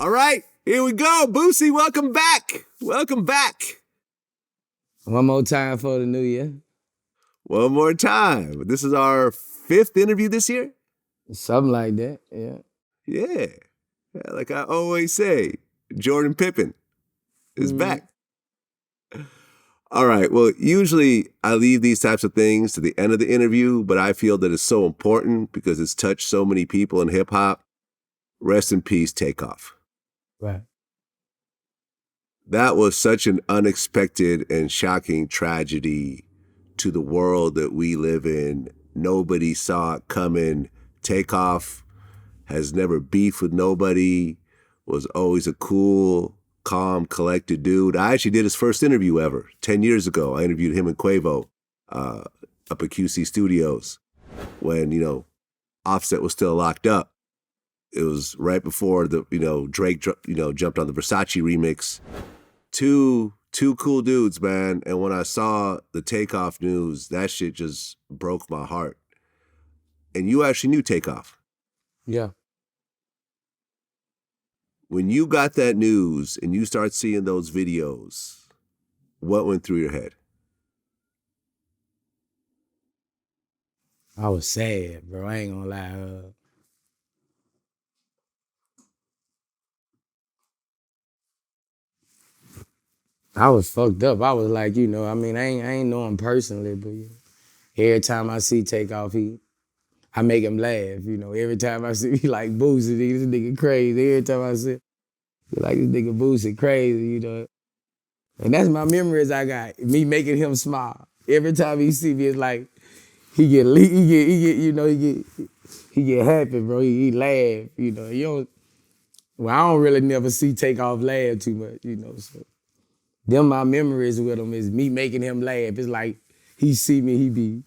All right, here we go. Boosie, welcome back. Welcome back. One more time for the new year. One more time. This is our 5th interview this year? Something like that, yeah. Yeah. Like I always say, Jordan Pippen is back. All right, well, usually I leave these types of things to the end of the interview, but I feel that it's so important because it's touched so many people in hip-hop. Rest in peace, Takeoff. Right. That was such an unexpected and shocking tragedy to the world that we live in. Nobody saw it coming. Takeoff has never beefed with nobody, was always a cool, calm, collected dude. I actually did his first interview ever 10 years ago. I interviewed him and Quavo up at QC Studios when, Offset was still locked up. It was right before Drake, jumped on the Versace remix. Two cool dudes, man. And when I saw the Takeoff news, that shit just broke my heart. And you actually knew Takeoff. Yeah. When you got that news and you start seeing those videos, what went through your head? I was sad, bro. I ain't gonna lie. I was fucked up. I was like, I ain't know him personally, but every time I see Takeoff, I make him laugh, Every time I see, like, Boosie, this nigga crazy. Every time I see, like, this nigga Boosie crazy, And that's my memories I got, me making him smile. Every time he see me, it's like, he get happy, bro. He laugh, I don't really never see Takeoff laugh too much, so. Them my memories with him is me making him laugh. It's like he see me, he be,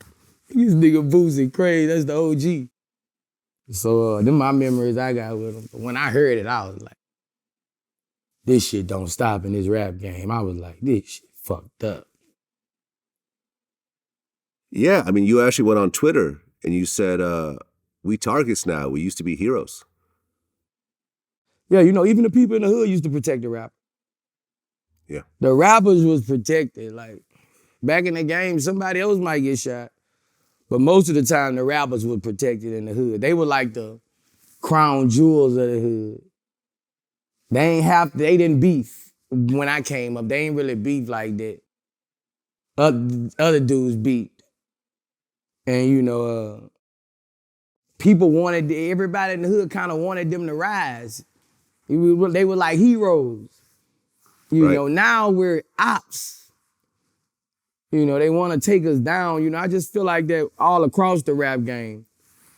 this nigga Boosie crazy, that's the OG. So them my memories I got with him. But when I heard it, I was like, this shit don't stop in this rap game. I was like, this shit fucked up. Yeah, you actually went on Twitter and you said, we targets now, we used to be heroes. Yeah, even the people in the hood used to protect the rapper. Yeah. The rappers was protected. Like, back in the game, somebody else might get shot. But most of the time, the rappers were protected in the hood. They were like the crown jewels of the hood. They didn't beef when I came up. They ain't really beef like that. Other dudes beat. And, everybody in the hood kind of wanted them to rise. They were like heroes. Right. Now we're ops. They want to take us down. I just feel like that all across the rap game.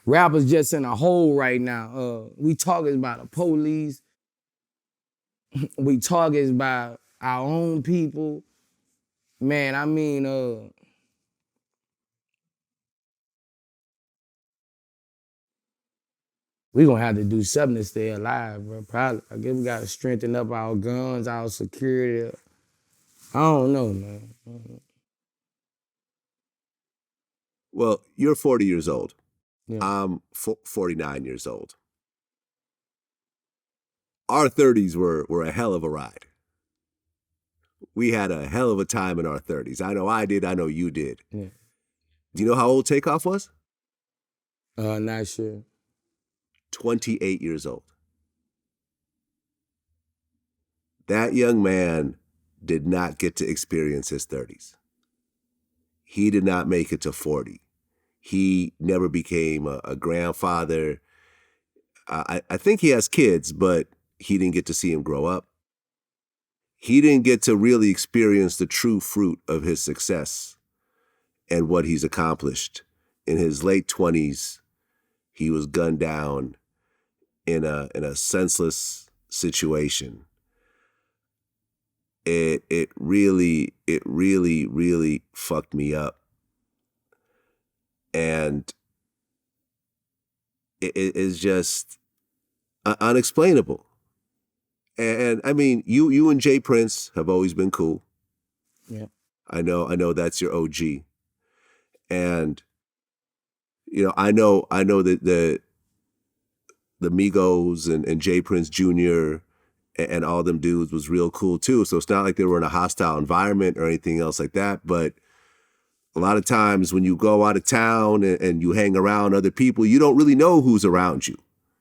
Rappers just in a hole right now. We talking about the police. We talking about our own people. Man, we gonna have to do something to stay alive, bro. Probably. I guess we gotta strengthen up our guns, our security. I don't know, man. Well, you're 40 years old. Yeah. I'm 49 years old. Our 30s were a hell of a ride. We had a hell of a time in our 30s. I know I did. I know you did. Yeah. Do you know how old Takeoff was? Not sure. 28 years old. That young man did not get to experience his 30s. He did not make it to 40. He never became a grandfather. I think he has kids, but he didn't get to see him grow up. He didn't get to really experience the true fruit of his success and what he's accomplished. In his late 20s, he was gunned down in a senseless situation. It really fucked me up. And it is just unexplainable. And you and Jay Prince have always been cool. Yeah. I know that's your OG. And I know that the Migos and Jay Prince Jr., and all them dudes was real cool too. So it's not like they were in a hostile environment or anything else like that. But a lot of times when you go out of town and you hang around other people, you don't really know who's around you.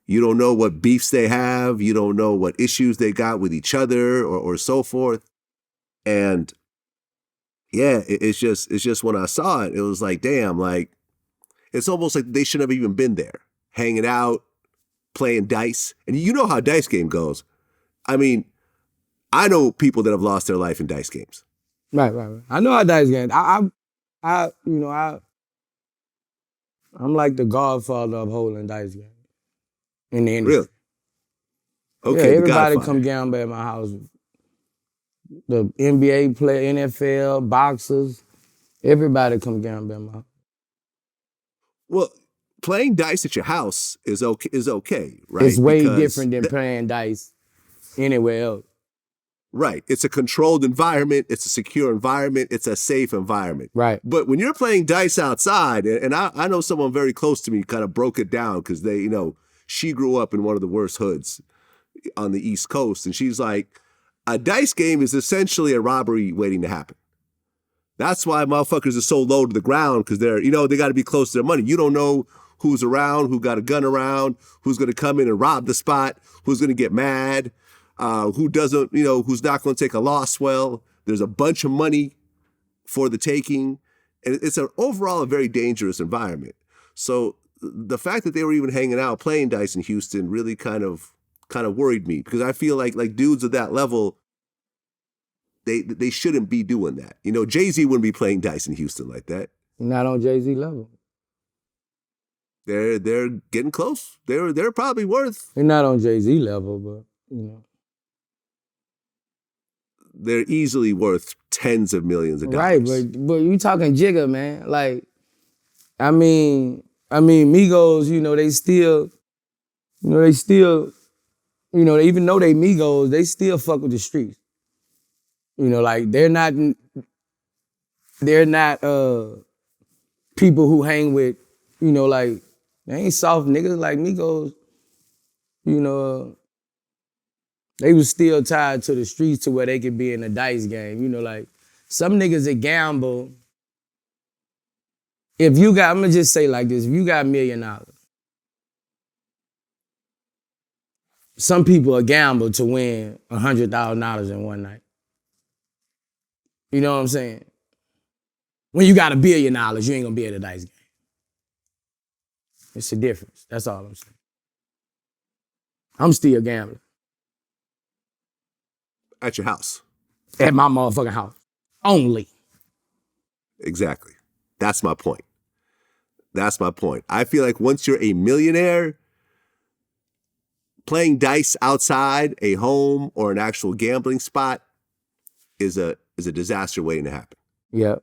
You don't know what beefs they have. You don't know what issues they got with each other or so forth. And yeah, it's just when I saw it, it was like, damn, like it's almost like they should have even been there, hanging out, playing dice. And you know how dice game goes. I mean, I know people that have lost their life in dice games. Right. I know how dice games. I'm like the Godfather of holding dice games in the industry. Really? Okay, yeah, the everybody Godfather. come gamble at my house. The NBA player, NFL, boxers, everybody come gamble at my house. Well, playing dice at your house is okay, right? It's way Because different than playing dice anywhere else. Right. It's a controlled environment. It's a secure environment. It's a safe environment. Right. But when you're playing dice outside, and I know someone very close to me kind of broke it down because she grew up in one of the worst hoods on the East Coast. And she's like, a dice game is essentially a robbery waiting to happen. That's why motherfuckers are so low to the ground because they got to be close to their money. You don't know who's around, who got a gun around, who's going to come in and rob the spot, who's going to get mad. Who doesn't, who's not going to take a loss well. There's a bunch of money for the taking. And it's overall a very dangerous environment. So the fact that they were even hanging out playing dice in Houston really kind of worried me because I feel like dudes at that level, they shouldn't be doing that. Jay-Z wouldn't be playing dice in Houston like that. Not on Jay-Z level. They're getting close. They're probably worth. They're not on Jay-Z level, but they're easily worth tens of millions of dollars. Right, but you talking Jigga, man. Like, I mean, Migos, they still, even though they Migos, they still fuck with the streets. Like they're not people who hang with, like they ain't soft niggas like Migos. They was still tied to the streets to where they could be in a dice game. Like some niggas that gamble. I'm gonna just say like this, if you got $1 million, some people are gamble to win $100,000 in one night. You know what I'm saying? When you got $1 billion, you ain't gonna be at a dice game. It's a difference. That's all I'm saying. I'm still gambling. At your house. At my motherfucking house. Only. Exactly. That's my point. I feel like once you're a millionaire, playing dice outside a home or an actual gambling spot is a disaster waiting to happen. Yep.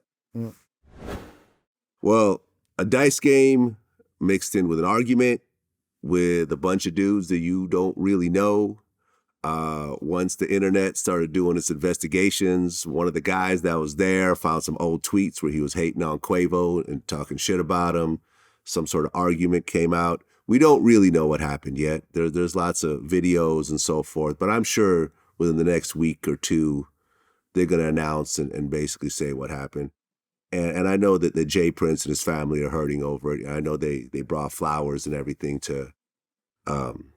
Well, a dice game mixed in with an argument with a bunch of dudes that you don't really know. Once the internet started doing its investigations, one of the guys that was there found some old tweets where he was hating on Quavo and talking shit about him. Some sort of argument came out. We don't really know what happened yet. There's lots of videos and so forth, but I'm sure within the next week or two, they're going to announce and basically say what happened. And I know that Jay Prince and his family are hurting over it. I know they brought flowers and everything to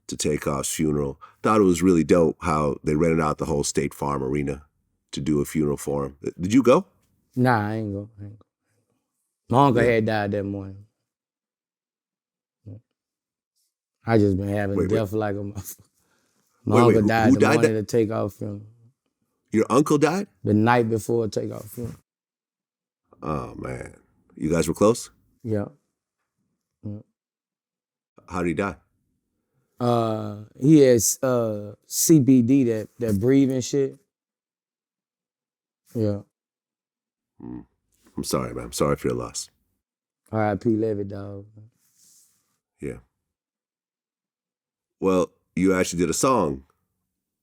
Takeoff's funeral. Thought it was really dope how they rented out the whole State Farm Arena to do a funeral for him. Did you go? Nah, I ain't go. My uncle had died that morning. I just been having death like a motherfucker. My uncle died the morning of Takeoff funeral. Your uncle died? The night before Takeoff funeral. Oh, man. You guys were close? Yeah. How did he die? He has CBD, that breathing shit. Yeah. I'm sorry, man. I'm sorry for your loss. R.I.P. Levy, dog. Yeah. Well, you actually did a song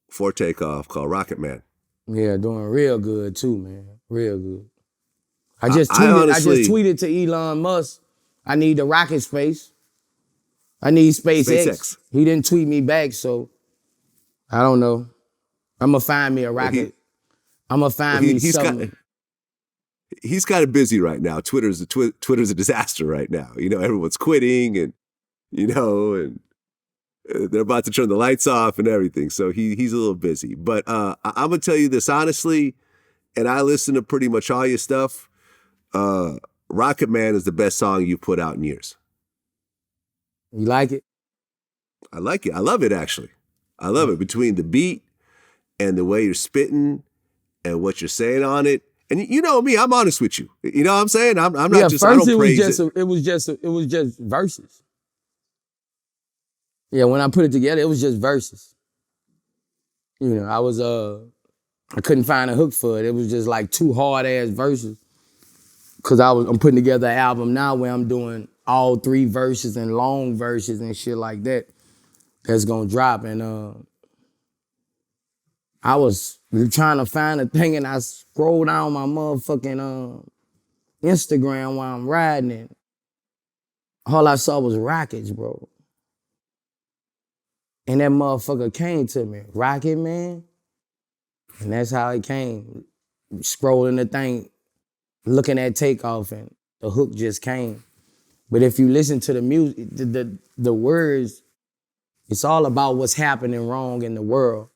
for Takeoff called Rocket Man. Yeah, doing real good too, man. Real good. I just tweeted to Elon Musk, I need the rocket space. I need SpaceX. He didn't tweet me back, so I don't know. I'ma find me a Well, rocket. I'ma well, find me something. he's kind of busy right now. Twitter's a disaster right now. Everyone's quitting, and and they're about to turn the lights off and everything. So he's a little busy. But I'm gonna tell you this honestly, and I listen to pretty much all your stuff. Rocket Man is the best song you've put out in years. You like it? I like it. I love it, actually. I love it. Between the beat and the way you're spitting and what you're saying on it. And you know me, I'm honest with you. You know what I'm saying? I'm not just, I first don't praise it. it was just verses. Yeah, when I put it together, it was just verses. I couldn't find a hook for it. It was just like two hard ass verses. Cause I'm putting together an album now where I'm doing all 3 verses and long verses and shit like that. That's gonna drop. And I was trying to find a thing and I scrolled down my motherfucking Instagram while I'm riding it. All I saw was rockets, bro. And that motherfucker came to me, Rocket Man. And that's how it came. Scrolling the thing, looking at Takeoff, and the hook just came. But if you listen to the music, the words, it's all about what's happening wrong in the world.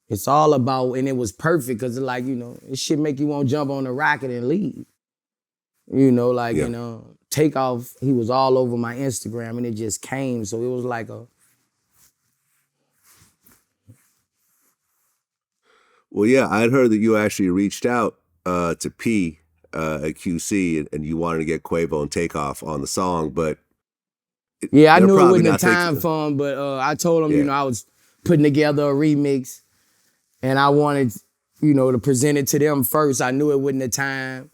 It's all about, and it was perfect because it's like, it shit make you want to jump on the rocket and leave. Yeah. Takeoff, he was all over my Instagram and it just came. So it was like a, Well, yeah, I'd heard that you actually reached out to P at QC and you wanted to get Quavo and Takeoff on the song, but yeah, I they're knew it probably wasn't the not time thinking. for him, but I told him, Yeah. I was putting together a remix and I wanted, to present it to them first. I knew it wasn't the time.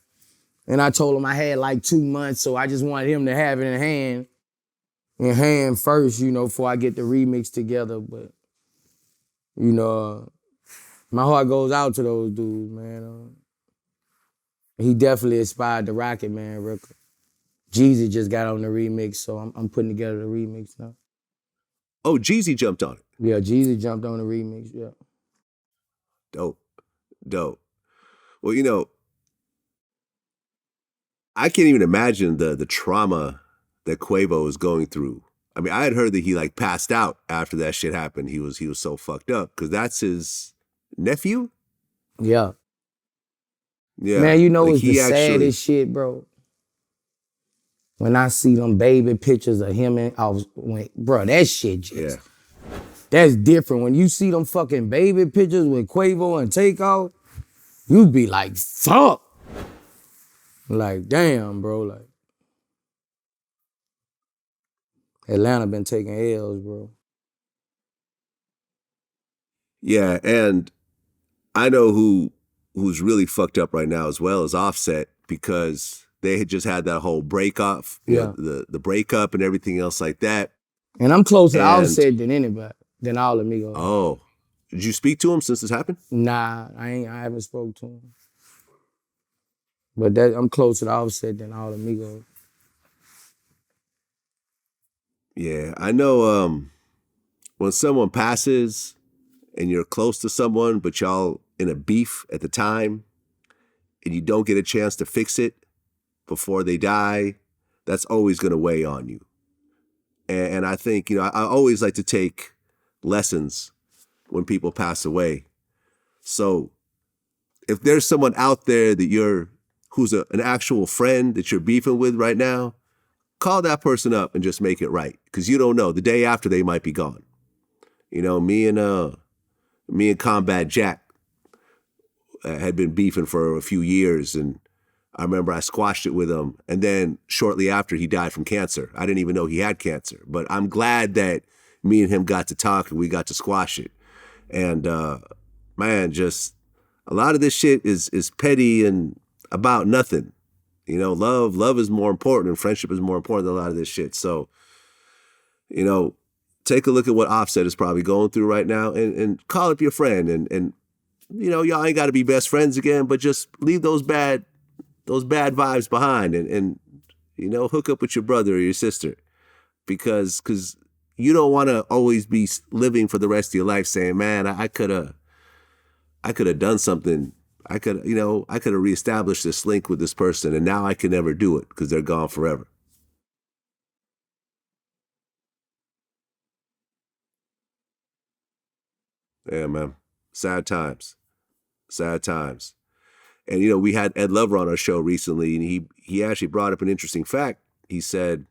And I told him I had like 2 months, so I just wanted him to have it in hand first, before I get the remix together. But, my heart goes out to those dudes, man. He definitely inspired the Rocket Man record. Jeezy just got on the remix, so I'm putting together the remix now. Oh, Jeezy jumped on it. Yeah, Jeezy jumped on the remix, yeah. Dope. Dope. Well, I can't even imagine the trauma that Quavo is going through. I mean, I had heard that he like passed out after that shit happened. He was so fucked up because that's his nephew. Yeah. Yeah, Man, like it's the he actually. saddest shit, bro. When I see them baby pictures of him bro, that shit just, Yeah. that's different. When you see them fucking baby pictures with Quavo and Takeoff, you be like, fuck. Like, damn, bro. Like, Atlanta been taking L's, bro. Yeah, and I know who's really fucked up right now as well as Offset because they had just had that whole break off, Yeah. the breakup and everything else like that. And I'm closer to And Offset than anybody, than all Amigos. oh, did you speak to him since this happened? Nah, I haven't spoke to him. But I'm closer to Offset than all Amigos. Yeah, I know when someone passes and you're close to someone, but y'all in a beef at the time and you don't get a chance to fix it before they die, that's always going to weigh on you. And I think, I always like to take lessons when people pass away. So if there's someone out there that who's an actual friend that you're beefing with right now, call that person up and just make it right. Because you don't know, the day after they might be gone. Me and Combat Jack had been beefing for a few years, and I remember I squashed it with him, and then shortly after he died from cancer. I didn't even know he had cancer, but I'm glad that me and him got to talk and we got to squash it. And man, just a lot of this shit is petty and about nothing. Love is more important and friendship is more important than a lot of this shit. So, take a look at what Offset is probably going through right now and call up your friend and y'all ain't got to be best friends again, but just leave those bad vibes behind and hook up with your brother or your sister because you don't want to always be living for the rest of your life saying, man, I could have I could have done something. I could have reestablished this link with this person, and now I can never do it because they're gone forever. Yeah, man. Sad times. Sad times. And we had Ed Lover on our show recently, and he actually brought up an interesting fact. He said,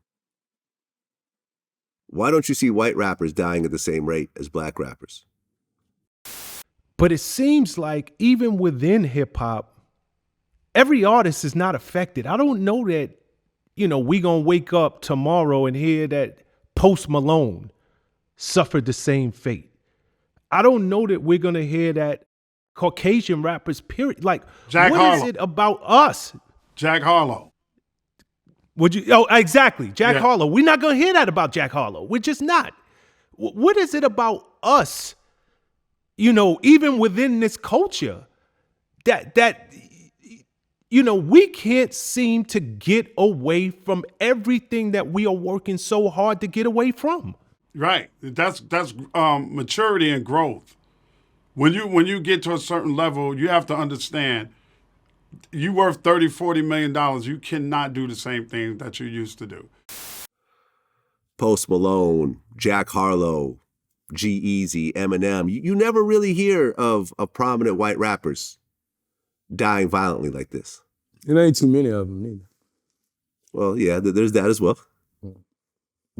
"Why don't you see white rappers dying at the same rate as black rappers?" But it seems like even within hip hop, every artist is not affected. I don't know that, we gonna wake up tomorrow and hear that Post Malone suffered the same fate. I don't know that we're gonna hear that Caucasian rappers, period. Like, Jack what Harlow. is it about us? Jack Harlow. Would you? Oh, exactly. Jack Yeah. Harlow. We're not gonna hear that about Jack Harlow. We're just not. What is it about us? Even within this culture, that we can't seem to get away from everything that we are working so hard to get away from. Right. That's maturity and growth. When you get to a certain level, you have to understand you worth $30, $40 million. You cannot do the same thing that you used to do. Post Malone, Jack Harlow, G-Eazy, Eminem. You never really hear of prominent white rappers dying violently like this. It ain't too many of them either. Well, yeah, there's that as well.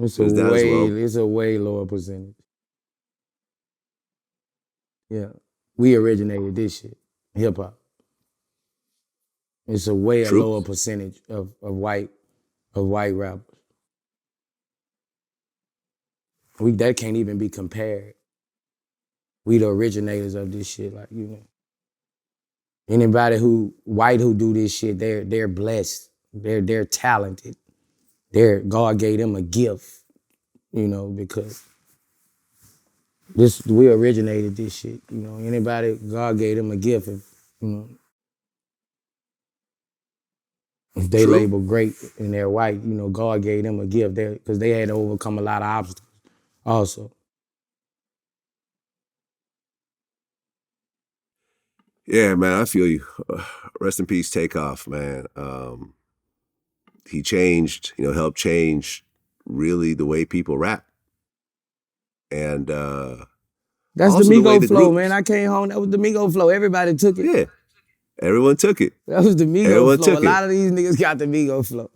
It's There's that as well. it's a way lower percentage. Yeah. We originated this shit, hip hop. It's a way True. lower percentage of white rappers. That can't even be compared. We the originators of this shit, Anybody who do this shit, they're blessed. They're talented. God gave them a gift, because we originated this shit. Anybody, God gave them a gift, if they True. label great and they're white, God gave them a gift there because they had to overcome a lot of obstacles also. Yeah, man, I feel you. Rest in peace, Takeoff, man. He changed, helped change really the way people rap. And That's the also the way Migos the flow, groups- man. I came home, that was the Migos flow. Everybody took it. Yeah, everyone took it. That was the Migos Everyone flow. A took it. lot of these niggas got the Migos flow.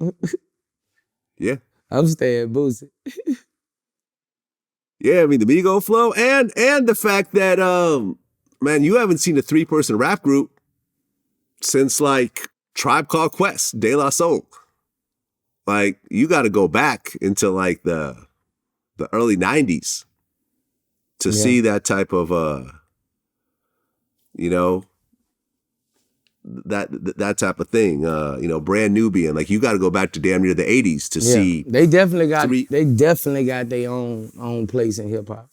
Yeah. I'm staying Boosie. Yeah, I mean, the Migos flow and the fact that, man, you haven't seen a 3-person rap group since, Tribe Called Quest, De La Soul. You got to go back into, the early 90s to see that type of, that type of thing. Brand Nubian. You got to go back to damn near the 80s to see. They definitely got their own place in hip hop.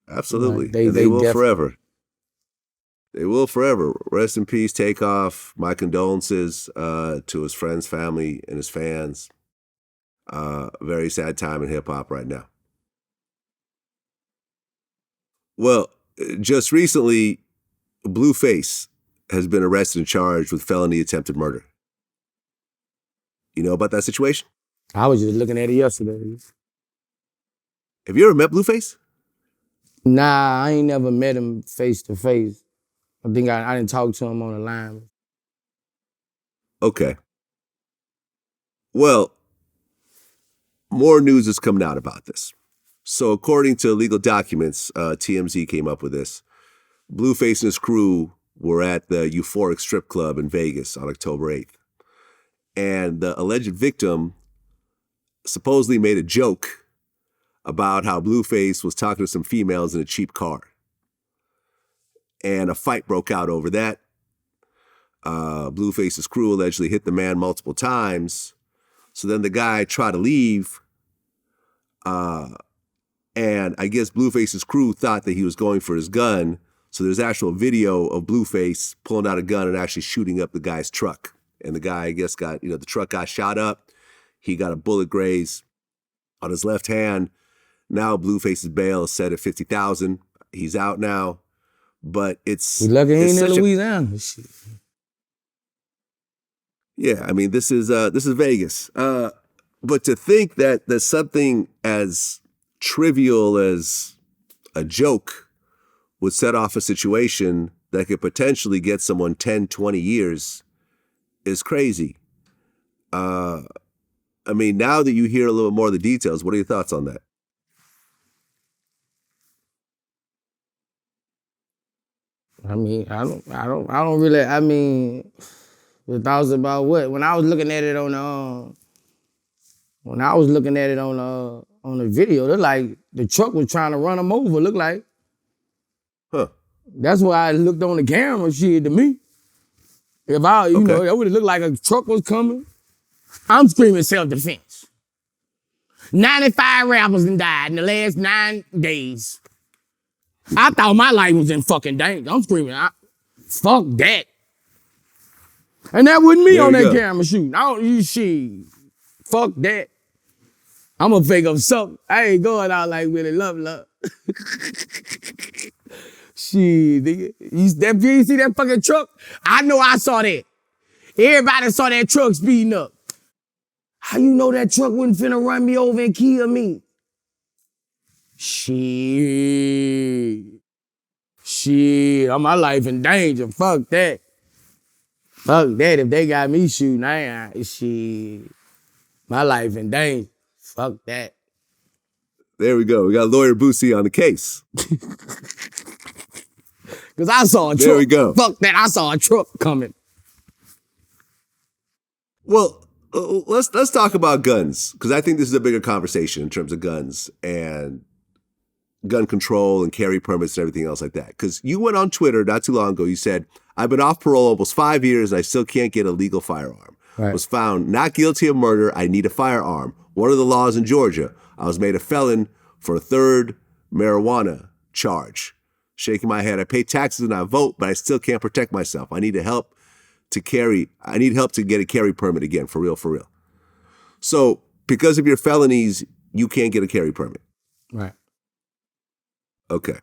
Absolutely. They will def- forever. They will forever. Rest in peace, Takeoff. My condolences to his friends, family, and his fans. Very sad time in hip hop right now. Well, just recently, Blueface has been arrested and charged with felony attempted murder. You know about that situation? I was just looking at it yesterday. Have you ever met Blueface? Nah, I ain't never met him face to face. I think I didn't talk to him on the line. Okay. Well, more news is coming out about this. So according to legal documents, TMZ came up with this. Blueface and his crew were at the Euphoric Strip Club in Vegas on October 8th. And the alleged victim supposedly made a joke about how Blueface was talking to some females in a cheap car. And a fight broke out over that. Blueface's crew allegedly hit the man multiple times. So then the guy tried to leave. And I guess Blueface's crew thought that he was going for his gun. So there's actual video of Blueface pulling out a gun and actually shooting up the guy's truck. And the guy, I guess, the truck got shot up. He got a bullet graze on his left hand. Now Blueface's bail is set at $50,000. He's out now. but it's We lucky he it's ain't in such a, Louisiana. Shit. yeah. I mean, this is Vegas. But to think that something as trivial as a joke would set off a situation that could potentially get someone 10, 20 years is crazy. I mean, now that you hear a little more of the details, what are your thoughts on that? I mean, I don't really. I mean, the thoughts about what? When I was looking at it on on the video, looked like the truck was trying to run him over. Looked like Huh. that's why I looked on the camera. Shit to me. If I, you know, Okay. that would have looked like a truck was coming. I'm screaming self-defense. 95 rappers done died in the last 9 days. I thought my life was in fucking danger. I'm screaming, fuck that. And that wasn't me There on you that go. camera shooting. I don't use shit. Fuck that. I'm gonna fake up something. I ain't going out like Willie Love. Shit, nigga. You see that fucking truck? I know I saw that. Everybody saw that truck speeding up. How you know that truck wasn't finna run me over and kill me? Shit, my life in danger. Fuck that. Fuck that. If they got me shooting, shit. My life in danger. Fuck that. There we go. We got lawyer Boosie on the case. Cause I saw a truck. There we go. Fuck that. I saw a truck coming. Well, let's talk about guns, because I think this is a bigger conversation in terms of guns and gun control and carry permits and everything else like that. Because you went on Twitter not too long ago. You said, I've been off parole almost 5 years and I still can't get a legal firearm. Right. Was found not guilty of murder. I need a firearm. What are the laws in Georgia? I was made a felon for a third marijuana charge. Shaking my head. I pay taxes and I vote, but I still can't protect myself. I need help to get a carry permit again, for real, for real. So because of your felonies, you can't get a carry permit. Right. Okay.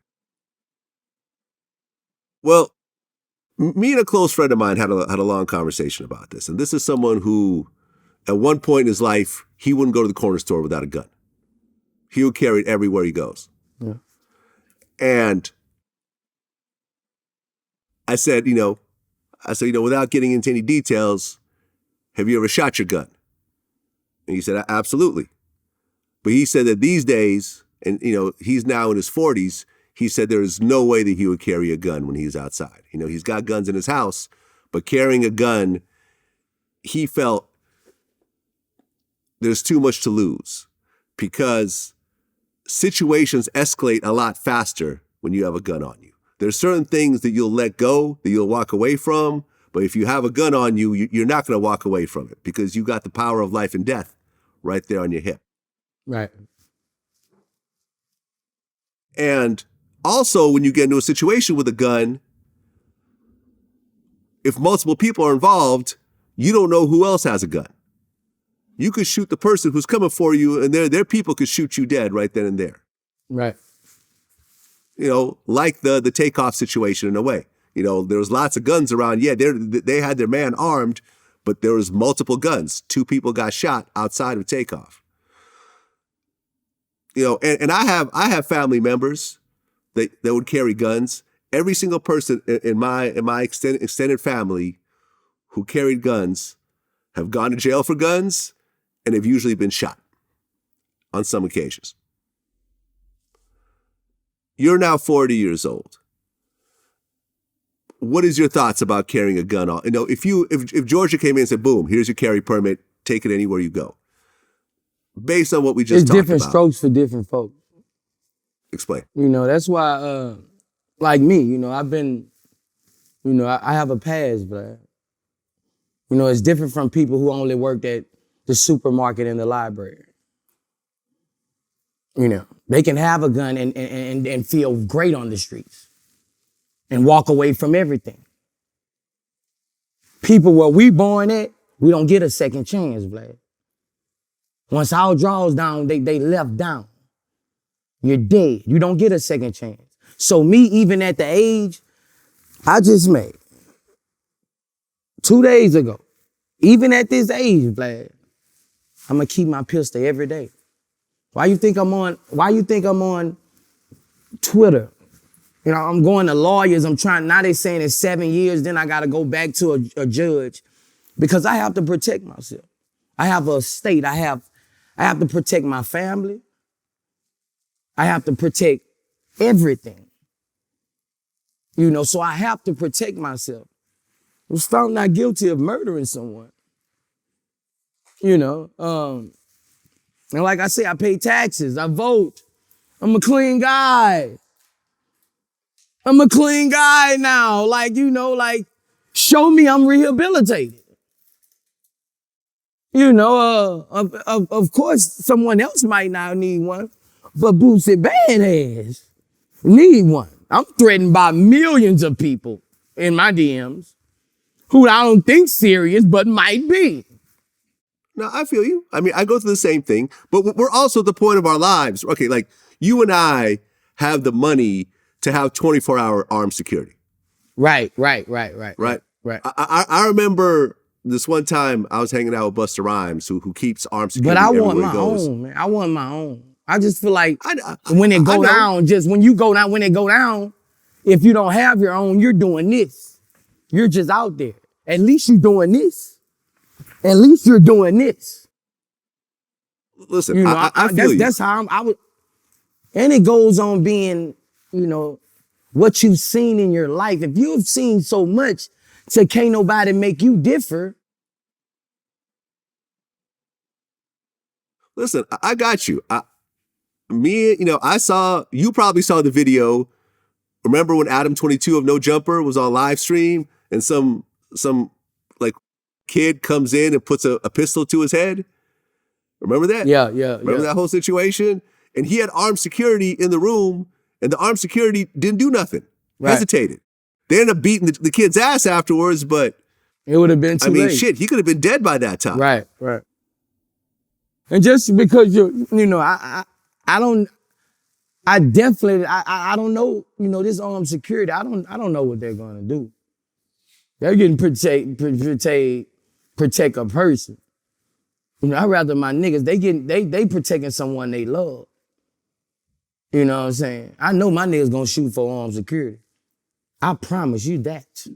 Well, me and a close friend of mine had a long conversation about this. And this is someone who, at one point in his life, he wouldn't go to the corner store without a gun. He would carry it everywhere he goes. Yeah. And I said, without getting into any details, have you ever shot your gun? And he said, absolutely. But he said that these days, and he's now in his 40s, he said there is no way that he would carry a gun when he's outside. He's got guns in his house, but carrying a gun, he felt there's too much to lose because situations escalate a lot faster when you have a gun on you. There's certain things that you'll let go, that you'll walk away from, but if you have a gun on you, you're not going to walk away from it because you got the power of life and death right there on your hip. Right. And also, when you get into a situation with a gun, if multiple people are involved, you don't know who else has a gun. You could shoot the person who's coming for you, and their people could shoot you dead right then and there. Right. Like the Takeoff situation in a way. There was lots of guns around. Yeah, they had their man armed, but there was multiple guns. 2 people got shot outside of Takeoff. And I have family members that would carry guns. Every single person in my extended family who carried guns have gone to jail for guns and have usually been shot on some occasions. You're now 40 years old. What is your thoughts about carrying a gun on? If Georgia came in and said, boom, here's your carry permit, take it anywhere you go. Based on what we just It's talked different about. strokes for different folks. Explain. That's why, like me, I've been, I have a past, but, it's different from people who only worked at the supermarket and the library. They can have a gun and feel great on the streets and walk away from everything. People where we born at, we don't get a second chance, Vlad. Once our draw's down, they left down. You're dead. You don't get a second chance. So me, even at the age I just made 2 days ago, even at this age, Vlad, I'm gonna keep my pistol every day. Why you think I'm on Twitter? You know, I'm going to lawyers. Now they saying it's 7 years, then I gotta go back to a judge because I have to protect myself. I have a estate. I have to protect my family. I have to protect everything. You know, so I have to protect myself. I was found not guilty of murdering someone. You know, and like I say, I pay taxes, I vote. I'm a clean guy. I'm a clean guy now. Like, you know, like, show me I'm rehabilitated. You know, of course, someone else might not need one, but Boosie badass need one. I'm threatened by millions of people in my DMs who I don't think serious, but might be. No, I feel you. I mean, I go through the same thing, but we're also at the point of our lives. Okay, like you and I have the money to have 24-hour armed security. Right. Right. I remember this one time I was hanging out with Busta Rhymes, who keeps armed security. But I everywhere want he my goes. own, man. I want my own. I just feel like when it go down, if you don't have your own, you're doing this. You're just out there. At least you're doing this. At least you're doing this. Listen, You know, I feel you. That's how I would. And it goes on being, you know, what you've seen in your life. If you've seen so much, so can't nobody make you differ. Listen, I got you. You probably saw the video. Remember when Adam 22 of No Jumper was on live stream and some like kid comes in and puts a pistol to his head? Remember that? Yeah. Remember that whole situation? And he had armed security in the room, and the armed security didn't do nothing. Right. Hesitated. They ended up beating the kid's ass afterwards, but it would have been too late. Shit, he could have been dead by that time. Right. And just because I don't know, this armed security, I don't know what they're gonna do. They're getting protect a person. I'd rather my niggas, they protecting someone they love. You know what I'm saying? I know my niggas gonna shoot for armed security. I promise you that.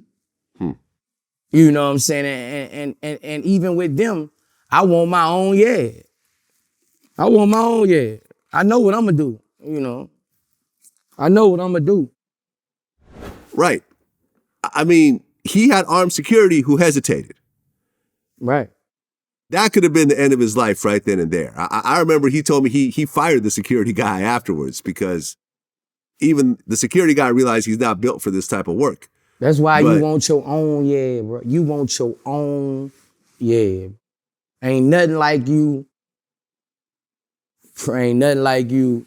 You know what I'm saying? And even with them, I want my own, yeah. I want my own, yeah. I know what I'm gonna do, I know what I'm gonna do. Right. I mean, he had armed security who hesitated. Right. That could have been the end of his life right then and there. I remember he told me he fired the security guy afterwards because even the security guy realized he's not built for this type of work. That's why you want your own, yeah, bro. You want your own, yeah. Ain't nothing like you. Ain't nothing like you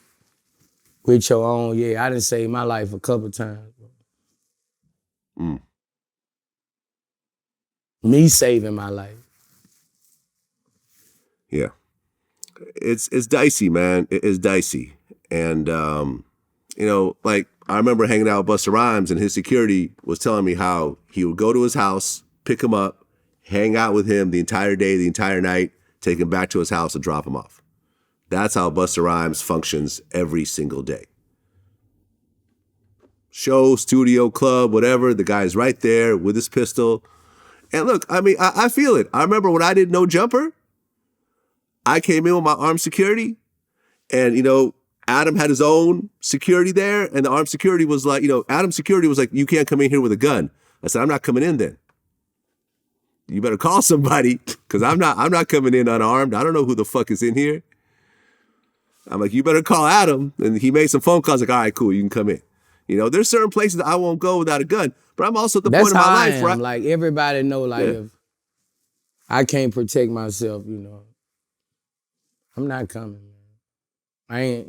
with your own, yeah. I done saved my life a couple times, bro. Me saving my life. Yeah. It's dicey, man. It's dicey. And, like I remember hanging out with Busta Rhymes and his security was telling me how he would go to his house, pick him up, hang out with him the entire day, the entire night, take him back to his house and drop him off. That's how Busta Rhymes functions every single day. Show, studio, club, whatever, the guy's right there with his pistol. And look, I mean, I feel it. I remember when I did No Jumper, I came in with my armed security and, Adam had his own security there and the armed security was like, Adam's security was like, you can't come in here with a gun. I said, I'm not coming in then. You better call somebody because I'm not coming in unarmed. I don't know who the fuck is in here. I'm like, you better call Adam. And he made some phone calls like, all right, cool, you can come in. There's certain places that I won't go without a gun, but I'm also at the point in my life where like everybody know, if I can't protect myself, I'm not coming, man. I ain't,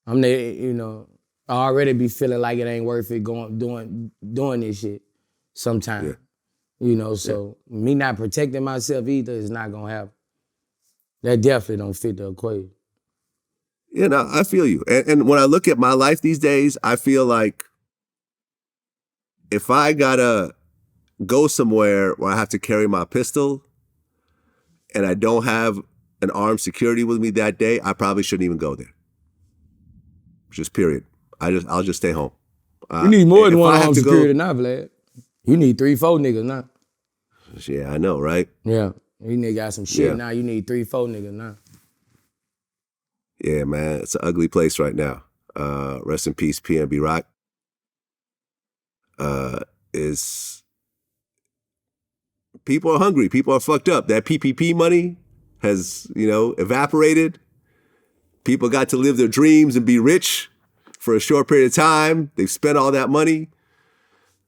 I'm there, I already be feeling like it ain't worth it doing this shit sometimes. Yeah. So me not protecting myself either is not gonna happen. That definitely don't fit the equation. Yeah, no, I feel you. And when I look at my life these days, I feel like if I gotta go somewhere where I have to carry my pistol and I don't have an armed security with me that day, I probably shouldn't even go there. Just period. I'll just stay home. You need more than if one I have armed to go- security now, Vlad. You need 3-4 niggas now. Yeah, I know, right? Yeah. You nigga got some shit Yeah. now. You need 3-4 niggas now. Yeah, man, it's an ugly place right now. Rest in peace, PNB Rock. Is people are hungry. People are fucked up. That PPP money has, evaporated. People got to live their dreams and be rich for a short period of time. They've spent all that money.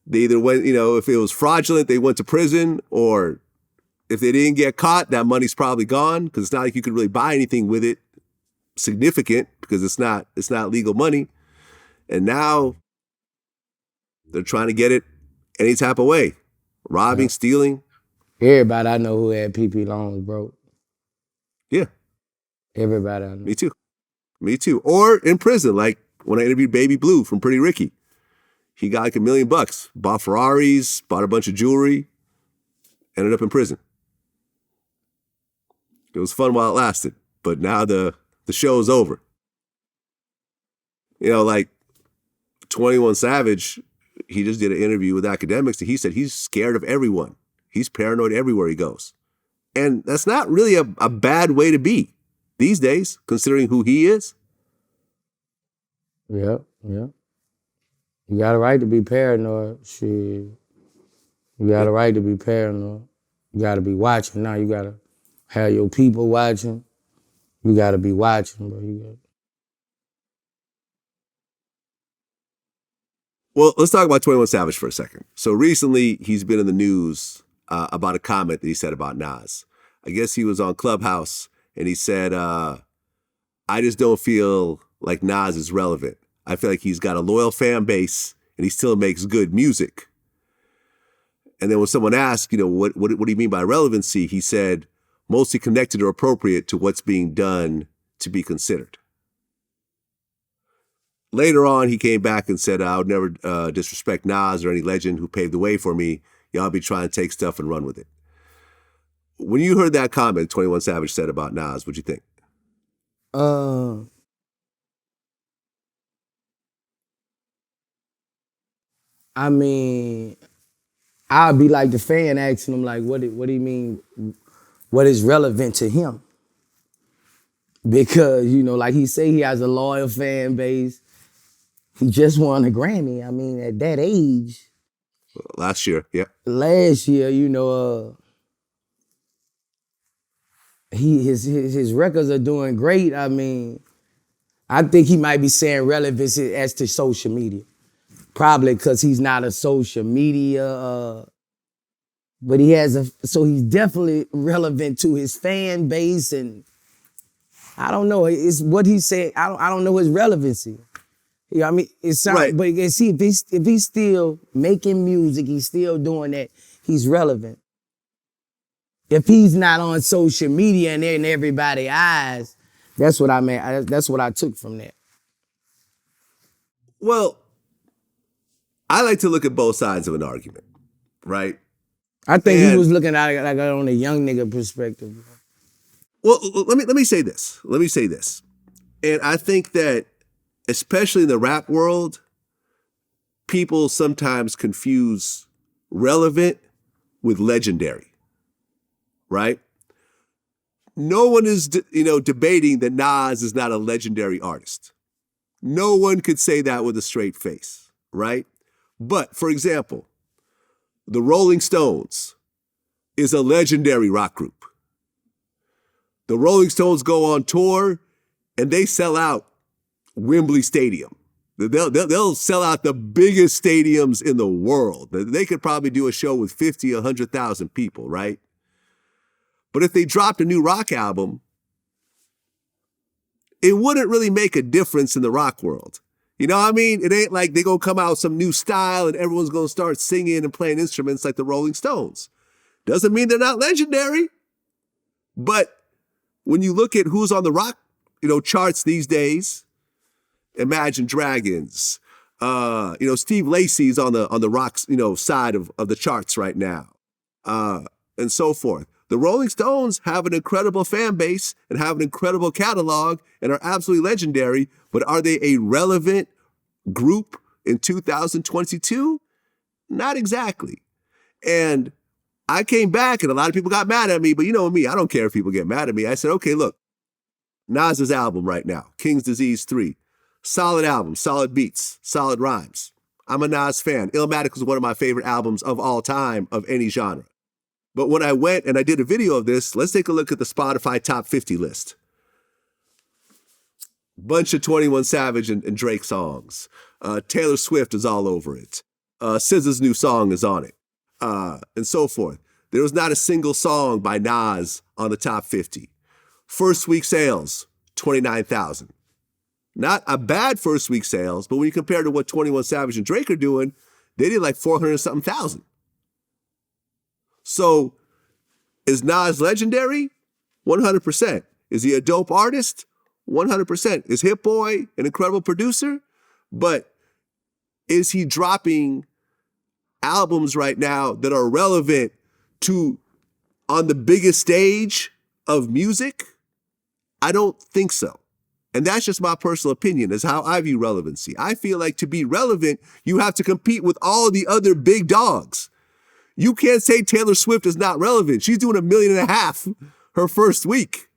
They either went, if it was fraudulent, they went to prison, or if they didn't get caught, that money's probably gone, because it's not like you could really buy anything with it significant, because it's not legal money. And now they're trying to get it any type of way. Robbing, stealing. Everybody I know who had PP loans, bro. Yeah, Everybody I know. me too. Or in prison, like when I interviewed Baby Blue from Pretty Ricky. He got like $1 million, bought Ferraris, bought a bunch of jewelry, ended up in prison. It was fun while it lasted, but now the show's over. Like 21 Savage, he just did an interview with Academics, and he said he's scared of everyone. He's paranoid everywhere he goes. And that's not really a bad way to be these days, considering who he is. Yeah. You got a right to be paranoid. Shit. You got a right to be paranoid. You got to be watching now. You got to have your people watching. You got to be watching, bro. Well, let's talk about 21 Savage for a second. So recently, he's been in the news about a comment that he said about Nas. I guess he was on Clubhouse, and he said, I just don't feel like Nas is relevant. I feel like he's got a loyal fan base, and he still makes good music. And then when someone asked, what do you mean by relevancy? He said, mostly connected or appropriate to what's being done to be considered. Later on, he came back and said, I would never disrespect Nas or any legend who paved the way for me. Y'all be trying to take stuff and run with it. When you heard that comment 21 Savage said about Nas, what'd you think? I mean, I'd be like the fan asking him, like, what do you mean, what is relevant to him? Because, like he say, he has a loyal fan base. He just won a Grammy. I mean, at that age. Last year, yeah. Last year, his records are doing great. I mean, I think he might be saying relevance as to social media. Probably because he's not a social media, but so he's definitely relevant to his fan base, and I don't know, it's what he said, I don't know his relevancy. I mean, it sounds, right. But see, if he's still making music, he's still doing that, he's relevant. If he's not on social media and in everybody's eyes, that's what I meant. That's what I took from that. Well, I like to look at both sides of an argument, right? I think he was looking at it like on a young nigga perspective. Well, let me say this. And I think that, especially in the rap world, people sometimes confuse relevant with legendary, right? No one is, debating that Nas is not a legendary artist. No one could say that with a straight face, right? But, for example, the Rolling Stones is a legendary rock group. The Rolling Stones go on tour and they sell out Wembley Stadium. They'll sell out the biggest stadiums in the world. They could probably do a show with 50, 100,000 people, right? But if they dropped a new rock album, it wouldn't really make a difference in the rock world. You know what I mean? It ain't like they're going to come out with some new style and everyone's going to start singing and playing instruments like the Rolling Stones. Doesn't mean they're not legendary. But when you look at who's on the rock, charts these days, Imagine Dragons, Steve Lacy's on the rocks, side of the charts right now, and so forth. The Rolling Stones have an incredible fan base and have an incredible catalog and are absolutely legendary, but are they a relevant group in 2022? Not exactly. And I came back and a lot of people got mad at me, but you know me, I don't care if people get mad at me. I said, okay, look, Nas's album right now, King's Disease 3, solid album, solid beats, solid rhymes. I'm a Nas fan. Illmatic was one of my favorite albums of all time of any genre. But when I went and I did a video of this, let's take a look at the Spotify top 50 list. Bunch of 21 Savage and Drake songs. Taylor Swift is all over it. SZA's new song is on it. And so forth. There was not a single song by Nas on the top 50. First week sales, 29,000. Not a bad first week sales, but when you compare to what 21 Savage and Drake are doing, they did like 400-something thousand. So, is Nas legendary? 100%. Is he a dope artist? 100%. Is Hit Boy an incredible producer? But is he dropping albums right now that are relevant to on the biggest stage of music? I don't think so. And that's just my personal opinion, is how I view relevancy. I feel like to be relevant, you have to compete with all the other big dogs. You can't say Taylor Swift is not relevant. She's doing $1.5 million her first week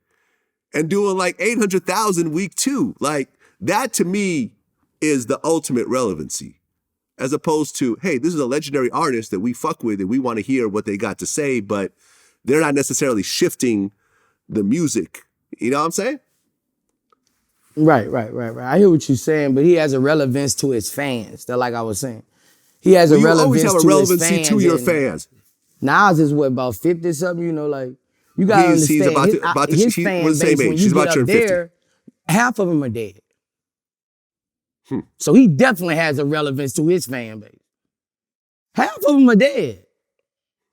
and doing like 800,000 week 2. Like that to me is the ultimate relevancy, as opposed to, hey, this is a legendary artist that we fuck with and we want to hear what they got to say, but they're not necessarily shifting the music. You know what I'm saying? Right. I hear what you're saying, but he has a relevance to his fans. That, like I was saying. He has a relevance always have a to relevancy his fans to your fans. Nas is what, about 50 something, like you gotta understand his fan base, when you get up there, half of them are dead. So he definitely has a relevance to his fan base. Half of them are dead.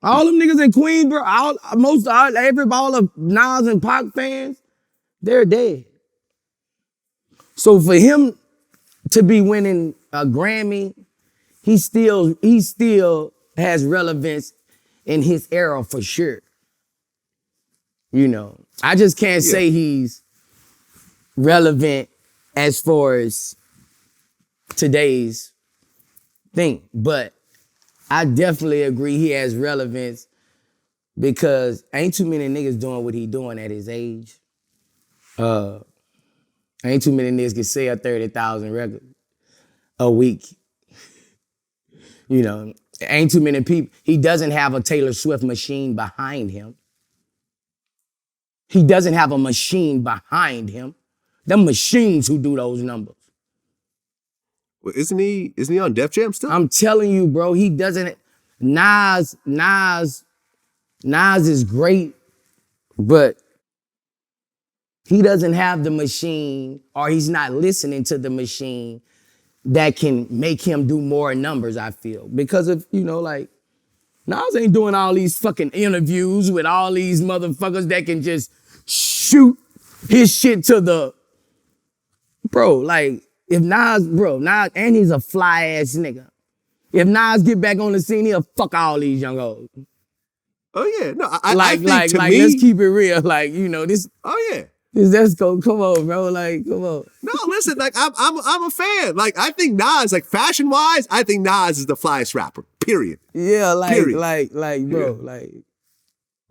All them niggas in Queens, bro, all of Nas and Pac fans, they're dead. So for him to be winning a Grammy, he still has relevance in his era for sure. I just can't say he's relevant as far as today's thing, but I definitely agree he has relevance because ain't too many niggas doing what he doing at his age. Ain't too many niggas can sell 30,000 records a week. Ain't too many people. He doesn't have a Taylor Swift machine behind him. He doesn't have a machine behind him. Them machines who do those numbers. Well, isn't he on Def Jam still? I'm telling you, bro, he doesn't. Nas is great, but he doesn't have the machine, or he's not listening to the machine that can make him do more numbers, I feel. Because of, Nas ain't doing all these fucking interviews with all these motherfuckers that can just shoot his shit to the... Bro, if Nas, and he's a fly ass nigga. If Nas get back on the scene, he'll fuck all these young hoes. Oh yeah, no, I think to me, let's keep it real. This. Oh yeah. Let's go. Come on, bro. Come on. No, listen. I'm a fan. I think Nas, fashion wise, I think Nas is the flyest rapper. Period. Yeah, Period. bro.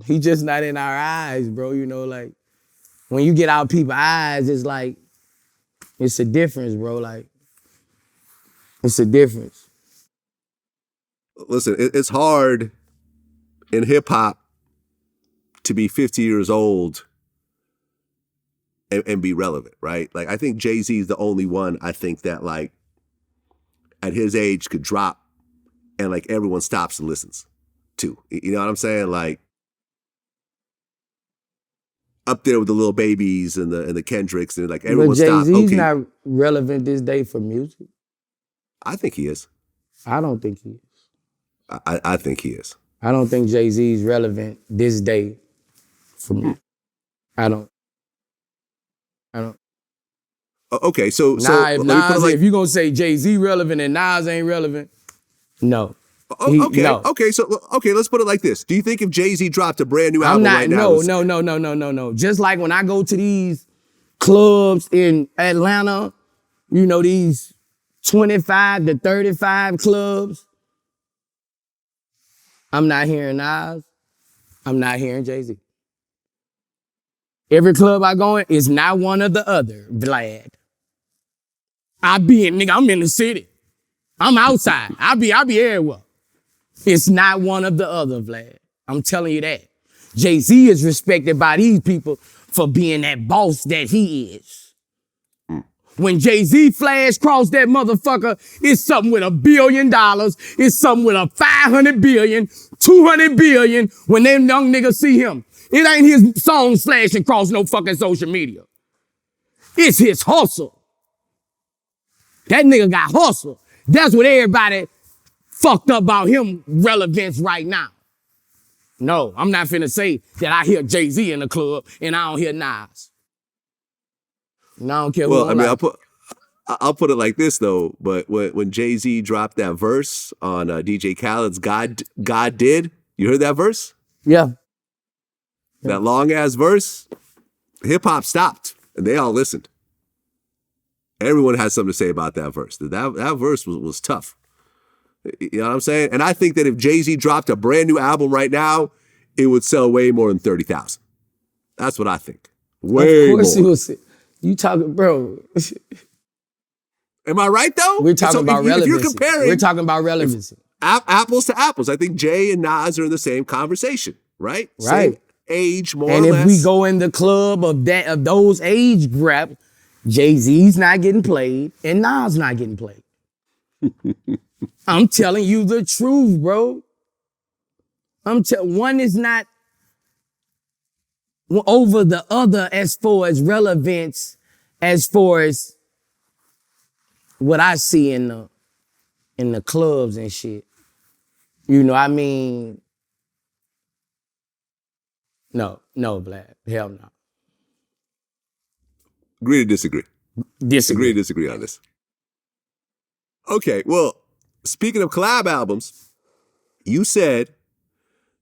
He just not in our eyes, bro. When you get out people's eyes, it's a difference, bro. It's a difference. Listen, it's hard in hip hop to be 50 years old and be relevant, right? I think Jay-Z is the only one I think that at his age could drop and everyone stops and listens to. You know what I'm saying? Up there with the Lil Babies and the Kendricks and everyone stops. But Jay-Z's not relevant this day for music. I think he is. I don't think he is. I think he is. I don't think Jay-Z's relevant this day for music. I don't. Okay, so Nah, if let me put it Nas, like if you gonna say Jay-Z relevant and Nas ain't relevant, no. okay, No. okay, so okay, let's put it like this. Do you think if Jay-Z dropped a brand new I'm album not, right now, no. Just like when I go to these clubs in Atlanta, you know, these 25 to 35 clubs, I'm not hearing Nas, I'm not hearing Jay-Z. Every club I go in is not one or the other, Vlad. I'm in the city. I'm outside. I be everywhere. It's not one of the other, Vlad. I'm telling you that. Jay-Z is respected by these people for being that boss that he is. When Jay-Z flash cross that motherfucker, it's something with $1 billion. It's something with a 500 billion, 200 billion. When them young niggas see him, it ain't his song slashing across no fucking social media. It's his hustle. That nigga got hustle. That's what everybody fucked up about him relevance right now. No, I'm not finna say that I hear Jay-Z in the club and I don't hear Nas. And I don't care who well, I don't mean, like it. I'll put it like this though. But when Jay-Z dropped that verse on DJ Khaled's God Did, you heard that verse? Yeah. That long ass verse, hip hop stopped and they all listened. Everyone had something to say about that verse. That verse was tough. You know what I'm saying? And I think that if Jay-Z dropped a brand new album right now, it would sell way more than 30,000. That's what I think. Way Of course more. it was. You talking, bro. Am I right though? We're talking about relevancy. If you're comparing We're talking about relevancy. apples to apples, I think Jay and Nas are in the same conversation, right? Right. Same age, more And or if less. we go in the club of those age gap, Jay-Z's not getting played and Nas not getting played. I'm telling you the truth, bro. One is not over the other as far as relevance, as far as what I see in the clubs and shit. You know, I mean, no, Vlad. Hell no. Agree to disagree. Disagree. Agree to disagree on this. Okay, well, speaking of collab albums, you said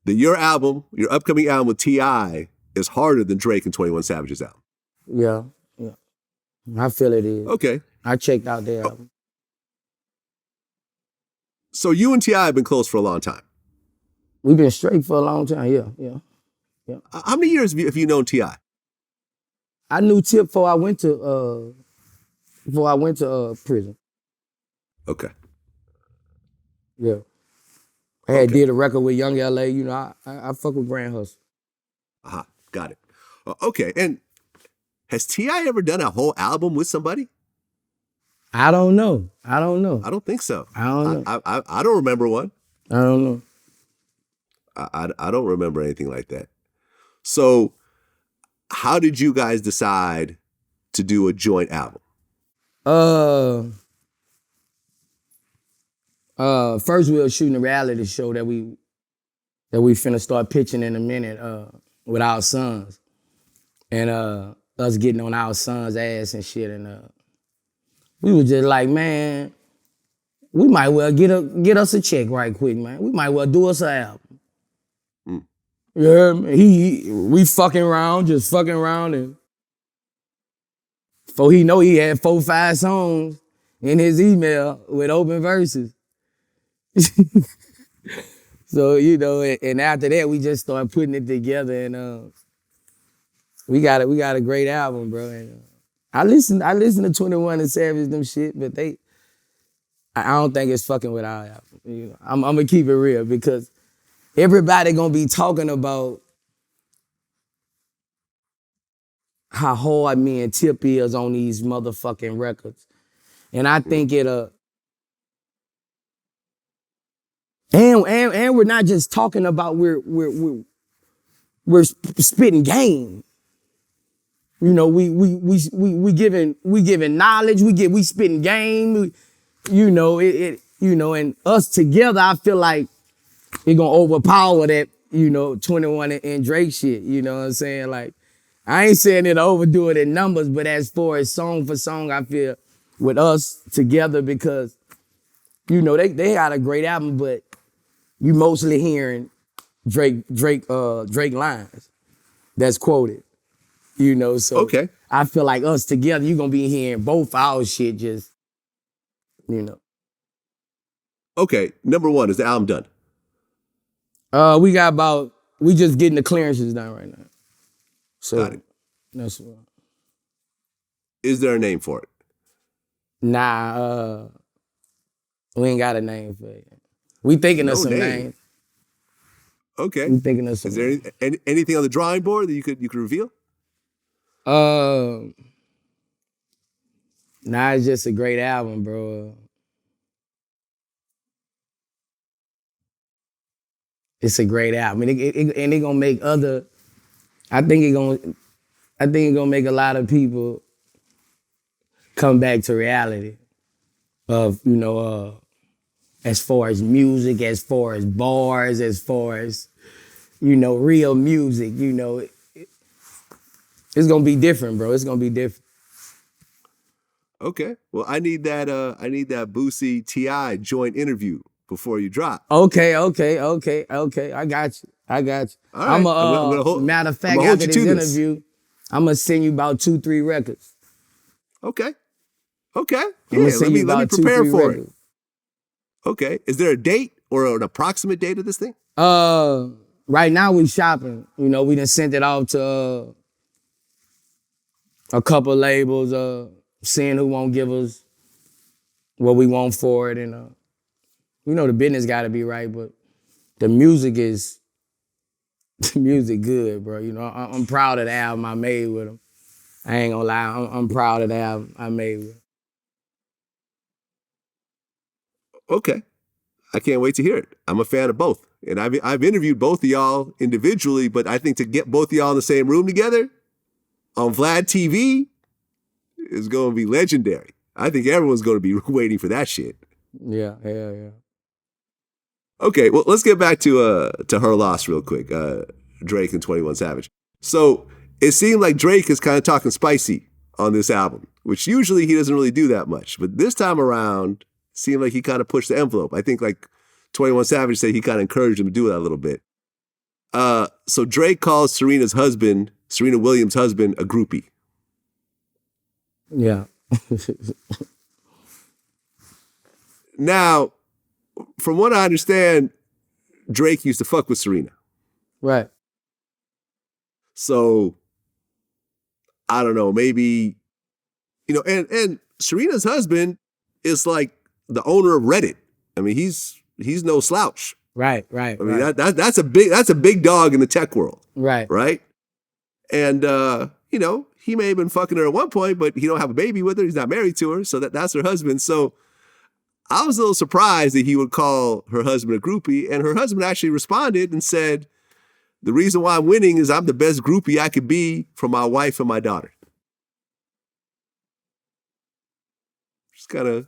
that your upcoming album with T.I. is harder than Drake and 21 Savage's album. Yeah. I feel it is. Okay. I checked out their album. So you and T.I. have been close for a long time. We've been straight for a long time, yeah. How many years have you known T.I.? I knew Tip before I went to prison. Okay. Yeah. I had did a record with Young LA, you know, I fuck with Grand Hustle. Aha, got it. Okay, and has T.I. ever done a whole album with somebody? I don't know. I don't think so. I don't know. I don't remember one. I don't know. I don't remember anything like that. So how did you guys decide to do a joint album? First we were shooting a reality show that we finna start pitching in a minute with our sons. And us getting on our sons' ass and shit. And we was just like, man, we might well get us a check right quick, man. We might well do us an album. Yeah, we fucking around, and before he know, he had 4, 5 songs in his email with open verses. So, you know, and after that, we just started putting it together, and we got a great album, bro. And I listen to 21 and Savage them shit, but I don't think it's fucking with our album. You know, I'm gonna keep it real because everybody gonna be talking about how hard me and Tip is on these motherfucking records. And I think and we're not just talking about we're spitting game. You know, we giving knowledge, we spitting game, you know, and us together, I feel like it gonna overpower that, you know, 21 and Drake shit, you know what I'm saying? Like, I ain't saying it to overdo it in numbers, but as far as song for song, I feel with us together because, you know, they had a great album, but you mostly hearing Drake lines that's quoted. You know, so Okay. I feel like us together, you're gonna be hearing both our shit just, you know. Okay. Number one, is the album done? We just getting the clearances done right now. So Got it. that's what. Is there a name for it? Nah, we ain't got a name for it. We thinking of No some name. names. Okay. We thinking of some Is there anything on the drawing board that you could reveal? Nah, it's just a great album, bro. It's a great album, and it gonna make other. I think it gonna make a lot of people come back to reality of, you know, as far as music, as far as bars, as far as, you know, real music. You know, it's gonna be different, bro. It's gonna be different. Okay. Well, I need that Boosie T.I. joint interview before you drop. Okay. I got you. All right. I'm gonna hold, matter of I'm fact, gonna hold after you this to this. interview, I'm gonna send you about 2-3 records. Okay. I'm Yeah, gonna let send me you about prepare 2-3 for records. it. Okay. Is there a date or an approximate date of this thing? Right now we shopping. You know, we done sent it off to a couple labels, seeing who won't give us what we want for it. And, you know, the business gotta be right, but the music good, bro. You know, I'm proud of the album I made with him. I ain't gonna lie, I'm proud of the album I made with him. Okay. I can't wait to hear it. I'm a fan of both. And I've interviewed both of y'all individually, but I think to get both of y'all in the same room together on Vlad TV is going to be legendary. I think everyone's going to be waiting for that shit. Yeah. Okay, well, let's get back to Her Loss real quick, Drake and 21 Savage. So it seemed like Drake is kind of talking spicy on this album, which usually he doesn't really do that much. But this time around, seemed like he kind of pushed the envelope. I think like 21 Savage said he kind of encouraged him to do that a little bit. So Drake calls Serena Williams' husband, a groupie. Yeah. Now, from what I understand, Drake used to fuck with Serena. Right. So I don't know, maybe, you know, and Serena's husband is like the owner of Reddit. I mean, he's no slouch. Right. I mean, that's a big dog in the tech world. Right. And you know, he may have been fucking her at one point, but he don't have a baby with her. He's not married to her, so that's her husband. So I was a little surprised that he would call her husband a groupie, and her husband actually responded and said, "The reason why I'm winning is I'm the best groupie I could be for my wife and my daughter." Just kind of,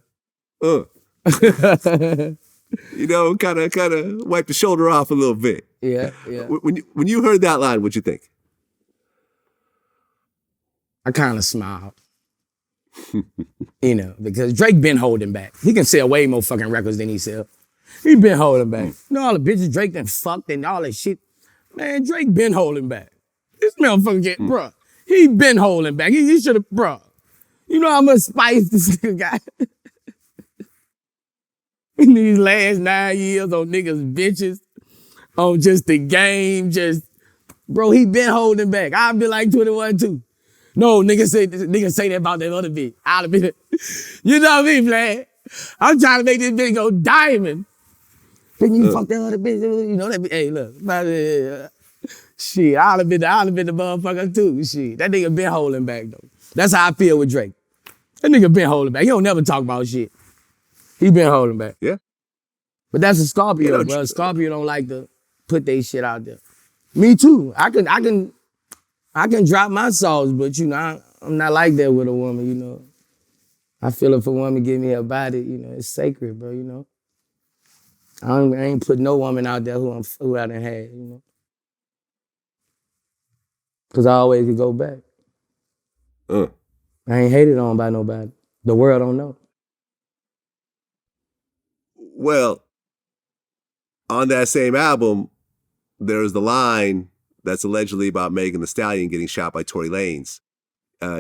you know, kind of wipe the shoulder off a little bit. Yeah. When you heard that line, what'd you think? I kind of smiled. You know, because Drake been holding back. He can sell way more fucking records than he sell. He been holding back. You know all the bitches Drake done fucked and all that shit. Man, Drake been holding back. This motherfucker bruh. He been holding back. He should have, bruh. You know how much spice this nigga got? In these last 9 years on niggas bitches, on just the game, bro, he been holding back. I've been like 21 too. No, niggas say that about that other bitch. I'd have been, you know what I mean, Vlad? I'm trying to make this bitch go diamond. Then you fuck that other bitch, you know that bitch. Hey, look, shit, I'd have been the motherfucker too. Shit, that nigga been holding back though. That's how I feel with Drake. That nigga been holding back. He don't never talk about shit. He been holding back. Yeah. But that's a Scorpio, bro. Scorpio don't like to put they shit out there. Me too. I can drop my sauce, but you know, I'm not like that with a woman, you know. I feel if a woman give me her body, you know, it's sacred, bro, you know. I ain't put no woman out there who I done had, you know. Cause I always could go back. Uh. I ain't hated on by nobody. The world don't know. Well, on that same album, there's the line that's allegedly about Megan Thee Stallion getting shot by Tory Lanez.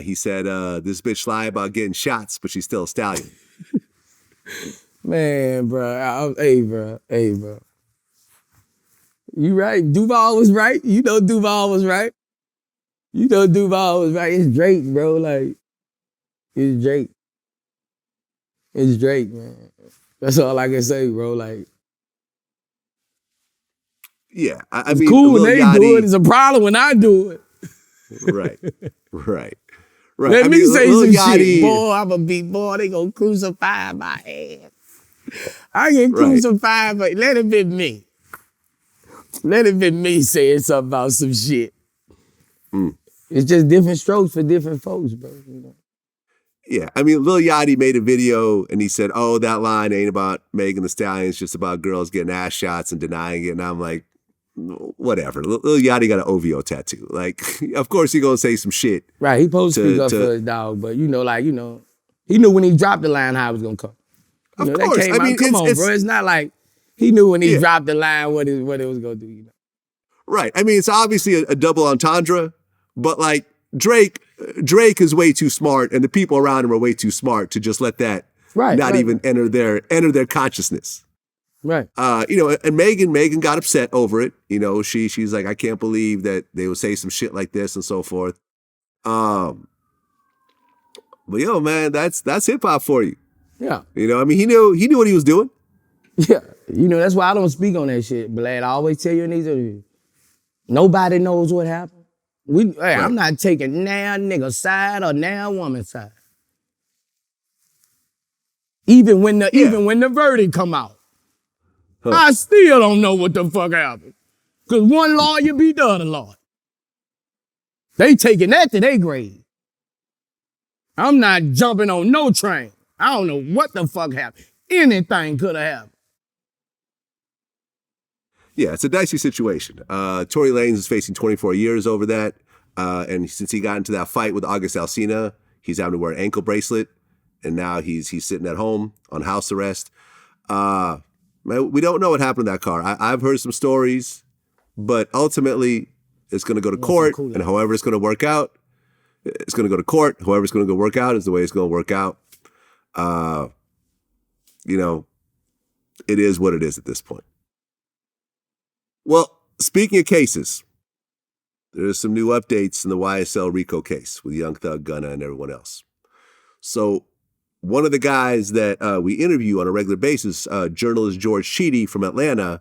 He said, this bitch lie about getting shots, but she's still a stallion. Man, bro. Hey, bro. You right. Duval was right. You know Duval was right. It's Drake, bro. Like, it's Drake. It's Drake, man. That's all I can say, bro. Like, Yeah, I it's mean, cool when Lil they Yachty, do it. It's a problem when I do it. Right. Let I me mean, say Lil some shit. Yachty, Boy, I'm a big boy. They gonna crucify my ass. I get crucified, but let it be me. Let it be me saying something about some shit. It's just different strokes for different folks, bro. You know? Yeah, I mean, Lil Yachty made a video and he said, oh, that line ain't about Megan Thee Stallion. It's just about girls getting ass shots and denying it. And I'm like, whatever. Lil Yachty got an OVO tattoo. Like, of course he gonna say some shit. Right, he supposed to speak up for his dog, but he knew when he dropped the line how it was gonna come. Of That course. came I mean, out. Come on, bro. It's not like he knew when he dropped the line what it was gonna do. You know? Right. I mean, it's obviously a double entendre, but like Drake is way too smart, and the people around him are way too smart to just let that not even enter their consciousness. Right. And Megan got upset over it. You know, she's like, I can't believe that they would say some shit like this and so forth. But yo, man, that's hip hop for you. Yeah. You know, I mean, he knew what he was doing. Yeah. That's why I don't speak on that shit. Vlad, I always tell you in these interviews, nobody knows what happened. I'm not taking now nigga side or now woman side. Even when the verdict come out, I still don't know what the fuck happened. Cause one lawyer beat the other lawyer. They taking that to their grave. I'm not jumping on no train. I don't know what the fuck happened. Anything could have happened. Yeah, it's a dicey situation. Tory Lanez is facing 24 years over that. And since he got into that fight with August Alsina, he's having to wear an ankle bracelet. And now he's sitting at home on house arrest. Man, we don't know what happened in that car. I've heard some stories, but ultimately it's going to go to court. And however it's going to work out, it's going to go to court. However it's going to go work out is the way it's going to work out. It is what it is at this point. Well, speaking of cases, there's some new updates in the YSL RICO case with Young Thug, Gunna, and everyone else. So one of the guys that we interview on a regular basis, journalist George Sheedy from Atlanta,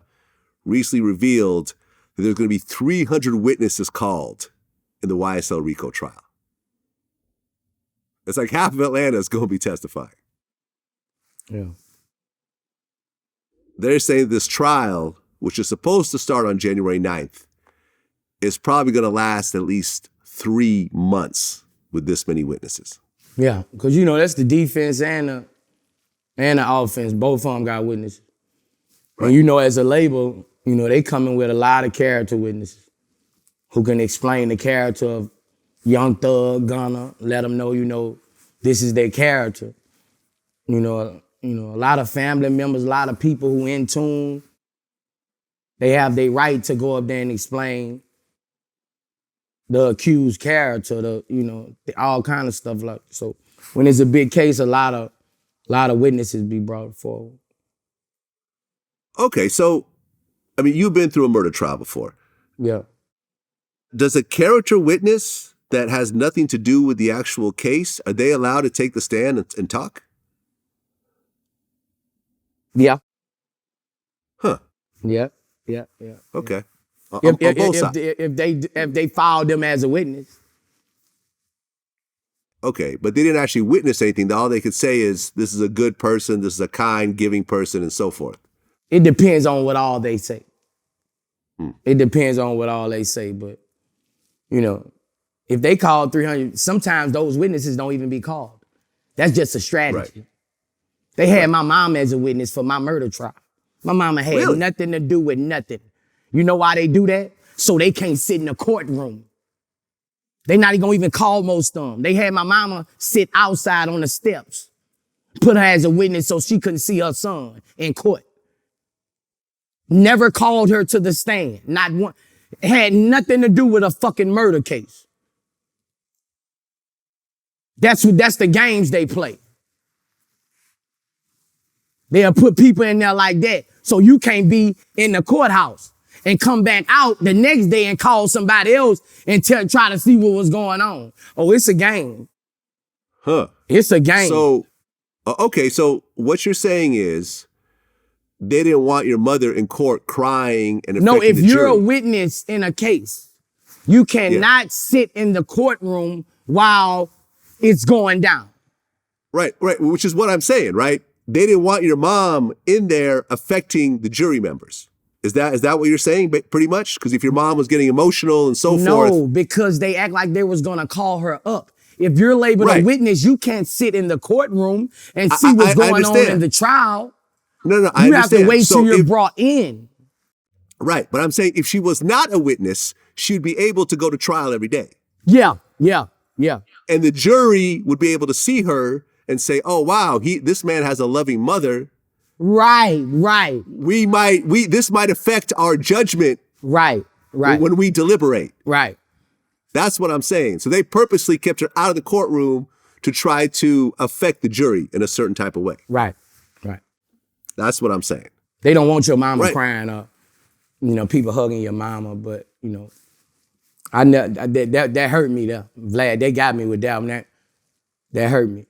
recently revealed that there's going to be 300 witnesses called in the YSL RICO trial. It's like half of Atlanta is going to be testifying. Yeah. They're saying this trial, which is supposed to start on January 9th, is probably going to last at least 3 months with this many witnesses. Yeah, because that's the defense and the offense. Both of them got witnesses. Right. And as a label, they come in with a lot of character witnesses who can explain the character of Young Thug, Gunna, let them know, this is their character. A lot of family members, a lot of people who in tune, they have their right to go up there and explain the accused character, all kind of stuff like. So when it's a big case, a lot of witnesses be brought forward. Okay, so I mean, you've been through a murder trial before. Yeah. Does a character witness that has nothing to do with the actual case, are they allowed to take the stand and talk? Yeah. Huh. Yeah. Okay. If on both sides. If they filed them as a witness. Okay, but they didn't actually witness anything. All they could say is, this is a good person, this is a kind, giving person, and so forth. It depends on what all they say. It depends on what all they say, but, if they call 300, sometimes those witnesses don't even be called. That's just a strategy. Right. They had my mom as a witness for my murder trial. My mama had nothing to do with nothing. You know why they do that? So they can't sit in the courtroom They not even gonna even call most of them. They had my mama sit outside on the steps, put her as a witness so she couldn't see her son in court. Never called her to the stand. Not one. It had nothing to do with a fucking murder case. That's the games they play. They'll put people in there like that. So you can't be in the courthouse and come back out the next day and call somebody else and try to see what was going on. Oh, it's a game. Huh. It's a game. So, okay, so what you're saying is they didn't want your mother in court crying and no, if the you're jury. a witness in a case, you cannot sit in the courtroom while it's going down. Right, which is what I'm saying, right? They didn't want your mom in there affecting the jury members. Is that what you're saying, pretty much? Because if your mom was getting emotional and so forth. No, because they act like they was gonna call her up. If you're labeled a witness, you can't sit in the courtroom and see what's going on in the trial. No, you have to wait till you're brought in. Right, but I'm saying if she was not a witness, she'd be able to go to trial every day. Yeah. And the jury would be able to see her and say, "Oh wow, this man has a loving mother." Right. This might affect our judgment. Right. When we deliberate. Right. That's what I'm saying. So they purposely kept her out of the courtroom to try to affect the jury in a certain type of way. Right. That's what I'm saying. They don't want your mama crying up, people hugging your mama, but I know that hurt me there. Vlad, they got me with that one. That hurt me.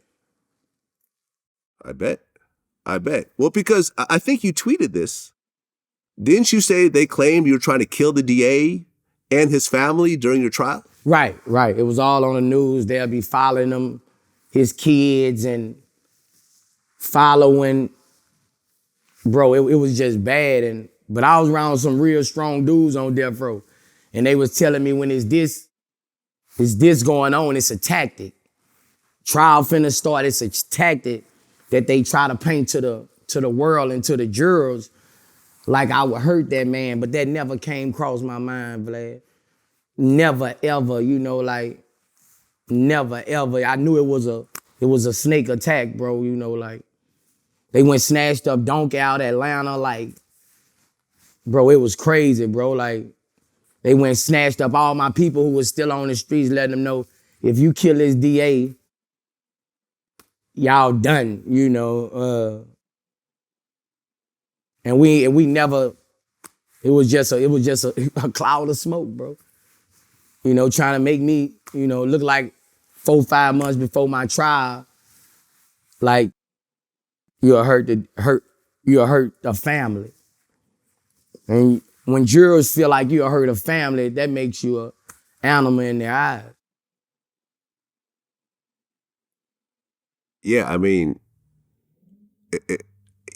I bet. Well, because I think you tweeted this. Didn't you say they claimed you were trying to kill the DA and his family during your trial? Right. It was all on the news. They'll be following him, his kids, and following. Bro, it was just bad. But I was around some real strong dudes on death row. And they was telling me when it's this going on, it's a tactic. Trial finna start, it's a tactic that they try to paint to the world and to the jurors like I would hurt that man, but that never came across my mind, Vlad. Never, ever, never, ever. I knew it was a snake attack, bro, They went snatched up Donkey out Atlanta, bro, it was crazy, bro. They went snatched up all my people who was still on the streets, letting them know, if you kill this DA, y'all done, and we never. It was just a cloud of smoke, bro. Trying to make me, look like 4-5 months before my trial, like you'll hurt the family. And when jurors feel like you'll hurt a family, that makes you an animal in their eyes. Yeah, I mean,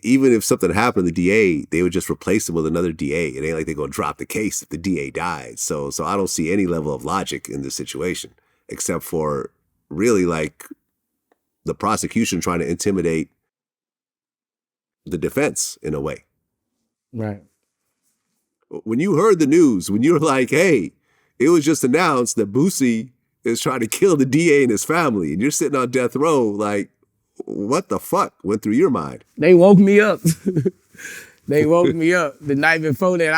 even if something happened to the DA, they would just replace him with another DA. It ain't like they're going to drop the case if the DA died. So I don't see any level of logic in this situation, except for really the prosecution trying to intimidate the defense in a way. Right. When you heard the news, when you were like, hey, it was just announced that Boosie is trying to kill the DA and his family, and you're sitting on death row, what the fuck went through your mind? They woke me up. They woke me up. The night before that,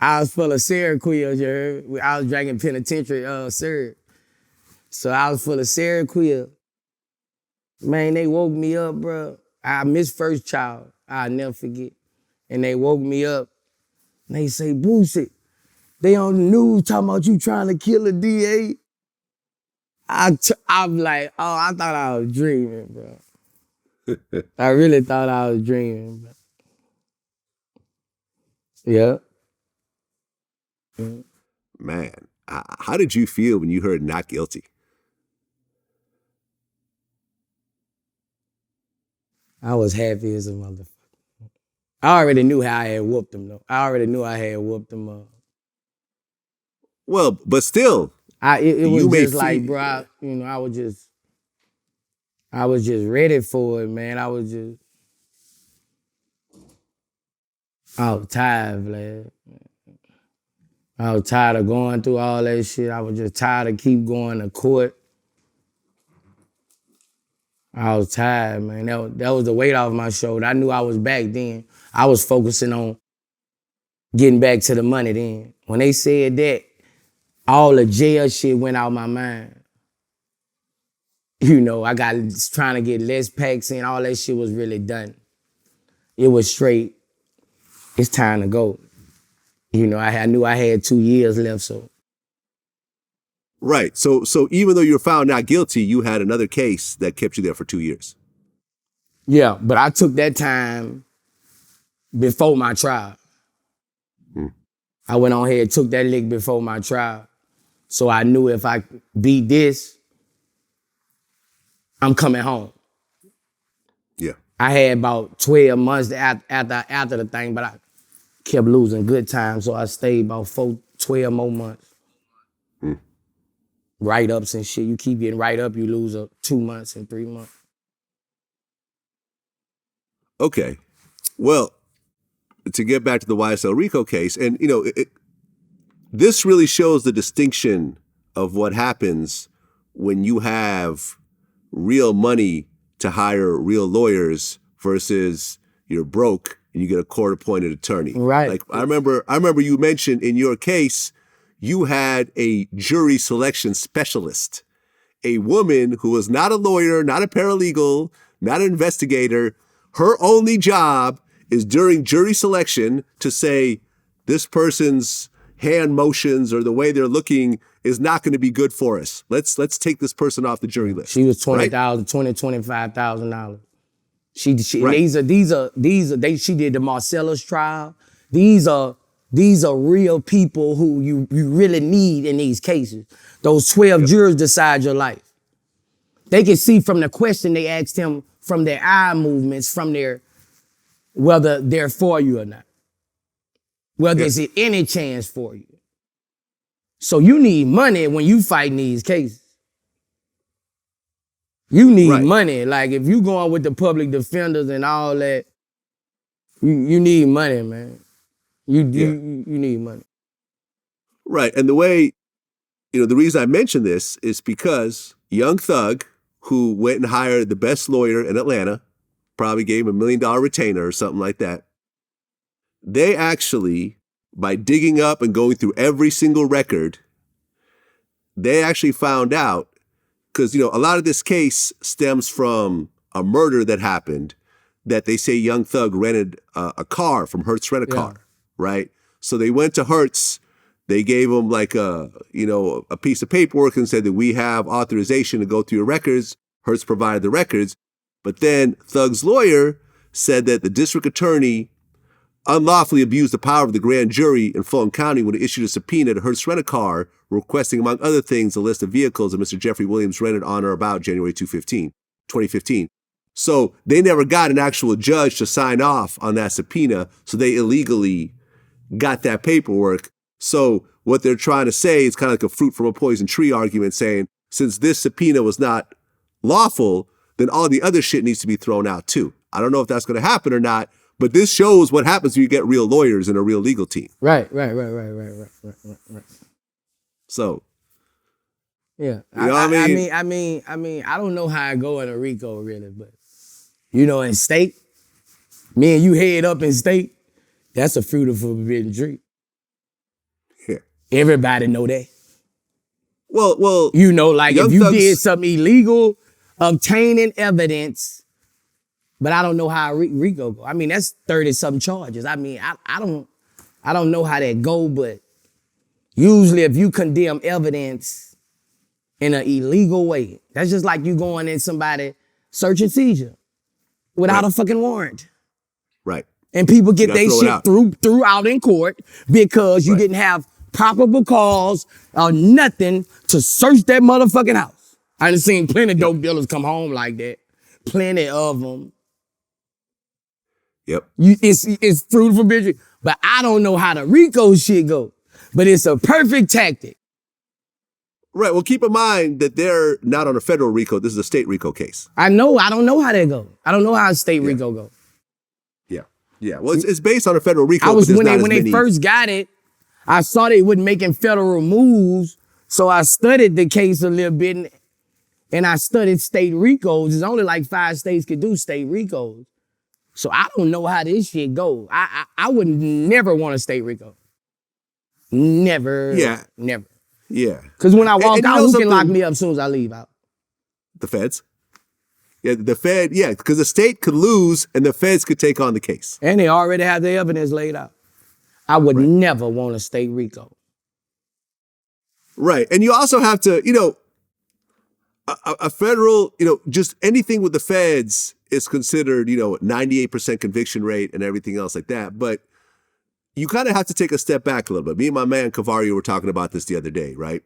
I was full of Seroquel, you heard? I was drinking penitentiary syrup. So I was full of Seroquel. Man, they woke me up, bro. I missed first child. I'll never forget. And they woke me up. And they say, Boosie, they on the news talking about you trying to kill a DA. I'm like, oh, I thought I was dreaming, bro. I really thought I was dreaming, bro. Yeah. Man, how did you feel when you heard not guilty? I was happy as a motherfucker. I already knew how I had whooped him, though. I already knew I had whooped him up. Well, but still. It was just like, bro, I was just ready for it, man. I was tired, Vlad. I was tired of going through all that shit. I was just tired of keep going to court. I was tired, man. That was the weight off my shoulder. I knew I was back then. I was focusing on getting back to the money then. When they said that, all the jail shit went out my mind. You know, I got trying to get less packs in. All that shit was really done. It was straight. It's time to go. You know, I knew I had 2 years left, so. Right. So even though you were found not guilty, you had another case that kept you there for 2 years. Yeah, but I took that time before my trial. I went on here and took that lick before my trial. So I knew if I beat this, I'm coming home. Yeah. I had about 12 months after the thing, but I kept losing good time, so I stayed about 12 more months. Write-ups and shit. You keep getting write-up, you lose 2 months and 3 months. Okay. Well, to get back to the YSL Rico case, and you know, this really shows the distinction of what happens when you have real money to hire real lawyers versus you're broke and you get a court-appointed attorney. Right. Like I remember you mentioned in your case, you had a jury selection specialist, a woman who was not a lawyer, not a paralegal, not an investigator. Her only job is during jury selection to say this person's hand motions or the way they're looking is not going to be good for us. Let's take this person off the jury list. She was right? $25,000. She Right. She did the Marcellus trial. These are real people who you really need in these cases. Those 12 jurors decide your life. They can see from the question they asked him, from their eye movements, from their whether they're for you or not. Whether it's any chance for you. So you need money when you fighting these cases. You need money. Like if you going with the public defenders and all that, you need money, man. You need money. Right. And the way, the reason I mention this is because Young Thug, who went and hired the best lawyer in Atlanta, probably gave him $1 million retainer or something like that. They actually, by digging up and going through every single record, they actually found out, because, a lot of this case stems from a murder that happened that they say Young Thug rented a car from Hertz Rent-A-Car, right? So they went to Hertz, they gave him like a piece of paperwork and said that we have authorization to go through your records. Hertz provided the records. But then Thug's lawyer said that the district attorney unlawfully abused the power of the grand jury in Fulton County when it issued a subpoena to Hertz Rent-A-Car, requesting, among other things, a list of vehicles that Mr. Jeffrey Williams rented on or about January 2015. So they never got an actual judge to sign off on that subpoena, so they illegally got that paperwork. So what they're trying to say is kind of like a fruit from a poison tree argument, saying since this subpoena was not lawful, then all the other shit needs to be thrown out too. I don't know if that's going to happen or not, but this shows what happens when you get real lawyers and a real legal team. Right. So, yeah, you know what I mean? I mean, I don't know how I go in a RICO really, but in state, me and you head up in state, that's a fruit of forbidden tree. Yeah. Everybody know that. Well, like Young if you Thug's- did something illegal, obtaining evidence, but I don't know how RICO go. I mean, that's 30-something charges. I mean, I don't know how that go, but usually if you condemn evidence in an illegal way, that's just like you going in somebody search and seizure without a fucking warrant. Right. And people get gotta their throw it shit out. threw out in court because you didn't have probable cause or nothing to search that motherfucking house. I done seen plenty of dope dealers come home like that. Plenty of them. Yep. It's fruit for bitch. But I don't know how the RICO shit go. But it's a perfect tactic. Right. Well, keep in mind that they're not on a federal RICO. This is a state RICO case. I don't know how that go. I don't know how state RICO go. Yeah. Yeah. Well, it's based on a federal RICO. I was but when there's not they as many- first got it, I saw they wasn't making federal moves, so I studied the case a little bit, and I studied state RICOs. It's only like 5 states could do state RICOs. So I don't know how this shit goes. I would never want a state RICO. Never. Yeah. Never. Yeah. Because when I walk and you out, know who can lock something? me up as soon as I leave out? The feds. Yeah, the Fed, yeah, because the state could lose and the feds could take on the case. And they already have their evidence laid out. I would never want a state RICO. Right. And you also have to, a federal, just anything with the feds is considered, 98% conviction rate and everything else like that. But you kind of have to take a step back a little bit. Me and my man Kavario were talking about this the other day, right?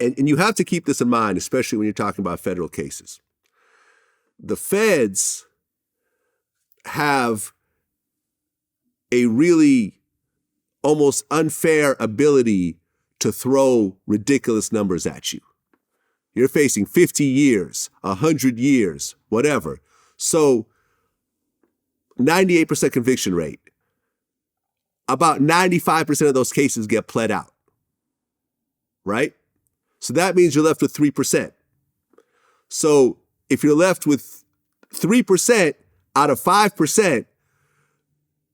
And you have to keep this in mind, especially when you're talking about federal cases. The feds have a really almost unfair ability to throw ridiculous numbers at you. You're facing 50 years, 100 years, whatever. So 98% conviction rate. About 95% of those cases get pled out, right? So that means you're left with 3%. So if you're left with 3% out of 5%,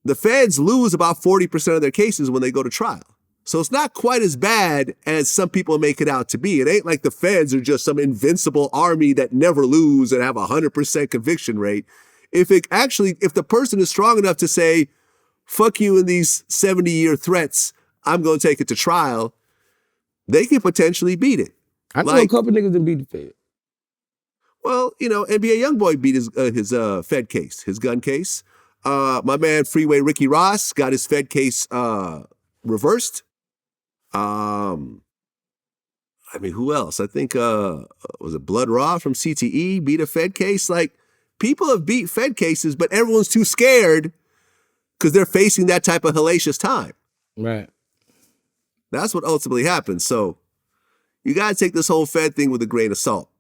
the feds lose about 40% of their cases when they go to trial. So it's not quite as bad as some people make it out to be. It ain't like the feds are just some invincible army that never lose and have a 100% conviction rate. If the person is strong enough to say, fuck you and these 70-year threats, I'm going to take it to trial, they can potentially beat it. I know a couple niggas that beat the Fed. Well, NBA YoungBoy beat his Fed case, his gun case. My man Freeway Ricky Ross got his Fed case reversed. Who else? I think was it Blood Raw from CTE beat a Fed case? Like, people have beat Fed cases, but everyone's too scared because they're facing that type of hellacious time. Right. That's what ultimately happens. So you got to take this whole Fed thing with a grain of salt.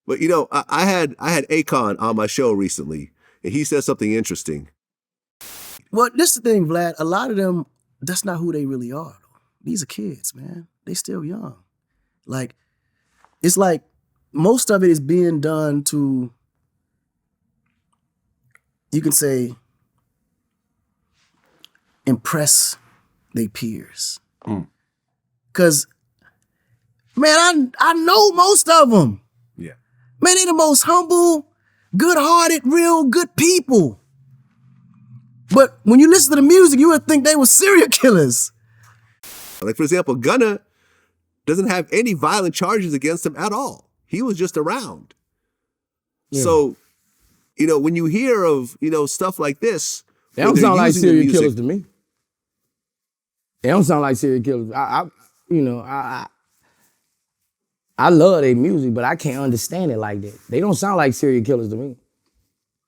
But I had Akon on my show recently, and he said something interesting. Well, this is the thing, Vlad. A lot of them, that's not who they really are. These are kids, man. They still young. Like, it's like most of it is being done to, you can say, impress their peers. Because, man, I know most of them. Yeah. Man, they the most humble, good-hearted, real good people. But when you listen to the music, you would think they were serial killers. Like, for example, Gunna doesn't have any violent charges against him at all. He was just around. Yeah. So, when you hear of, stuff like this, they don't sound like serial killers to me. They don't sound like serial killers. I love their music, but I can't understand it like that. They don't sound like serial killers to me.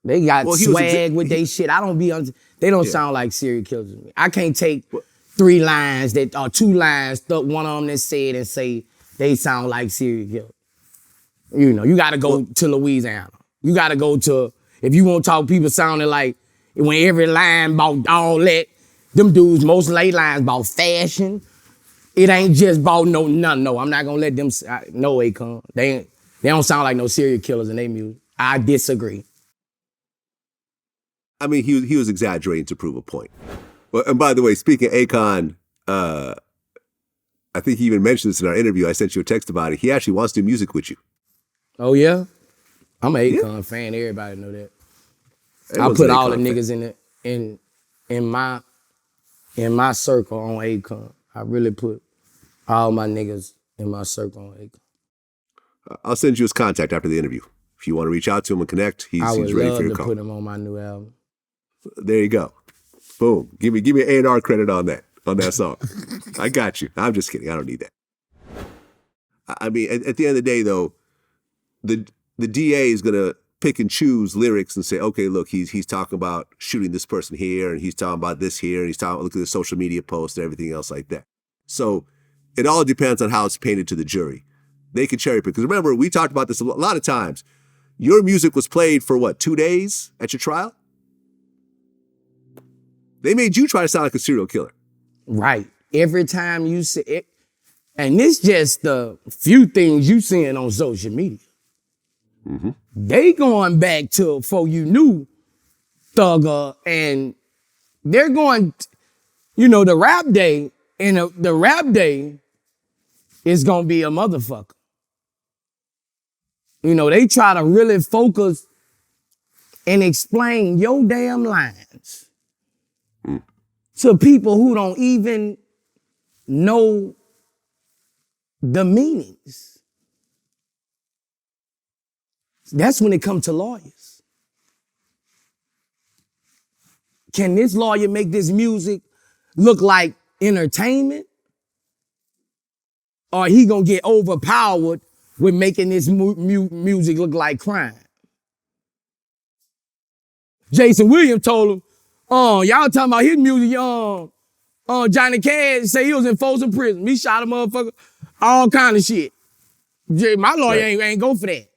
They got swag with their shit. I don't be they don't sound like serial killers to me. I can't take 3 lines or 2 lines, one of them that said and say they sound like serial killers. You gotta go to Louisiana. You gotta go to, if you want to talk people sounding like, when every line about all that, them dudes, most late lines about fashion. It ain't just about nothing. No, I'm not gonna let them, no Akon. They don't sound like no serial killers in their music. I disagree. I mean, he was exaggerating to prove a point. Well, and by the way, speaking of Akon, I think he even mentioned this in our interview. I sent you a text about it. He actually wants to do music with you. Oh yeah? I'm an Akon fan. Everybody know that. I put all the niggas in my circle on Akon. I really put all my niggas in my circle on Akon. I'll send you his contact after the interview. If you want to reach out to him and connect, he's ready for your call. I would love to put him on my new album. There you go. Boom. Give me A&R credit on that song. I got you. I'm just kidding. I don't need that. I mean, at the end of the day, though, the DA is gonna pick and choose lyrics and say, okay, look, he's talking about shooting this person here, and he's talking about this here, and he's talking about, look at the social media posts and everything else like that. So it all depends on how it's painted to the jury. They can cherry pick. Because remember, we talked about this a lot of times. Your music was played for 2 days at your trial? They made you try to sound like a serial killer. Right. Every time you see it, and this just the few things you seeing on social media. They going back to before you knew Thugger, and they're going, the rap day, and the rap day is gonna be a motherfucker. They try to really focus and explain your damn lines to people who don't even know the meanings. That's when it comes to lawyers. Can this lawyer make this music look like entertainment? Or he gonna get overpowered with making this music look like crime? Jason Williams told him, y'all talking about his music, Johnny Cash say he was in Folsom Prison. He shot a motherfucker, all kind of shit. My lawyer ain't go for that.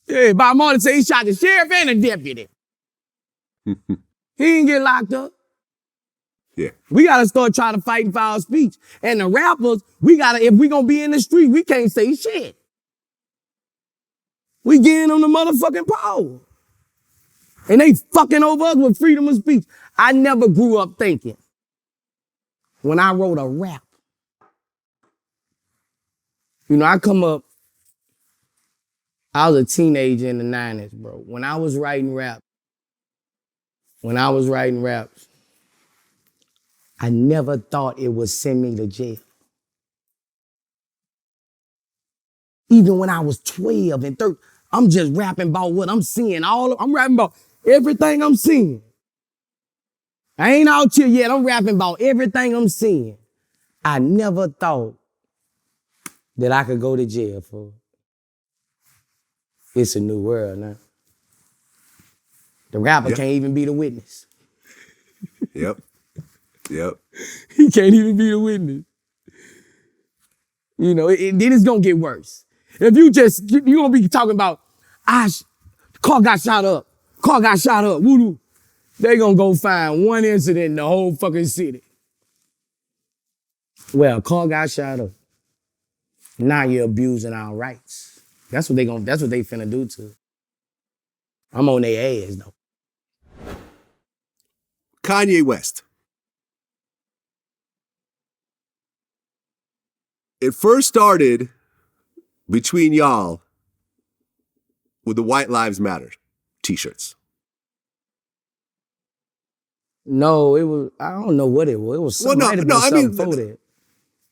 Yeah, Bob Marley say he shot the sheriff and the deputy. He didn't get locked up. Yeah. We gotta start trying to fight for our speech. And the rappers, if we gonna be in the street, we can't say shit. We getting them the motherfucking power. And they fucking over us with freedom of speech. I never grew up thinking, when I wrote a rap, I come up, I was a teenager in the 90s, bro. When I was writing raps, I never thought it would send me to jail. Even when I was 12 and 13, I'm just rapping about what I'm seeing. I'm rapping about everything I'm seeing. I ain't out here yet. I'm rapping about everything I'm seeing. I never thought that I could go to jail for it. It's a new world now. The rapper can't even be the witness. Yep. He can't even be the witness. Then it's gonna get worse. If you gonna be talking about, car got shot up, woo-doo. They gonna go find one incident in the whole fucking city. Well, car got shot up. Now you're abusing our rights. That's what they finna do to us. I'm on their ass though. Kanye West. It first started between y'all with the White Lives Matter t-shirts. No, it was, I don't know what it was. It was something, before that.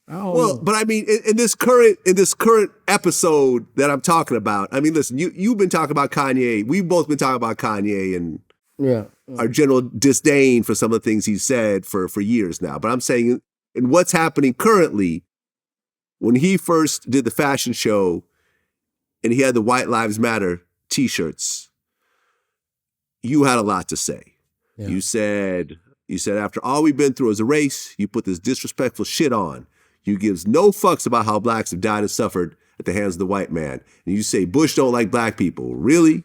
I don't know. But I mean, in this current episode that I'm talking about, I mean, listen, you've been talking about Kanye. We've both been talking about Kanye and our general disdain for some of the things he said for years now. But I'm saying, in what's happening currently, when he first did the fashion show and he had the White Lives Matter t-shirts, you had a lot to say. Yeah. You said, after all we've been through as a race, you put this disrespectful shit on. You gives no fucks about how blacks have died and suffered at the hands of the white man. And you say, Bush don't like black people. Really?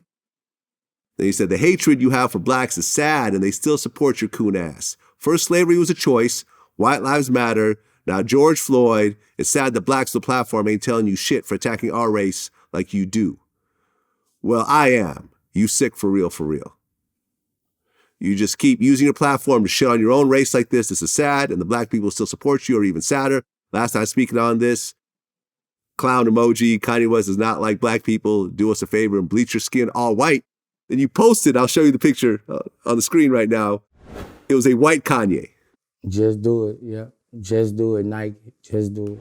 Then you said, the hatred you have for blacks is sad and they still support your coon ass. First, slavery was a choice. White Lives Matter. Now, George Floyd. It's sad that blacks on the platform ain't telling you shit for attacking our race like you do. Well, I am. You sick for real, for real. You just keep using your platform to shit on your own race like this. This is sad, and the black people still support you, or even sadder. Last time speaking on this, clown emoji, Kanye West does not like black people. Do us a favor and bleach your skin all white. Then you posted, I'll show you the picture on the screen right now. It was a white Kanye. Just do it, yeah. Just do it, Nike. Just do it.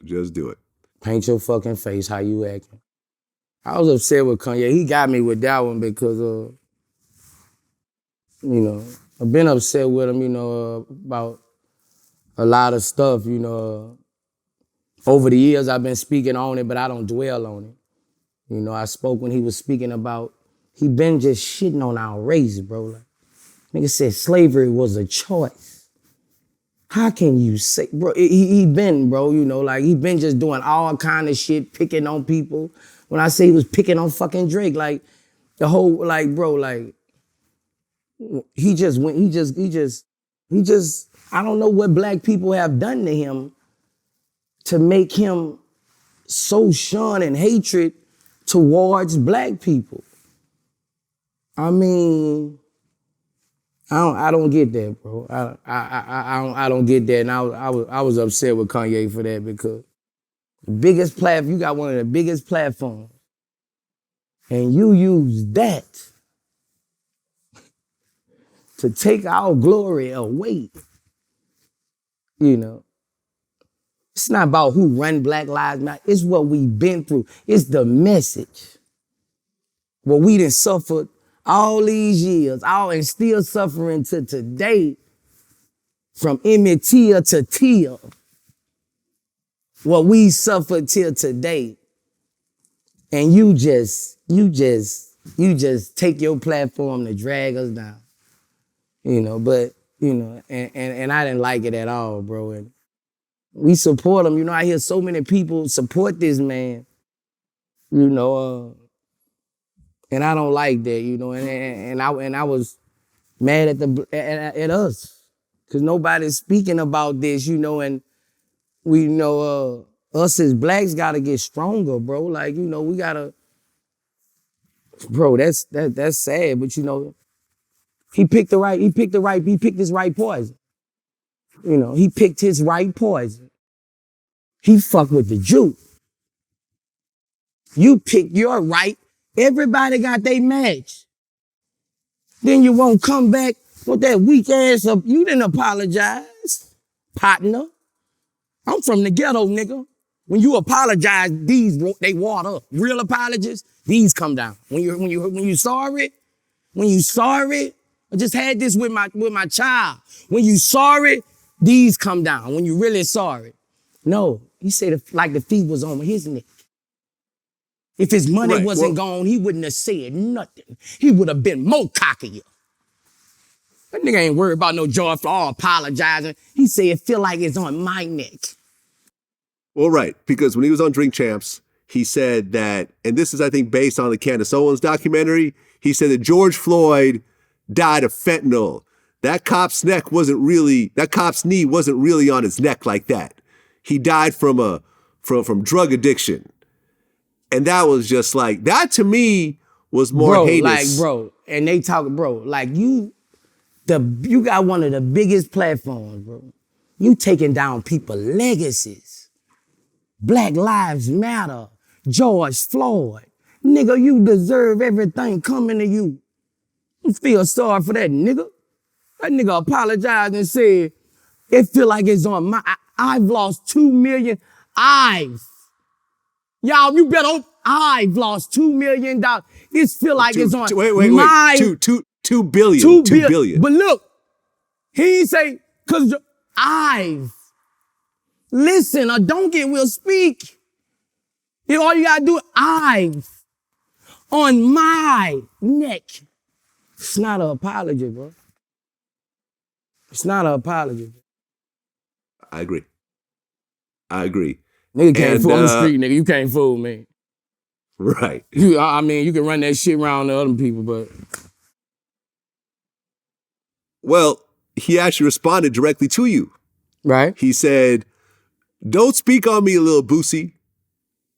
Just do it. Paint your fucking face how you acting. I was upset with Kanye. He got me with that one because, I've been upset with him, about a lot of stuff, Over the years, I've been speaking on it, but I don't dwell on it. I spoke when he was speaking about, he been just shitting on our race, bro. Like, nigga said slavery was a choice. How can you say, bro, he been, bro, he been just doing all kind of shit, picking on people. When I say he was picking on fucking Drake, like, the whole, like, bro, like, he just I don't know what black people have done to him to make him so shunned and hatred towards black people. I mean, I don't get that, bro. I don't get that, and I was upset with Kanye for that because the biggest platform, you got one of the biggest platforms, and you use that to take our glory away. You know, it's not about who run Black Lives Matter. It's what we've been through. It's the message. What we done suffered all these years, and still suffering to today, from Emmett Till to Till. What we suffered till today, and you just take your platform to drag us down. You know, but you know, and I didn't like it at all, bro. And we support him. You know, I hear so many people support this man. You know, and I don't like that. You know, and I was mad at us because nobody's speaking about this. You know, and we know us as blacks gotta get stronger, bro. Like, you know, we gotta, bro. That's sad, but you know, he picked his right poison. You know, he picked his right poison. He fucked with the Jew. You pick your right. Everybody got their match. Then you won't come back with that weak ass up. You didn't apologize, partner. I'm from the ghetto, nigga. When you apologize, they water up. Real apologies, these come down. When you sorry, I just had this with my child. When you sorry, these come down. When you really sorry. No, he said like the thief was on his neck. If his money wasn't gone, he wouldn't have said nothing. He would have been more cockier. That nigga ain't worried about no joy for all apologizing. He said it feel like it's on my neck. Well, right, because when he was on Drink Champs, he said that, and this is, I think, based on the Candace Owens documentary, he said that George Floyd died of fentanyl. That cop's knee wasn't really on his neck like that. He died from drug addiction. And that was just like, that to me was more heinous. And they talk, you got one of the biggest platforms, bro. You taking down people's legacies. Black Lives Matter, George Floyd. Nigga, you deserve everything coming to you. You feel sorry for that nigga. That nigga apologized and said, it feel like it's on my, I've lost 2 million. Y'all, you better, I've lost $2 million. It feel like it's on my. 2 billion. 2 billion. But look, he say, cause listen, a donkey will speak. All you gotta do, on my neck. It's not an apology, bro. It's not an apology. I agree. Nigga can't fool on the street, nigga. You can't fool me. Right. You can run that shit around to other people, but. Well, he actually responded directly to you. Right. He said, don't speak on me, little Boosie.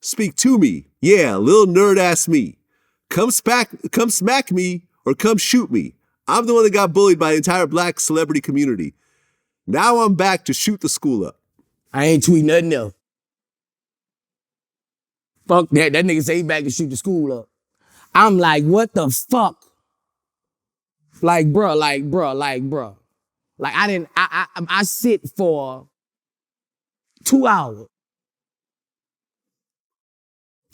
Speak to me. Yeah, little nerd ass me. Come smack me or come shoot me. I'm the one that got bullied by the entire black celebrity community. Now I'm back to shoot the school up. I ain't tweeting nothing else. Fuck that. That nigga say he back to shoot the school up. I'm like, what the fuck? Like, bruh. Like, I sit for 2 hours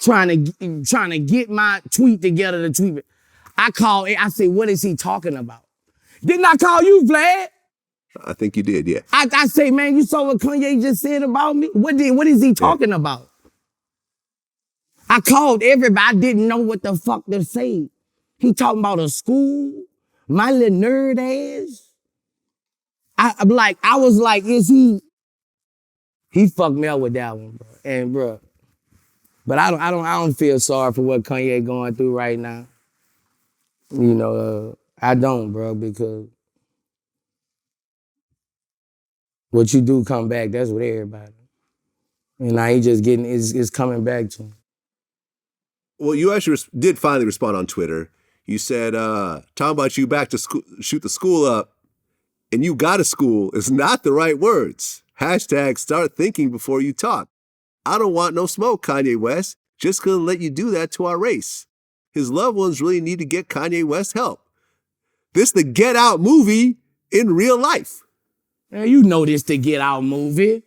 trying to get my tweet together to tweet it. I say, what is he talking about? Didn't I call you, Vlad? I think you did, yeah. I say, man, you saw what Kanye just said about me? What is he talking about? I called everybody. I didn't know what the fuck to say. He talking about a school, my little nerd ass. I was like, is he? He fucked me up with that one, bro. And bro, but I don't feel sorry for what Kanye going through right now. You know, I don't, bro, because What you do come back, that's with everybody. And now he just getting, it's coming back to him. Well, you actually did finally respond on Twitter. You said, talking about you back to school, shoot the school up, and you got a school is not the right words. Hashtag start thinking before you talk. I don't want no smoke, Kanye West. Just couldn't let you do that to our race. His loved ones really need to get Kanye West help. This the Get Out movie in real life. Man, you know this the Get Out movie.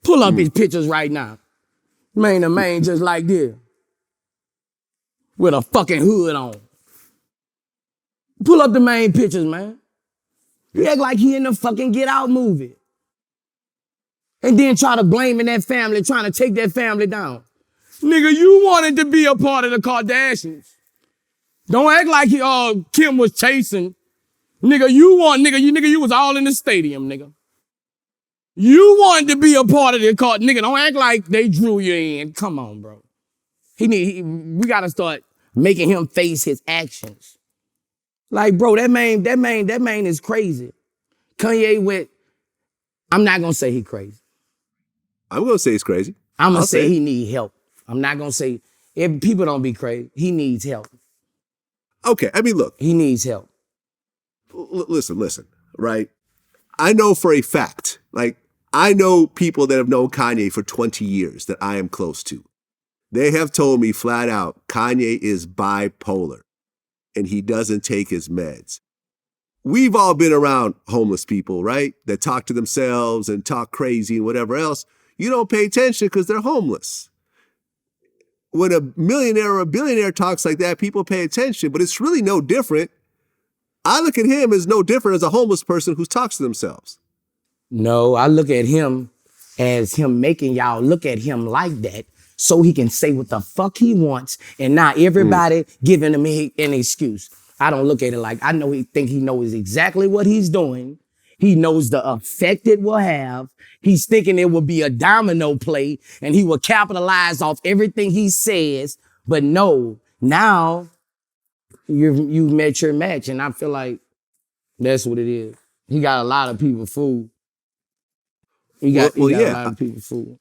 Pull up his pictures right now. Man, the man just like this. With a fucking hood on. Pull up the main pictures, man. He act like he in the fucking Get Out movie. And then try to blame that family, trying to take that family down. Nigga, you wanted to be a part of the Kardashians. Don't act like Kim was chasing. Nigga, you was all in the stadium, nigga. You wanted to be a part of the Kardashians. Nigga, don't act like they drew you in. Come on, bro. We gotta start making him face his actions. Like, bro, that man is crazy. Kanye West, I'm not gonna say he crazy. I'm going to say he's crazy. I'm gonna say he need help. I'm not gonna say, if people don't be crazy, he needs help. Okay, I mean, look. He needs help. Listen, right? I know for a fact, like, I know people that have known Kanye for 20 years that I am close to. They have told me flat out, Kanye is bipolar and he doesn't take his meds. We've all been around homeless people, right? That talk to themselves and talk crazy and whatever else. You don't pay attention because they're homeless. When a millionaire or a billionaire talks like that, people pay attention, but it's really no different. I look at him as no different as a homeless person who talks to themselves. No, I look at him as him making y'all look at him like that so he can say what the fuck he wants and not everybody giving him an excuse. I don't look at it like, I know he knows exactly what he's doing. He knows the effect it will have. He's thinking it will be a domino play and he will capitalize off everything he says. But no, now you've met your match, and I feel like that's what it is. He got a lot of people fooled. He got a lot of people fooled.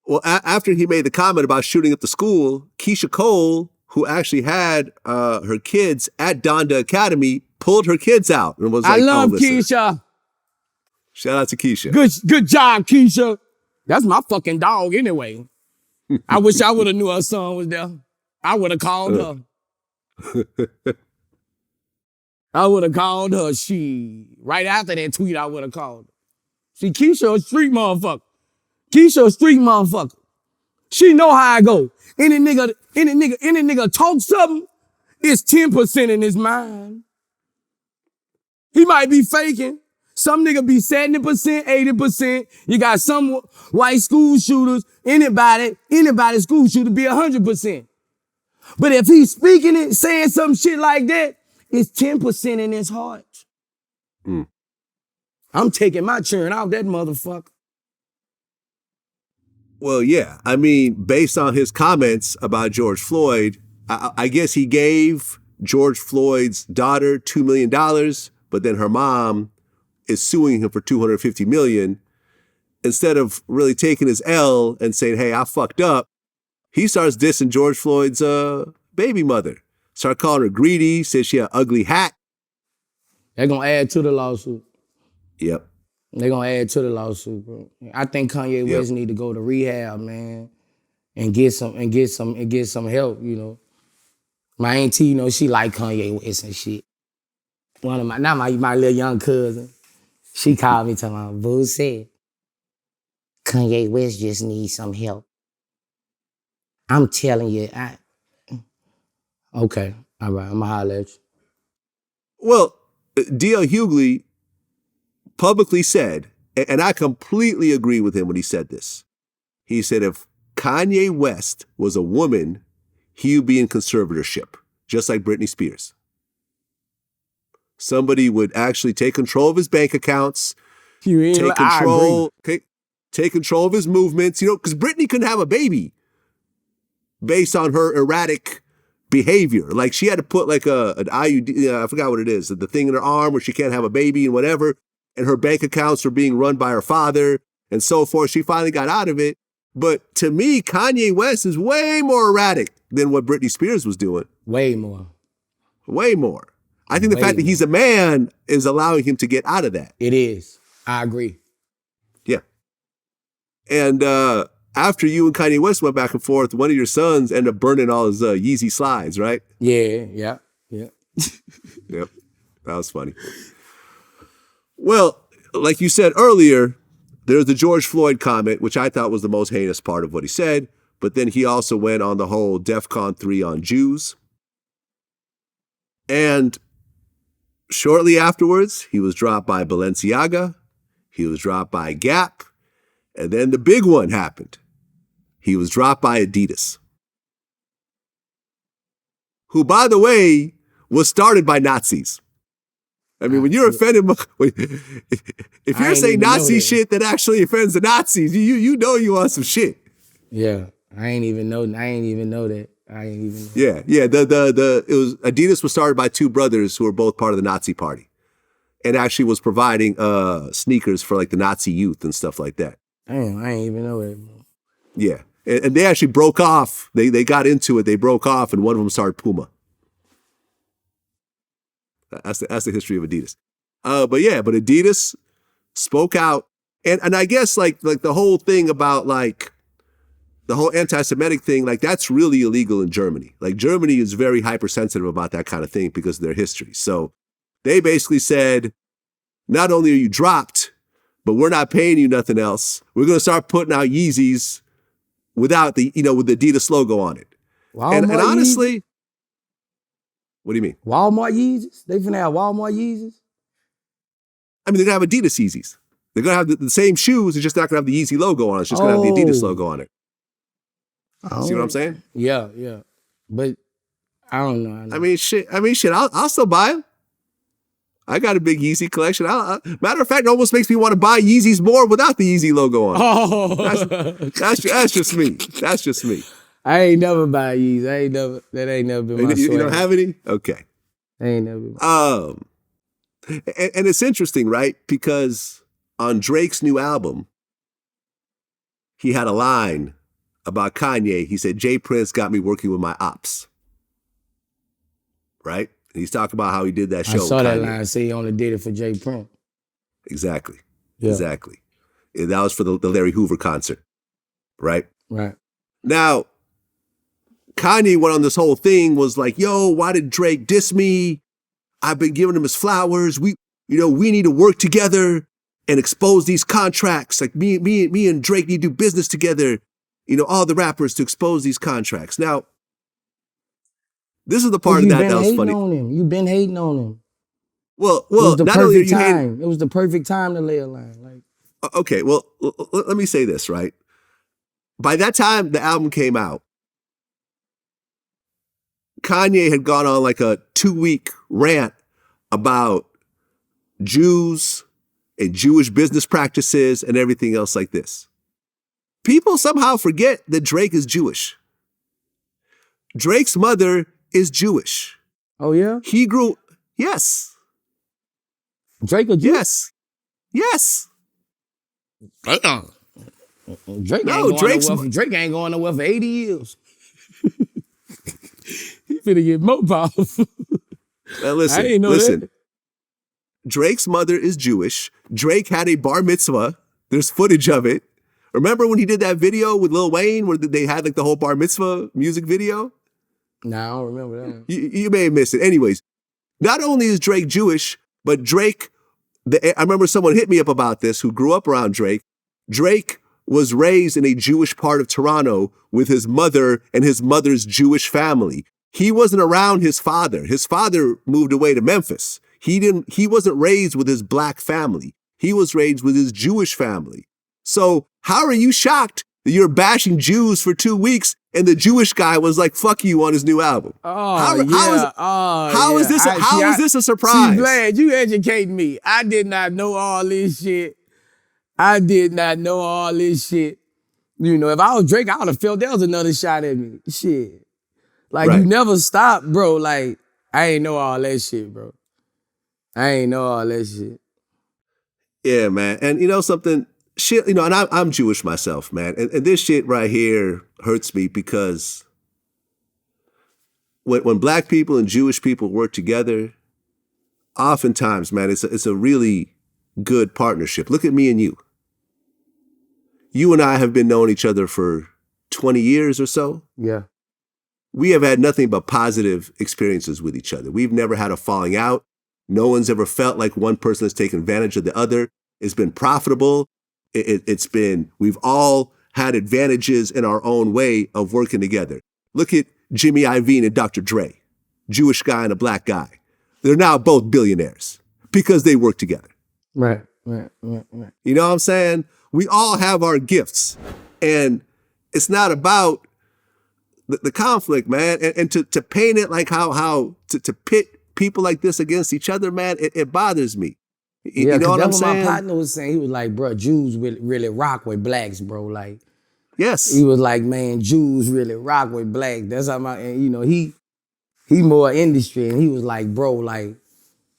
Well, after he made the comment about shooting up the school, Keisha Cole, who actually had her kids at Donda Academy, pulled her kids out and was like, I love listen. Keisha. Shout out to Keisha. Good job, Keisha. That's my fucking dog anyway. I wish I would have knew her son was there. I would have called her. I would have called her. Right after that tweet, I would have called her. See, Keisha a street motherfucker. Keisha a street motherfucker. She know how I go. Any nigga talk something, it's 10% in his mind. He might be faking. Some nigga be 70%, 80%. You got some white school shooters, anybody school shooter be 100%. But if he's speaking it, saying some shit like that, it's 10% in his heart. I'm taking my churn out that motherfucker. Well, yeah. I mean, based on his comments about George Floyd, I guess he gave George Floyd's daughter $2 million, but then her mom is suing him for $250 million. Instead of really taking his L and saying, hey, I fucked up, he starts dissing George Floyd's baby mother. Start calling her greedy, says she had an ugly hat. They're gonna add to the lawsuit. Yep. They're gonna add to the lawsuit, bro. I think Kanye West need to go to rehab, man, and get some help, you know. My auntie, you know, she like Kanye West and shit. One of my little young cousin, she called me talking about, Boosie, Kanye West just needs some help. I'm telling you, okay, all right, I'm gonna holler at you. Well, D.L. Hughley publicly said, and I completely agree with him when he said this. He said if Kanye West was a woman, he would be in conservatorship, just like Britney Spears. Somebody would actually take control of his bank accounts, take control of his movements, you know, because Britney couldn't have a baby based on her erratic behavior. Like she had to put like an IUD, I forgot what it is, the thing in her arm where she can't have a baby and whatever. and her bank accounts were being run by her father and so forth. She finally got out of it. But to me, Kanye West is way more erratic than what Britney Spears was doing. Way more. Way more. I think the Way fact that he's a man is allowing him to get out of that. It is. I agree. Yeah. And after you and Kanye West went back and forth, one of your sons ended up burning all his Yeezy slides, right? Yeah. Yep. That was funny. Well, like you said earlier, there's the George Floyd comment, which I thought was the most heinous part of what he said. But then he also went on the whole DEFCON 3 on Jews. And shortly afterwards, he was dropped by Balenciaga. He was dropped by Gap. And then the big one happened. He was dropped by Adidas, who, by the way, was started by Nazis. I mean, when you're offended, if you're saying Nazi shit that actually offends the Nazis, you know you want some shit. Yeah, I ain't even know that. I ain't even know. Yeah. Adidas was started by two brothers who were both part of the Nazi party, and actually was providing sneakers for like the Nazi youth and stuff like that. Damn, I ain't even know that. Yeah, and they actually broke off. They got into it. They broke off, and one of them started Puma. That's the history of Adidas. But Adidas spoke out, and I guess like the whole thing about like the whole anti-Semitic thing, like that's really illegal in Germany. Like Germany is very hypersensitive about that kind of thing because of their history. So they basically said, not only are you dropped, but we're not paying you nothing else. We're going to start putting out Yeezys without the, with the Adidas logo on it. And honestly, what do you mean? Walmart Yeezys? They finna have Walmart Yeezys? I mean, they're going to have Adidas Yeezys. They're going to have the same shoes. It's just not going to have the Yeezy logo on it. It's just going to have the Adidas logo on it. See what I'm saying? Yeah. But I don't know. I mean, shit. I'll still buy them. I got a big Yeezy collection. Matter of fact, it almost makes me want to buy Yeezys more without the Yeezy logo on it. Oh. That's just me. That's just me. I ain't never buy Yeezys. That ain't never been my swag. You don't have any? Okay. I ain't never been. And it's interesting, right? Because on Drake's new album, he had a line about Kanye. He said, Jay Prince got me working with my ops. Right? And he's talking about how he did that show. I saw that line say he only did it for Jay Prince. Exactly. Yeah. Exactly. And that was for the Larry Hoover concert. Right? Right. Now, Kanye went on this whole thing, was like, yo, why did Drake diss me? I've been giving him his flowers. We need to work together and expose these contracts. Like me and Drake need to do business together. All the rappers to expose these contracts. Now, this is the part of that was funny. You've been hating on him. Well, it was the not only are you time. It was the perfect time to lay a line. Like, okay, well, let me say this, right? By that time the album came out, Kanye had gone on like a 2-week rant about Jews and Jewish business practices and everything else like this. People somehow forget that Drake is Jewish. Drake's mother is Jewish. Oh, yeah? Yes. Drake a Jew? Yes. Damn. Drake ain't going nowhere for 80 years. He finna get more powerful. Now listen, I ain't know that. Drake's mother is Jewish. Drake had a bar mitzvah. There's footage of it. Remember when he did that video with Lil Wayne where they had like the whole bar mitzvah music video? Nah, I don't remember that. You may have missed it. Anyways, not only is Drake Jewish, but Drake, I remember someone hit me up about this who grew up around Drake. Drake was raised in a Jewish part of Toronto with his mother and his mother's Jewish family. He wasn't around his father. His father moved away to Memphis. He wasn't raised with his black family. He was raised with his Jewish family. So how are you shocked that you're bashing Jews for 2 weeks and the Jewish guy was like, fuck you on his new album? How is this a surprise? See, Vlad, you educating me. I did not know all this shit. If I was Drake, I would have felt there was another shot at me. Shit. Like, right. You never stop, bro. Like, I ain't know all that shit, bro. Yeah, man. And you know something? Shit, you know, and I'm Jewish myself, man. And this shit right here hurts me because when black people and Jewish people work together, oftentimes, man, it's a really good partnership. Look at me and you. You and I have been knowing each other for 20 years or so. Yeah. We have had nothing but positive experiences with each other. We've never had a falling out. No one's ever felt like one person has taken advantage of the other. It's been profitable. We've all had advantages in our own way of working together. Look at Jimmy Iovine and Dr. Dre, Jewish guy and a black guy. They're now both billionaires because they work together. Right. You know what I'm saying? We all have our gifts, and it's not about the conflict, man. And to paint it like how to pit people like this against each other, man, it bothers me. You know what I'm saying? My partner was saying. He was like, bro, Jews really rock with blacks, bro. Like, yes. he was like, man, Jews really rock with blacks. That's how and you know, he more industry, and he was like, bro, like,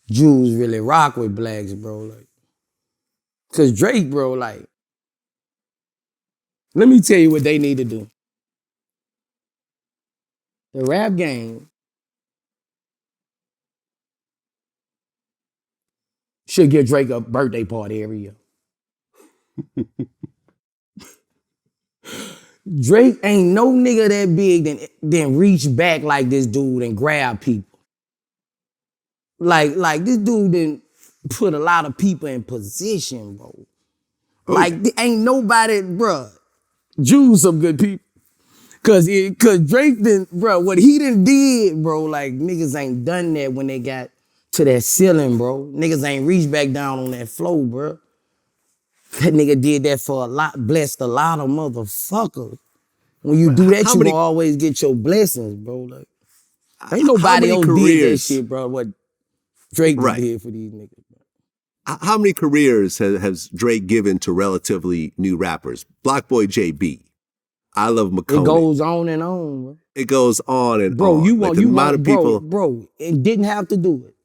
Jews really rock with blacks, bro. Like, cause Drake, bro, like, let me tell you what they need to do. The rap game should give Drake a birthday party every year. Drake ain't no nigga that big then reach back like this dude and grab people. Like this dude didn't put a lot of people in position, bro. Ooh. Like, ain't nobody, bruh. Jews some good people. Cause Drake didn't, bro, what he done did, bro, like, niggas ain't done that when they got to that ceiling, bro. Niggas ain't reached back down on that floor, bro. That nigga did that for blessed a lot of motherfuckers. When you do that, you gonna always get your blessings, bro. Like, ain't nobody else did that shit, bro, what Drake did for these niggas, bro. How many careers has Drake given to relatively new rappers? Block Boy JB. I Love McConaughey. It goes on and on, bro. It goes on and bro, on. You like want, the you amount want, of people bro, it didn't have to do it.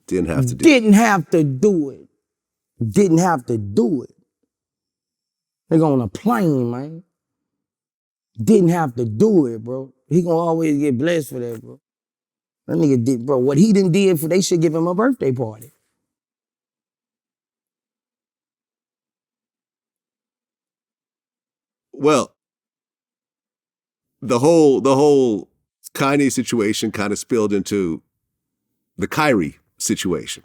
Didn't have to do Didn't have to do it. Didn't have to do it. Nigga on a plane, man. Didn't have to do it, bro. He gonna always get blessed for that, bro. That nigga did, bro. What he done did they should give him a birthday party. Well, the whole Kanye situation kind of spilled into the Kyrie situation.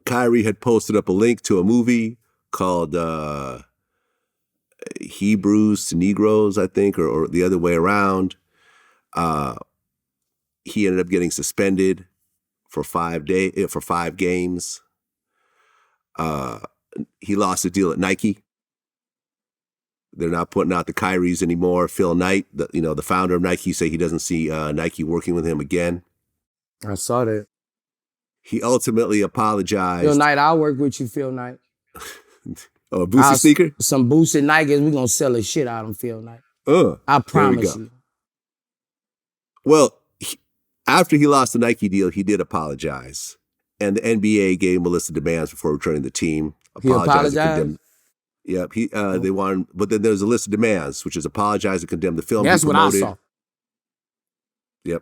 Kyrie had posted up a link to a movie called Hebrews to Negroes, I think, or the other way around. He ended up getting suspended for 5 games. He lost a deal at Nike. They're not putting out the Kyries anymore. Phil Knight, the founder of Nike, say he doesn't see Nike working with him again. I saw that. He ultimately apologized. Phil Knight, I'll work with you, Phil Knight. Oh, a Boosie sneaker? Some Boosie Nikes, we gonna sell the shit out of them, Phil Knight. I promise you. Well, after he lost the Nike deal, he did apologize. And the NBA gave him a list of demands before returning the team. He apologized? Yep. They wanted, but then there's a list of demands, which is apologize and condemn the film. That's what I saw. Yep.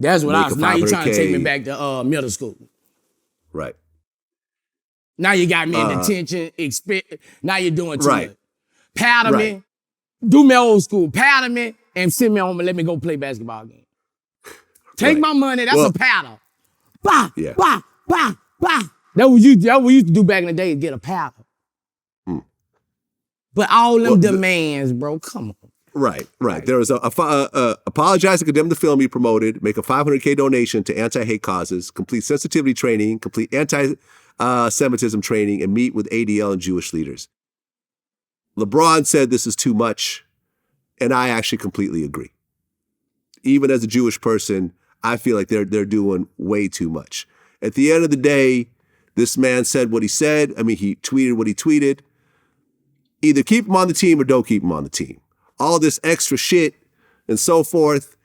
That's what I saw. Now you're trying to take me back to middle school. Right. Now you got me in detention. Now you're doing too much. Powder me. Do me old school. Powder me and send me home and let me go play basketball game. Take my money. That's a powder. Bah, bah, bah, bah. That what we used to do back in the day, get a powder. But all them demands, bro, come on. Right. There was apologize and condemn the film he promoted, make a $500K donation to anti-hate causes, complete sensitivity training, complete anti-Semitism training, and meet with ADL and Jewish leaders. LeBron said this is too much, and I actually completely agree. Even as a Jewish person, I feel like they're doing way too much. At the end of the day, this man said what he said. I mean, he tweeted what he tweeted. Either keep him on the team or don't keep him on the team. All this extra shit and so forth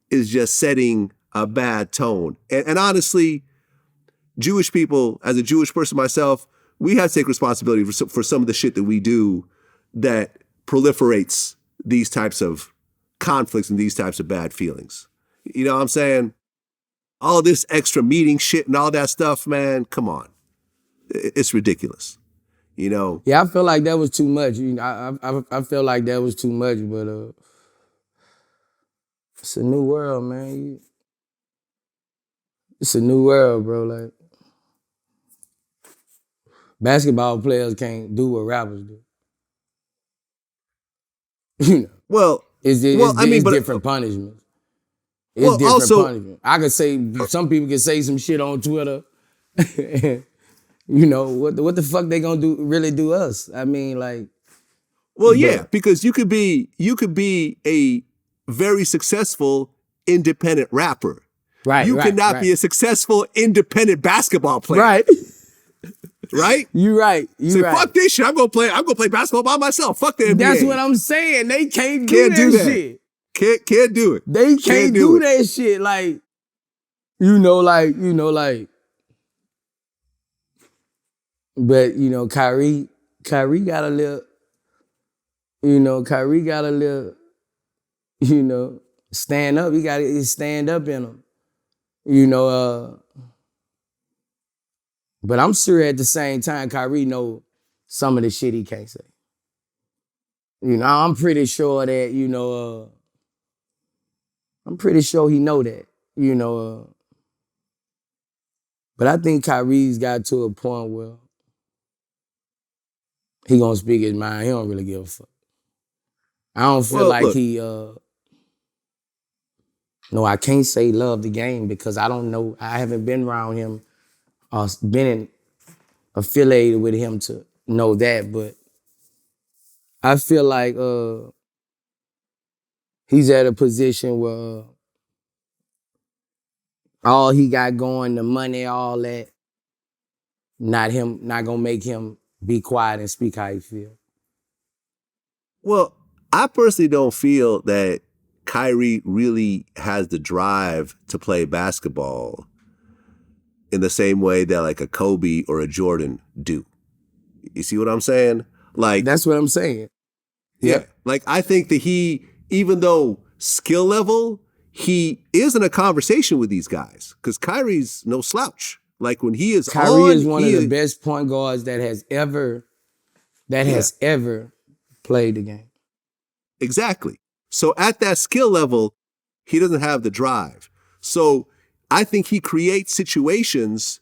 is just setting a bad tone. And honestly, Jewish people, as a Jewish person myself, we have to take responsibility for some of the shit that we do that proliferates these types of conflicts and these types of bad feelings. You know what I'm saying? All this extra meeting shit and all that stuff, man, come on. It's ridiculous. You know? Yeah, I feel like that was too much. You know, I feel like that was too much, but it's a new world, man. It's a new world, bro. Like, basketball players can't do what rappers do. You know, Well, it's different punishments. It's different punishment. I could say, some people can say some shit on Twitter. You know, what the fuck they gonna really do us? I mean, like. Well, yeah, because you could be a very successful independent rapper. Right. You cannot be a successful independent basketball player. Right. Right? You right. Fuck this shit. I'm gonna play basketball by myself. Fuck the NBA. That's what I'm saying. They can't do that shit. Can't do it. They can't do that shit. Like, but Kyrie got a little, stand up. He got his stand up in him. But I'm sure at the same time, Kyrie know some of the shit he can't say. I'm pretty sure that, I'm pretty sure he know that, but I think Kyrie's got to a point where he gonna speak his mind. He don't really give a fuck. I don't feel no, I can't say love the game because I don't know. I haven't been around him or affiliated with him to know that, but I feel like he's at a position where all he got going, the money, all that, not gonna make him be quiet and speak how he feel. Well, I personally don't feel that Kyrie really has the drive to play basketball in the same way that like a Kobe or a Jordan do. You see what I'm saying? Like, that's what I'm saying. Yeah. Like, I think that he, even though skill level, he is in a conversation with these guys because Kyrie's no slouch. Like, when he is Kyrie is one of the best point guards that has ever played the game. Exactly. So at that skill level, he doesn't have the drive. So I think he creates situations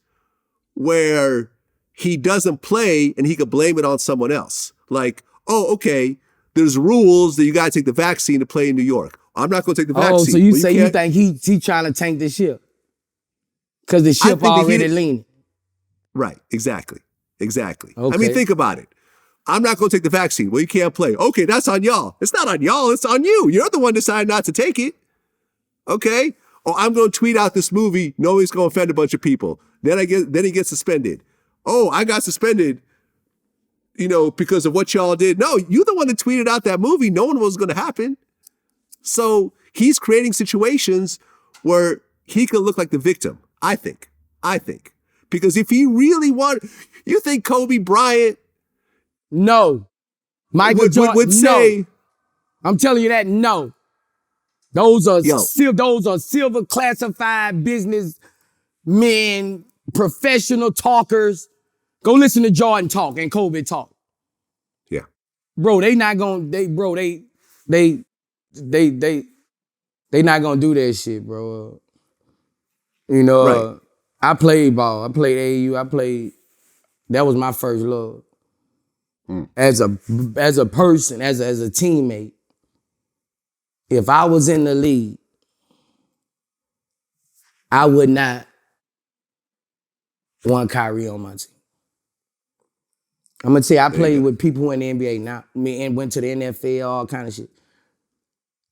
where he doesn't play and he could blame it on someone else. Like, oh, okay, there's rules that you got to take the vaccine to play in New York. I'm not going to take the vaccine. Oh, so you say you think he trying to tank the ship? Because the ship already leaning. Right, exactly. Okay. I mean, think about it. I'm not going to take the vaccine. Well, you can't play. Okay, that's on y'all. It's not on y'all. It's on you. You're the one deciding not to take it. Okay? Or I'm going to tweet out this movie knowing it's going to offend a bunch of people. Then he gets suspended. Oh, I got suspended, because of what y'all did. No, you're the one that tweeted out that movie knowing what was going to happen. So he's creating situations where he could look like the victim, I think. Because if he really you think Kobe Bryant... No. Michael Jordan would say... No. I'm telling you that, no. Those are silver classified business men, professional talkers. Go listen to Jordan talk and Kobe talk. Yeah. Bro, they not gonna not gonna do that shit, bro. Right. I played ball. I played AAU. That was my first love. As a person, as a teammate, if I was in the league, I would not want Kyrie on my team. I'm gonna tell you, I played with people in the NBA now, and went to the NFL, all kind of shit.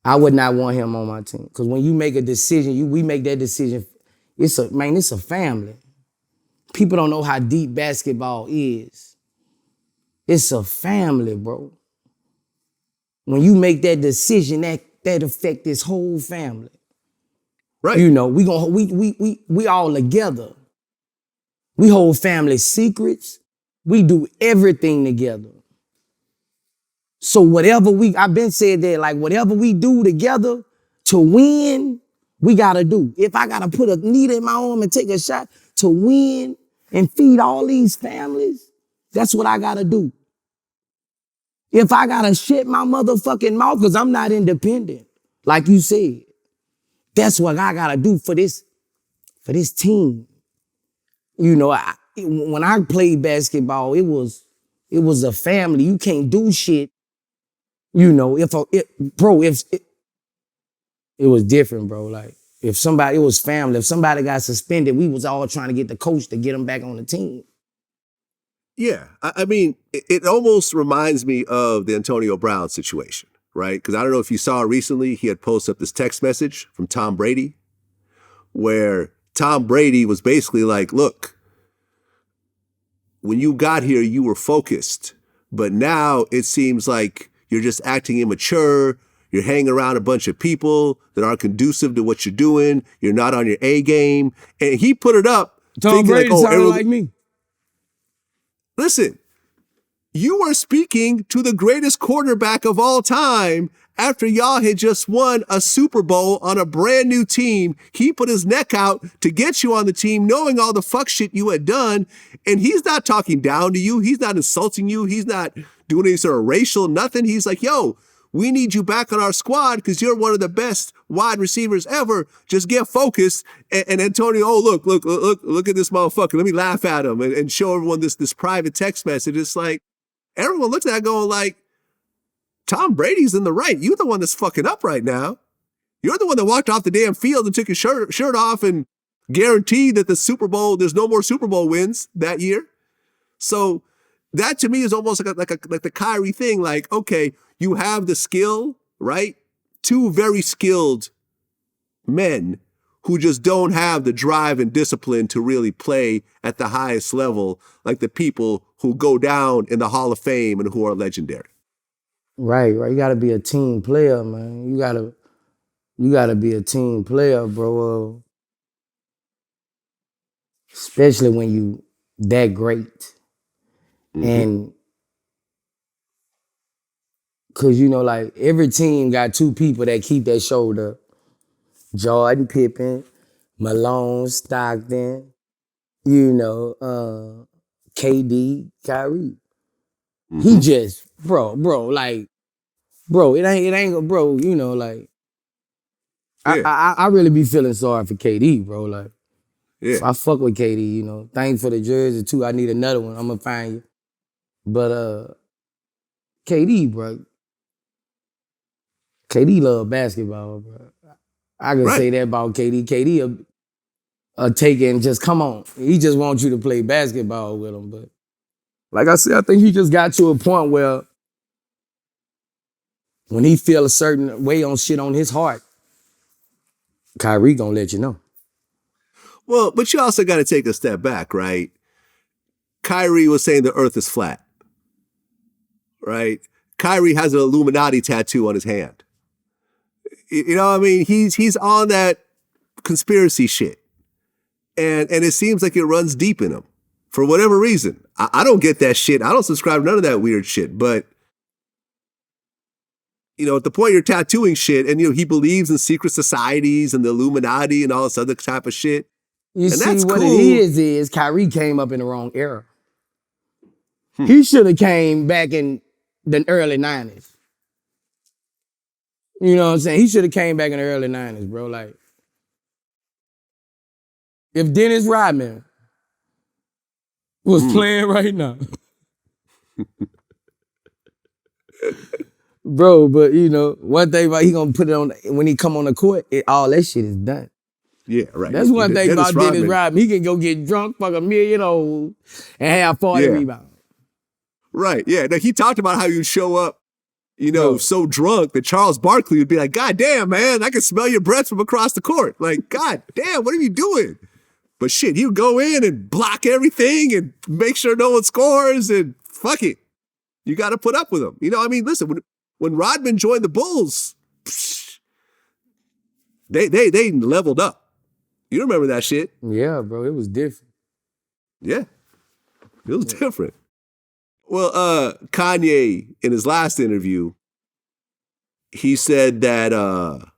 I would not want him on my team. Because when you make a decision, we make that decision, it's a family. People don't know how deep basketball is. It's a family, bro. When you make that decision, that affect this whole family. Right. We all together. We hold family secrets. We do everything together. So I've been said that, like whatever we do together to win, we gotta do. If I gotta put a needle in my arm and take a shot to win and feed all these families, that's what I gotta do. If I gotta shut my motherfucking mouth because I'm not independent, like you said, that's what I gotta do for this team. You know, when I played basketball, it was a family. You can't do shit. You know, it was different, bro. Like it was family. If somebody got suspended, we was all trying to get the coach to get them back on the team. Yeah, I mean, it almost reminds me of the Antonio Brown situation, right? Because I don't know if you saw recently, he had posted up this text message from Tom Brady, where Tom Brady was basically like, look, when you got here, you were focused, but now it seems like you're just acting immature. You're hanging around a bunch of people that aren't conducive to what you're doing. You're not on your A game. And he put it up. Tom Brady sounded like me. Listen, you are speaking to the greatest quarterback of all time after y'all had just won a Super Bowl on a brand new team. He put his neck out to get you on the team, knowing all the fuck shit you had done. And he's not talking down to you. He's not insulting you. He's not doing any sort of racial nothing. He's like, yo, we need you back on our squad because you're one of the best wide receivers ever. Just get focused. And Antonio, oh, look at this motherfucker. Let me laugh at him and show everyone this private text message. It's like, everyone looks at that going like, Tom Brady's in the right. You're the one that's fucking up right now. You're the one that walked off the damn field and took his shirt off and guaranteed that the Super Bowl, there's no more Super Bowl wins that year. So that to me is almost like the Kyrie thing. Like, okay, you have the skill, right? Two very skilled men who just don't have the drive and discipline to really play at the highest level, like the people who go down in the Hall of Fame and who are legendary. Right. You gotta be a team player, man. You gotta be a team player, bro. Especially when you that great. Mm-hmm. And cause you know, like every team got two people that keep their shoulder up. Jordan, Pippen, Malone, Stockton, you know, KD, Kyrie. Mm-hmm. He just, bro, it ain't, bro, you know, like, yeah. I really be feeling sorry for KD, bro, like, yeah. I fuck with KD, you know, thanks for the jersey, too, I need another one, I'm gonna find you. But, KD, bro, KD love basketball, bro. I can say that about KD. KD take it and just come on. He just wants you to play basketball with him, but like I said, I think he just got to a point where when he feel a certain way on shit on his heart, Kyrie gonna let you know. Well, but you also got to take a step back, right? Kyrie was saying the earth is flat, right? Kyrie has an Illuminati tattoo on his hand. You know what I mean? He's on that conspiracy shit. And it seems like it runs deep in him for whatever reason. I don't get that shit. I don't subscribe to none of that weird shit. But, you know, at the point you're tattooing shit and, you know, he believes in secret societies and the Illuminati and all this other type of shit. You see, what cool. It is Kyrie came up in the wrong era. He should have came back in the early 90s. You know what I'm saying? He should have came back in the early 90s, bro. Like, if Dennis Rodman was playing right now. Bro, but you know, one thing about he gonna put it on, when he come on the court, all that shit is done. Yeah, right. That's one thing about Dennis Rodman. He can go get drunk, fuck $1 million old, and have 40 rebounds. Right, yeah. Now, he talked about how you show up, you know, so drunk that Charles Barkley would be like, God damn, man, I can smell your breath from across the court. Like, God damn, what are you doing? But shit, he would go in and block everything and make sure no one scores and fuck it. You got to put up with him. You know, I mean, listen, when Rodman joined the Bulls, they leveled up. You remember that shit? Yeah, bro, it was different. Yeah, it was different. Well, Kanye, in his last interview, he said that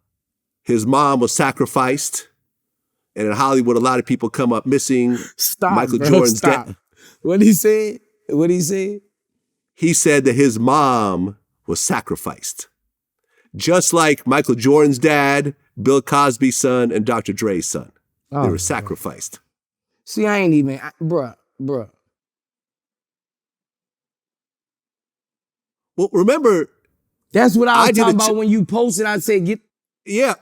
his mom was sacrificed. And in Hollywood, a lot of people come up missing. Stop, Michael bro. Jordan's Stop. dad. What he said? What he said? He said that his mom was sacrificed. Just like Michael Jordan's dad, Bill Cosby's son, and Dr. Dre's son. They were sacrificed. See, I ain't even, bruh. Well, remember, That's what I was did talking it about when you posted. I said, yep,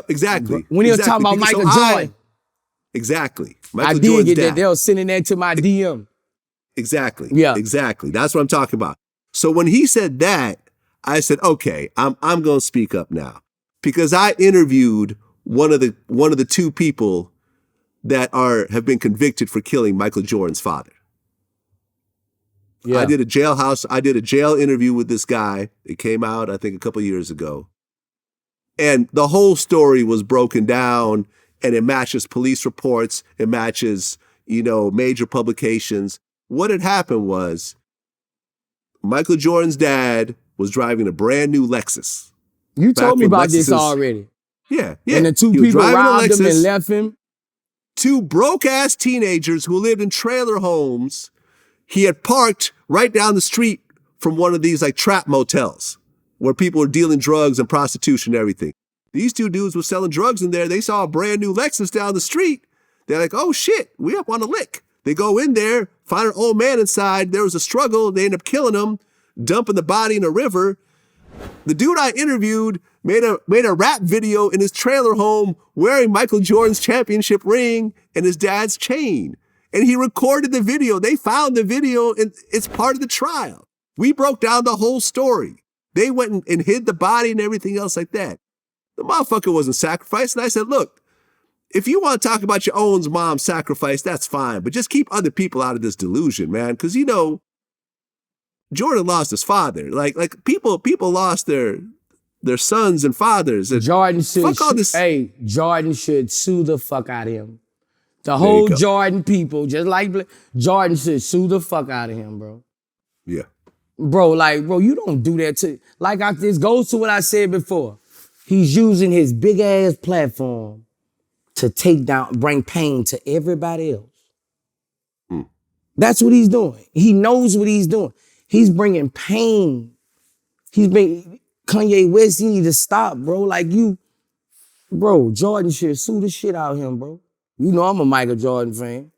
exactly. When he was talking about Because Michael Jordan. Exactly. I Michael did Jordan's get dad. that. They were sending that to my DM. Exactly. Yeah. Exactly. That's what I'm talking about. So when he said that, I said, okay, I'm going to speak up now because I interviewed one of the two people that have been convicted for killing Michael Jordan's father. Yeah. I did a jail interview with this guy. It came out, I think, a couple years ago. And the whole story was broken down and it matches police reports. It matches, major publications. What had happened was Michael Jordan's dad was driving a brand new Lexus. You told me about this Lexuses- already. Yeah. And the two He was people driving a robbed him and Lexus. left him. Two broke-ass teenagers who lived in trailer homes. He had parked right down the street from one of these like trap motels where people were dealing drugs and prostitution and everything. These two dudes were selling drugs in there. They saw a brand new Lexus down the street. They're like, oh shit, we up on a lick. They go in there, find an old man inside. There was a struggle. They end up killing him, dumping the body in a river. The dude I interviewed made a rap video in his trailer home wearing Michael Jordan's championship ring and his dad's chain. And he recorded the video. They found the video and it's part of the trial. We broke down the whole story. They went and hid the body and everything else like that. The motherfucker wasn't sacrificed. And I said, look, if you want to talk about your own mom's sacrifice, that's fine. But just keep other people out of this delusion, man. Because, Jordan lost his father. Like people lost their sons and fathers. And Jordan should, fuck all this. Jordan should sue the fuck out of him. The whole go. Jordan people, just like Jordan should sue the fuck out of him, bro. Yeah. Bro, you don't do that to, this goes to what I said before. He's using his big ass platform to bring pain to everybody else. That's what he's doing. He knows what he's doing. He's bringing pain. Kanye West, you need to stop, bro. Jordan should sue the shit out of him, bro. I'm a Michael Jordan fan.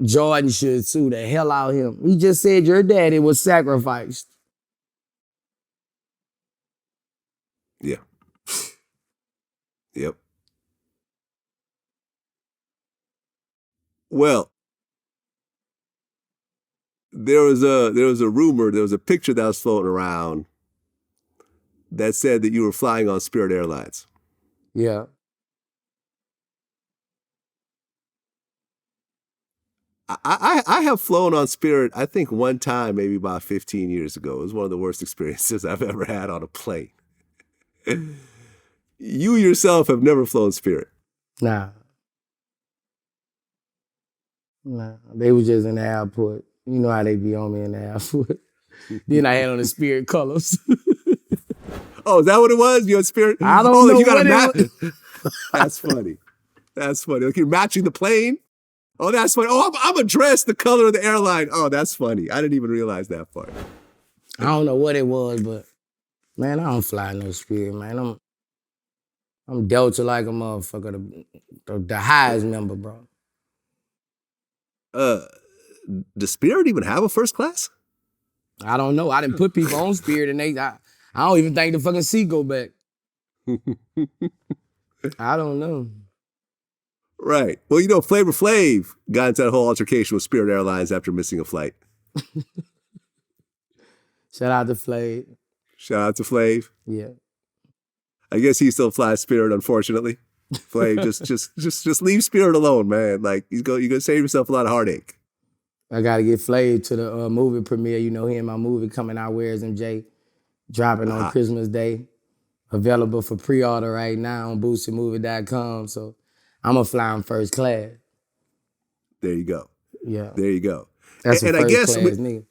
Jordan should sue the hell out of him. He just said your daddy was sacrificed. Yeah. Yep. Well, there was a rumor, there was a picture that was floating around that said that you were flying on Spirit Airlines. Yeah. I have flown on Spirit, I think one time, maybe about 15 years ago. It was one of the worst experiences I've ever had on a plane. You yourself have never flown Spirit. Nah. They was just in the airport. You know how they be on me in the airport. Then I had on the Spirit colors. Oh, is that what it was? You had Spirit? I don't know you got what a map. That's funny. That's funny. Like you're matching the plane. Oh, that's funny. Oh, I'm addressed the color of the airline. Oh, that's funny. I didn't even realize that part. I don't know what it was, but man, I don't fly no Spirit, man. I'm Delta like a motherfucker, the highest number, bro. Does Spirit even have a first class? I don't know. I didn't put people on Spirit and I don't even think the fucking seat go back. I don't know. Right. Well, Flavor Flav got into that whole altercation with Spirit Airlines after missing a flight. Shout out to Flav. Shout out to Flav. Yeah. I guess he still flies Spirit, unfortunately. Flav, just leave Spirit alone, man. Like you're gonna save yourself a lot of heartache. I gotta get Flav to the movie premiere. He and my movie coming out, Where's MJ, dropping on Christmas Day. Available for pre-order right now on boosiemovie.com. So I'm gonna fly in first class. There you go. Yeah. There you go. That's a And I first guess, class nigga.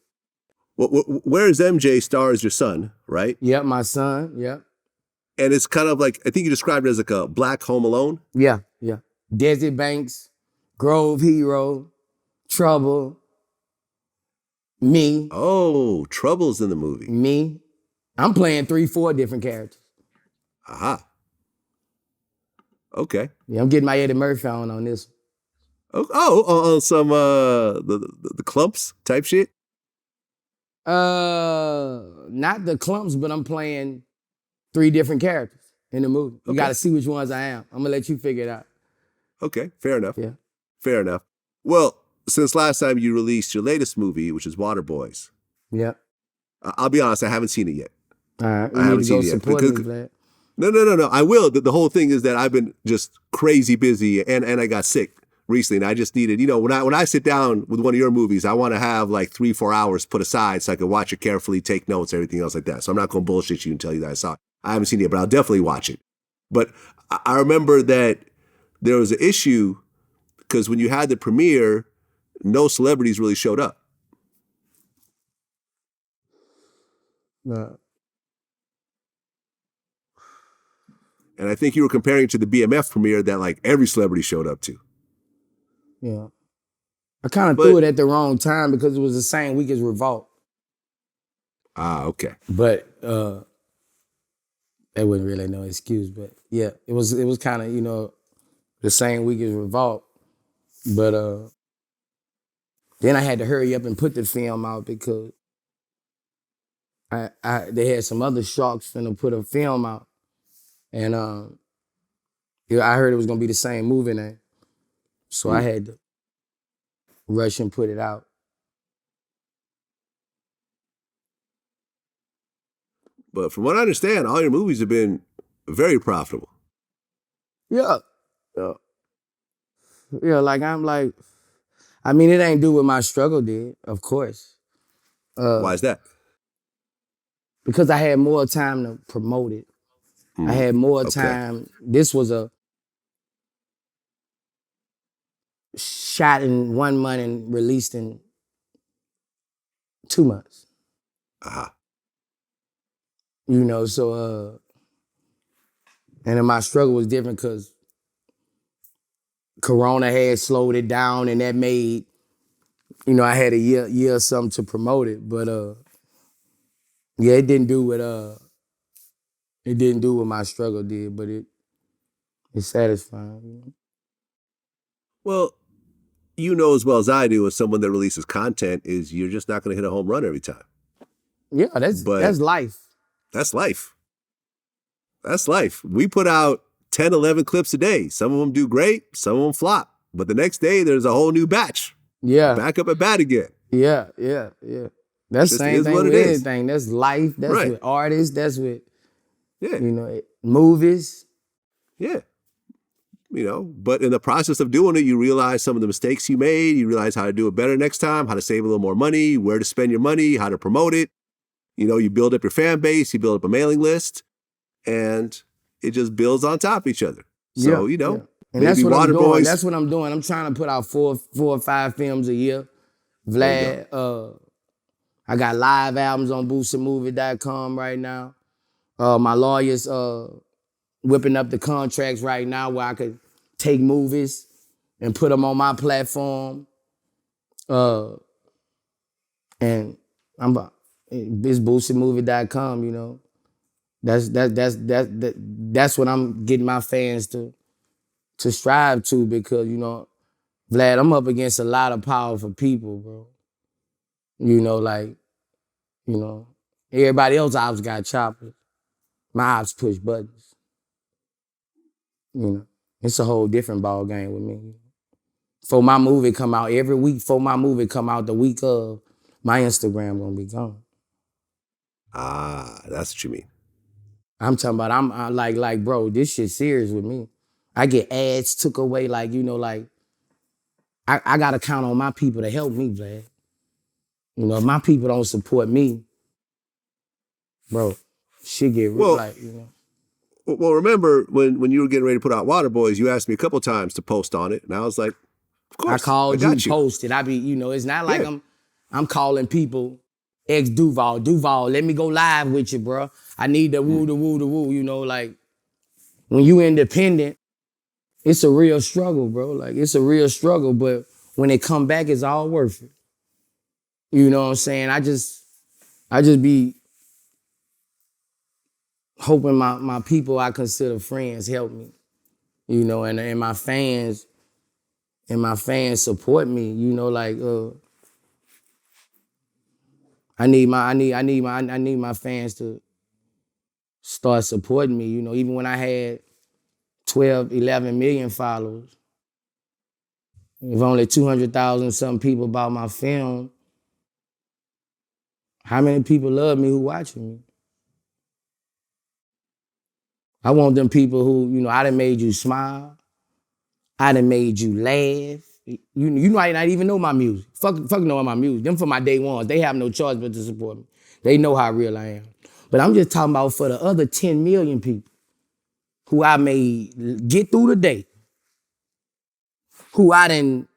where's MJ stars your son, right? Yep, my son. Yep. And it's kind of like, I think you described it as like a black Home Alone. Yeah, yeah. Desert Banks, Grove Hero, Trouble, me, Oh, Trouble's in the movie. me. I'm playing 3-4 different characters. Aha. Okay. Yeah, I'm getting my Eddie Murphy on this one. On some the clumps type shit. Not the clumps, but I'm playing 3 different characters in the movie. You Okay. got to see which ones I am. I'm gonna let you figure it out. Okay, fair enough. Yeah. Fair enough. Well, since last time you released your latest movie, which is Waterboys, Yeah. I'll be honest, I haven't seen it yet. All right. I You haven't need to go seen it yet. support me, Because- Vlad. No. I will. The whole thing is that I've been just crazy busy and I got sick recently. And I just needed, when I sit down with one of your movies, I want to have like 3-4 hours put aside so I can watch it carefully, take notes, everything else like that. So I'm not going to bullshit you and tell you that I saw it. I haven't seen it yet, but I'll definitely watch it. But I remember that there was an issue because when you had the premiere, no celebrities really showed up. And I think you were comparing to the BMF premiere that like every celebrity showed up to. Yeah. I kind of But- threw it at the wrong time because it was the same week as Revolt. Ah, okay. But that wasn't really no excuse. But yeah, it was kind of, the same week as Revolt. But then I had to hurry up and put the film out because they had some other sharks finna put a film out. And I heard it was gonna be the same movie name. So I had to rush and put it out. But from what I understand, all your movies have been very profitable. Yeah. Yeah. Yeah, it ain't do what my struggle did, of course. Why is that? Because I had more time to promote it. I had more Okay. time. This was a shot in 1 month and released in 2 months. Aha. So and then my struggle was different because Corona had slowed it down and that made, I had a year or something to promote it. But yeah, it didn't do what my struggle did, but it's satisfying. Well, you know as well as I do, as someone that releases content, is you're just not going to hit a home run every time. Yeah, that's life. That's life. That's life. We put out 10, 11 clips a day. Some of them do great, some of them flop. But the next day, there's a whole new batch. Yeah. Back up at bat again. Yeah. That's the Just same is thing what with it is. anything. That's life. That's Right. with artists. That's with, Yeah. movies. Yeah. But in the process of doing it, you realize some of the mistakes you made. You realize how to do it better next time, how to save a little more money, where to spend your money, how to promote it. You build up your fan base, you build up a mailing list, and it just builds on top of each other. So, And maybe that's what I'm doing. Waterboys. That's what I'm doing. I'm trying to put out four or five films a year. There Vlad, I got live albums on boostedmovie.com right now. My lawyer's whipping up the contracts right now where I could take movies and put them on my platform. And it's boostedmovie.com, That's what I'm getting my fans to strive to because, Vlad, I'm up against a lot of powerful people, bro. Everybody else ops got choppers. My ops push buttons. It's a whole different ball game with me. For my movie come out every week, the week of, my Instagram gonna be gone. Ah, that's what you mean. I'm talking about, I'm like, bro, this shit serious with me. I get ads took away, I gotta count on my people to help me, Vlad. If my people don't support me, bro, shit get Well, real, Well, remember when you were getting ready to put out Waterboys, you asked me a couple times to post on it, and I was like, course. I called got you. posted. I be, it's not like Yeah. I'm calling people, ex Duval, let me go live with you, bro. I need the woo, the woo, the woo, like when you independent, it's a real struggle, bro. Like it's a real struggle, but when it come back, it's all worth it. You know what I'm saying? I just be hoping my people I consider friends help me, and my fans support me, like I need my fans to start supporting me, even when I had 12, 11 million followers. If only 200,000 something people bought my film, how many people love me who watching me? I want them people who, I done made you smile. I done made you laugh. You might not even know my music. Fuck know my music. Them for my day ones. They have no choice but to support me. They know how real I am. But I'm just talking about for the other 10 million people who I made get through the day, who I done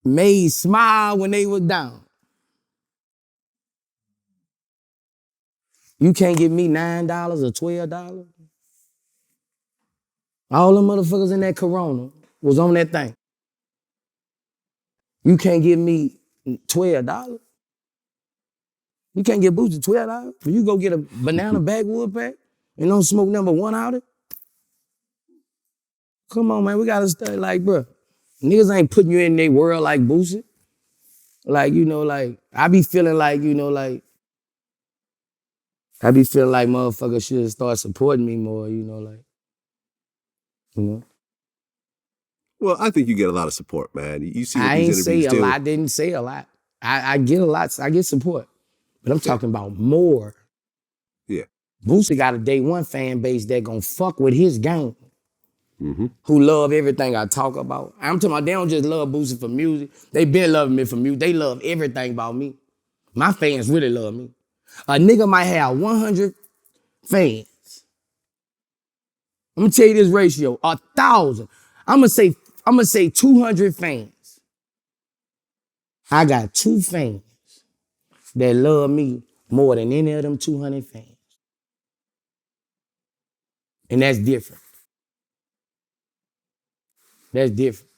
made smile when they was down. You can't give me $9 or $12. All them motherfuckers in that Corona was on that thing. You can't give me $12. You can't get Boosie $12. When you go get a banana backwood pack and don't smoke number one out it. Come on, man, we gotta stay like, bro. Niggas ain't putting you in their world like Boosie. Like, I be feeling like, I be feeling like motherfuckers should start supporting me more, Well, I think you get a lot of support, man. You see what I these ain't say interviews a do. lot, didn't say a lot. I get a lot, I get support. But I'm talking about more. Yeah. Boosie got a day one fan base that gonna fuck with his game. Mm-hmm. Who love everything I talk about. I'm talking about they don't just love Boosie for music. They been loving me for music. They love everything about me. My fans really love me. A nigga might have 100 fans. I'm gonna tell you this ratio, 1,000. I'm gonna say 200 fans. I got 2 fans that love me more than any of them 200 fans. And that's different. That's different.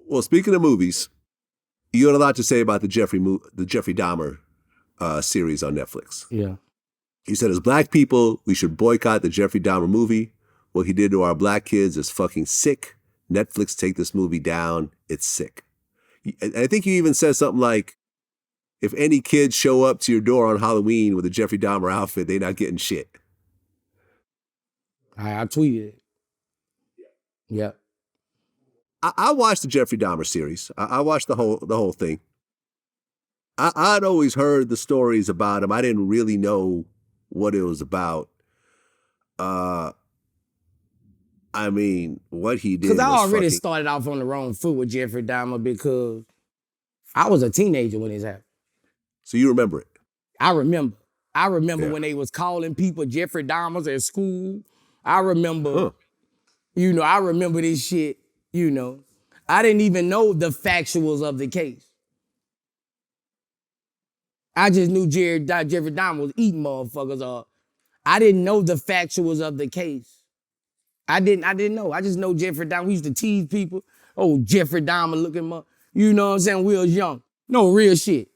Well, speaking of movies, you had a lot to say about the Jeffrey Dahmer series on Netflix. Yeah. You said, as black people, we should boycott the Jeffrey Dahmer movie. What he did to our black kids is fucking sick. Netflix, take this movie down. It's sick. I think you even said something like, if any kids show up to your door on Halloween with a Jeffrey Dahmer outfit, they're not getting shit. I tweeted it. Yeah. I watched the Jeffrey Dahmer series. I watched the whole thing. I'd always heard the stories about him. I didn't really know what it was about. I mean, what he did Because I was already fucking... started off on the wrong foot with Jeffrey Dahmer because I was a teenager when this happened. So you remember it? I remember. Yeah. When they was calling people Jeffrey Dahmers at school. I remember, Huh. I remember this shit, I didn't even know the factuals of the case. I just knew Jeffrey Dahmer was eating motherfuckers. I didn't know the factuals of the case. I didn't know. I just know Jeffrey Dahmer. We used to tease people. Oh, Jeffrey Dahmer looking up. You know what I'm saying? We was young. No, real shit.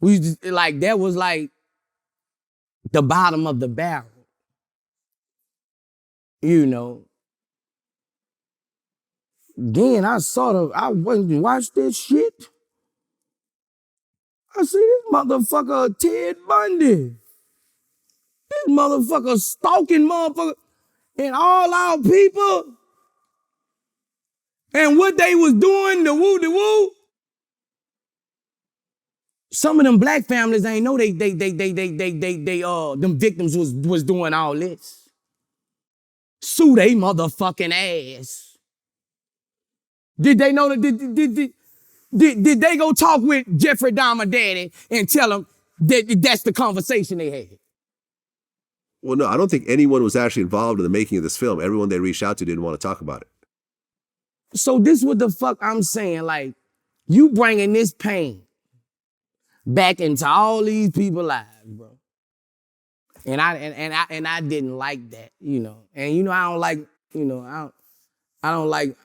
We used to, like, that was like the bottom of the barrel. Then I went and watched this shit. I see this motherfucker Ted Bundy. This motherfucker stalking motherfucker and all our people. And what they was doing, the woo. Some of them black families ain't know them victims was doing all this. Sue they motherfucking ass. Did they know that? Did they go talk with Jeffrey Dahmer daddy and tell him that that's the conversation they had? Well, no, I don't think anyone was actually involved in the making of this film. Everyone they reached out to didn't want to talk about it. So this what the fuck I'm saying. Like, you bringing this pain back into all these people's lives, bro. And I didn't like that, you know. And you know, I don't like, you know, I don't like,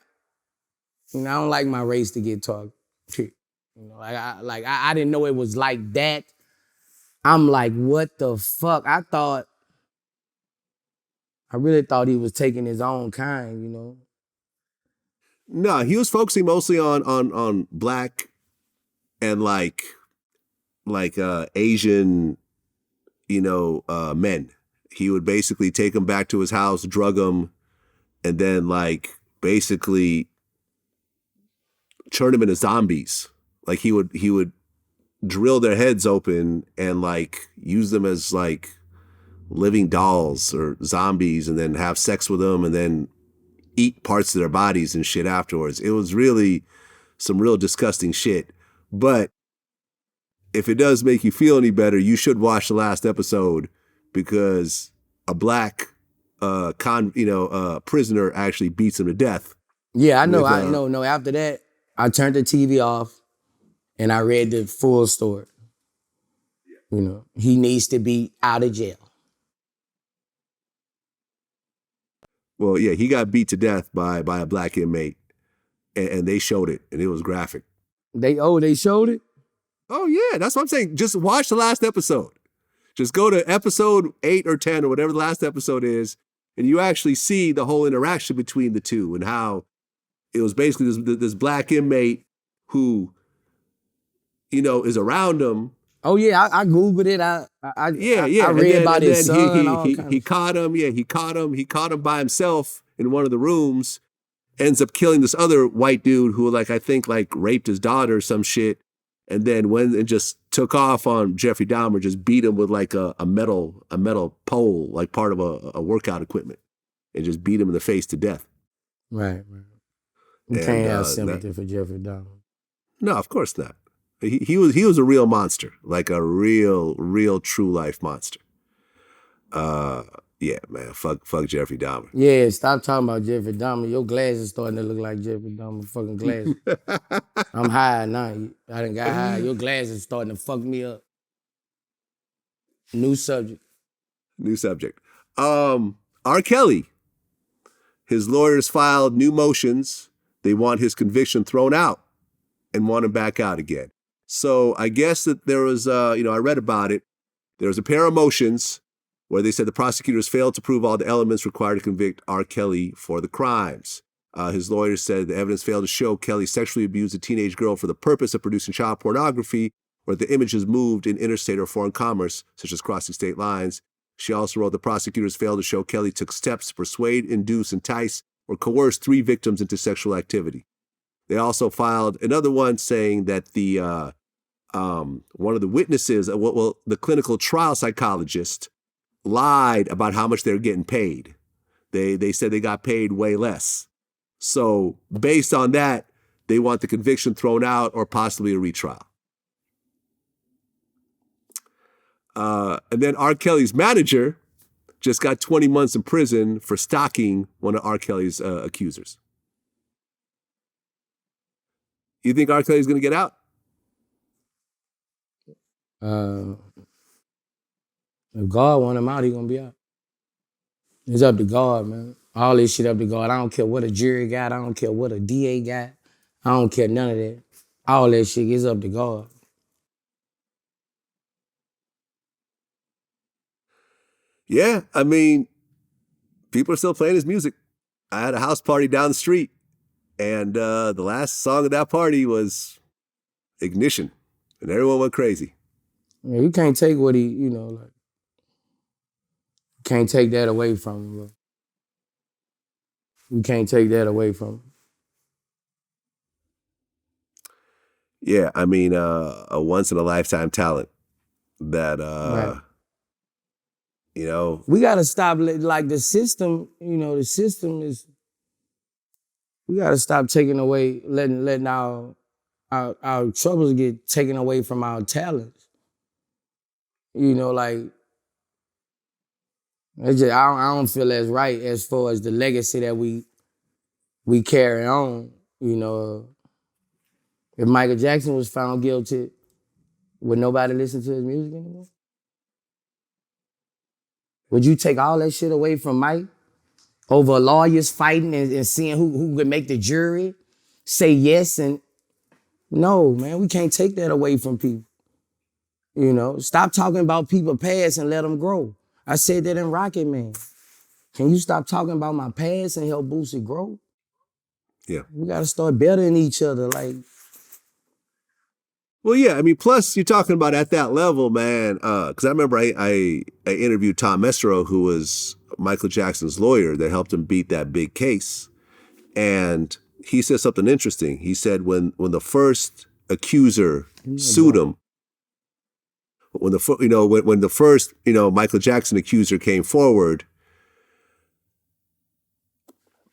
you know, I don't like my race to get talked to. You know, I didn't know it was like that. I'm like, what the fuck? I really thought he was taking his own kind, you know. No, he was focusing mostly on black and like Asian, men. He would basically take them back to his house, drug them, and then like basically turn them into zombies. Like he would drill their heads open and like use them as like living dolls or zombies, and then have sex with them, and then eat parts of their bodies and shit afterwards. It was really some real disgusting shit. But if it does make you feel any better, you should watch the last episode, because a black prisoner actually beats him to death. Yeah, I know, With, no. After that, I turned the TV off and I read the full story. You know, he needs to be out of jail. Well, yeah, he got beat to death by a black inmate, and they showed it, and it was graphic. They showed it? Oh yeah, that's what I'm saying. Just watch the last episode. Just go to episode 8 or 10 or whatever the last episode is, and you actually see the whole interaction between the two, and how it was basically this black inmate who, is around him. Oh yeah, I Googled it. I read about his son. He caught him. Yeah, he caught him. He caught him by himself in one of the rooms. Ends up killing this other white dude who, like, I think like raped his daughter or some shit, and then went and just took off on Jeffrey Dahmer, just beat him with like a metal pole, like part of a workout equipment, and just beat him in the face to death. Right. You can't have sympathy for Jeffrey Dahmer. No, of course not. He was a real monster, like a real true life monster. Yeah, man, fuck Jeffrey Dahmer. Yeah, stop talking about Jeffrey Dahmer. Your glasses starting to look like Jeffrey Dahmer fucking glasses. I'm high now. I done got high. Your glasses starting to fuck me up. New subject. R. Kelly. His lawyers filed new motions. They want his conviction thrown out and want him back out again. So I guess that there was, I read about it. There was a pair of motions where they said the prosecutors failed to prove all the elements required to convict R. Kelly for the crimes. His lawyers said the evidence failed to show Kelly sexually abused a teenage girl for the purpose of producing child pornography, or the images moved in interstate or foreign commerce, such as crossing state lines. She also wrote the prosecutors failed to show Kelly took steps to persuade, induce, entice, or coerce 3 victims into sexual activity. They also filed another one saying that the one of the witnesses, the clinical trial psychologist, lied about how much they were getting paid. They said they got paid way less. So based on that, they want the conviction thrown out or possibly a retrial. And then R. Kelly's manager just got 20 months in prison for stalking one of R. Kelly's accusers. You think R. Kelly's going to get out? If God want him out, he gonna be out. It's up to God, man. All this shit up to God. I don't care what a jury got. I don't care what a DA got. I don't care none of that. All that shit is up to God. Yeah, I mean, people are still playing his music. I had a house party down the street, and the last song of that party was Ignition, and everyone went crazy. Yeah, you can't take what he, can't take that away from him, bro. You can't take that away from him. Yeah, I mean, a once-in-a-lifetime talent that, Right. you We gotta stop, like, the system, the system is, we gotta stop taking away, letting our troubles get taken away from our talents. Like, it's just, I don't feel that's right as far as the legacy that we carry on. You know, if Michael Jackson was found guilty, would nobody listen to his music anymore? Would you take all that shit away from Mike over lawyers fighting and seeing who could make the jury say yes? And no, man, we can't take that away from people. You know, stop talking about people past and let them grow. I said that in Rocket Man. Can you stop talking about my past and help Boosie grow? Yeah. We gotta start bettering each other. Like, Well, yeah, I mean, plus you're talking about at that level, man, because I remember I interviewed Tom Mesro, who was Michael Jackson's lawyer that helped him beat that big case. And he said something interesting. He said when the first accuser sued him, when the first Michael Jackson accuser came forward,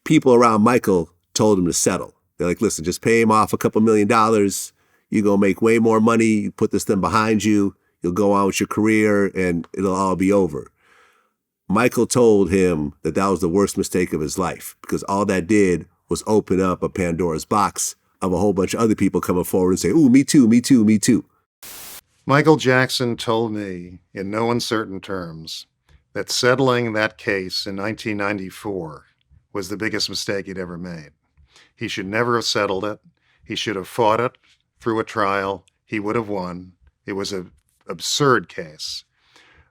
people around Michael told him to settle. They're like, listen, just pay him off a couple $1 million. You're going to make way more money. You put this thing behind you. You'll go on with your career and it'll all be over. Michael told him that was the worst mistake of his life because all that did was open up a Pandora's box of a whole bunch of other people coming forward and say, ooh, me too, me too, me too. Michael Jackson told me in no uncertain terms that settling that case in 1994 was the biggest mistake he'd ever made. He should never have settled it. He should have fought it through a trial. He would have won. It was an absurd case.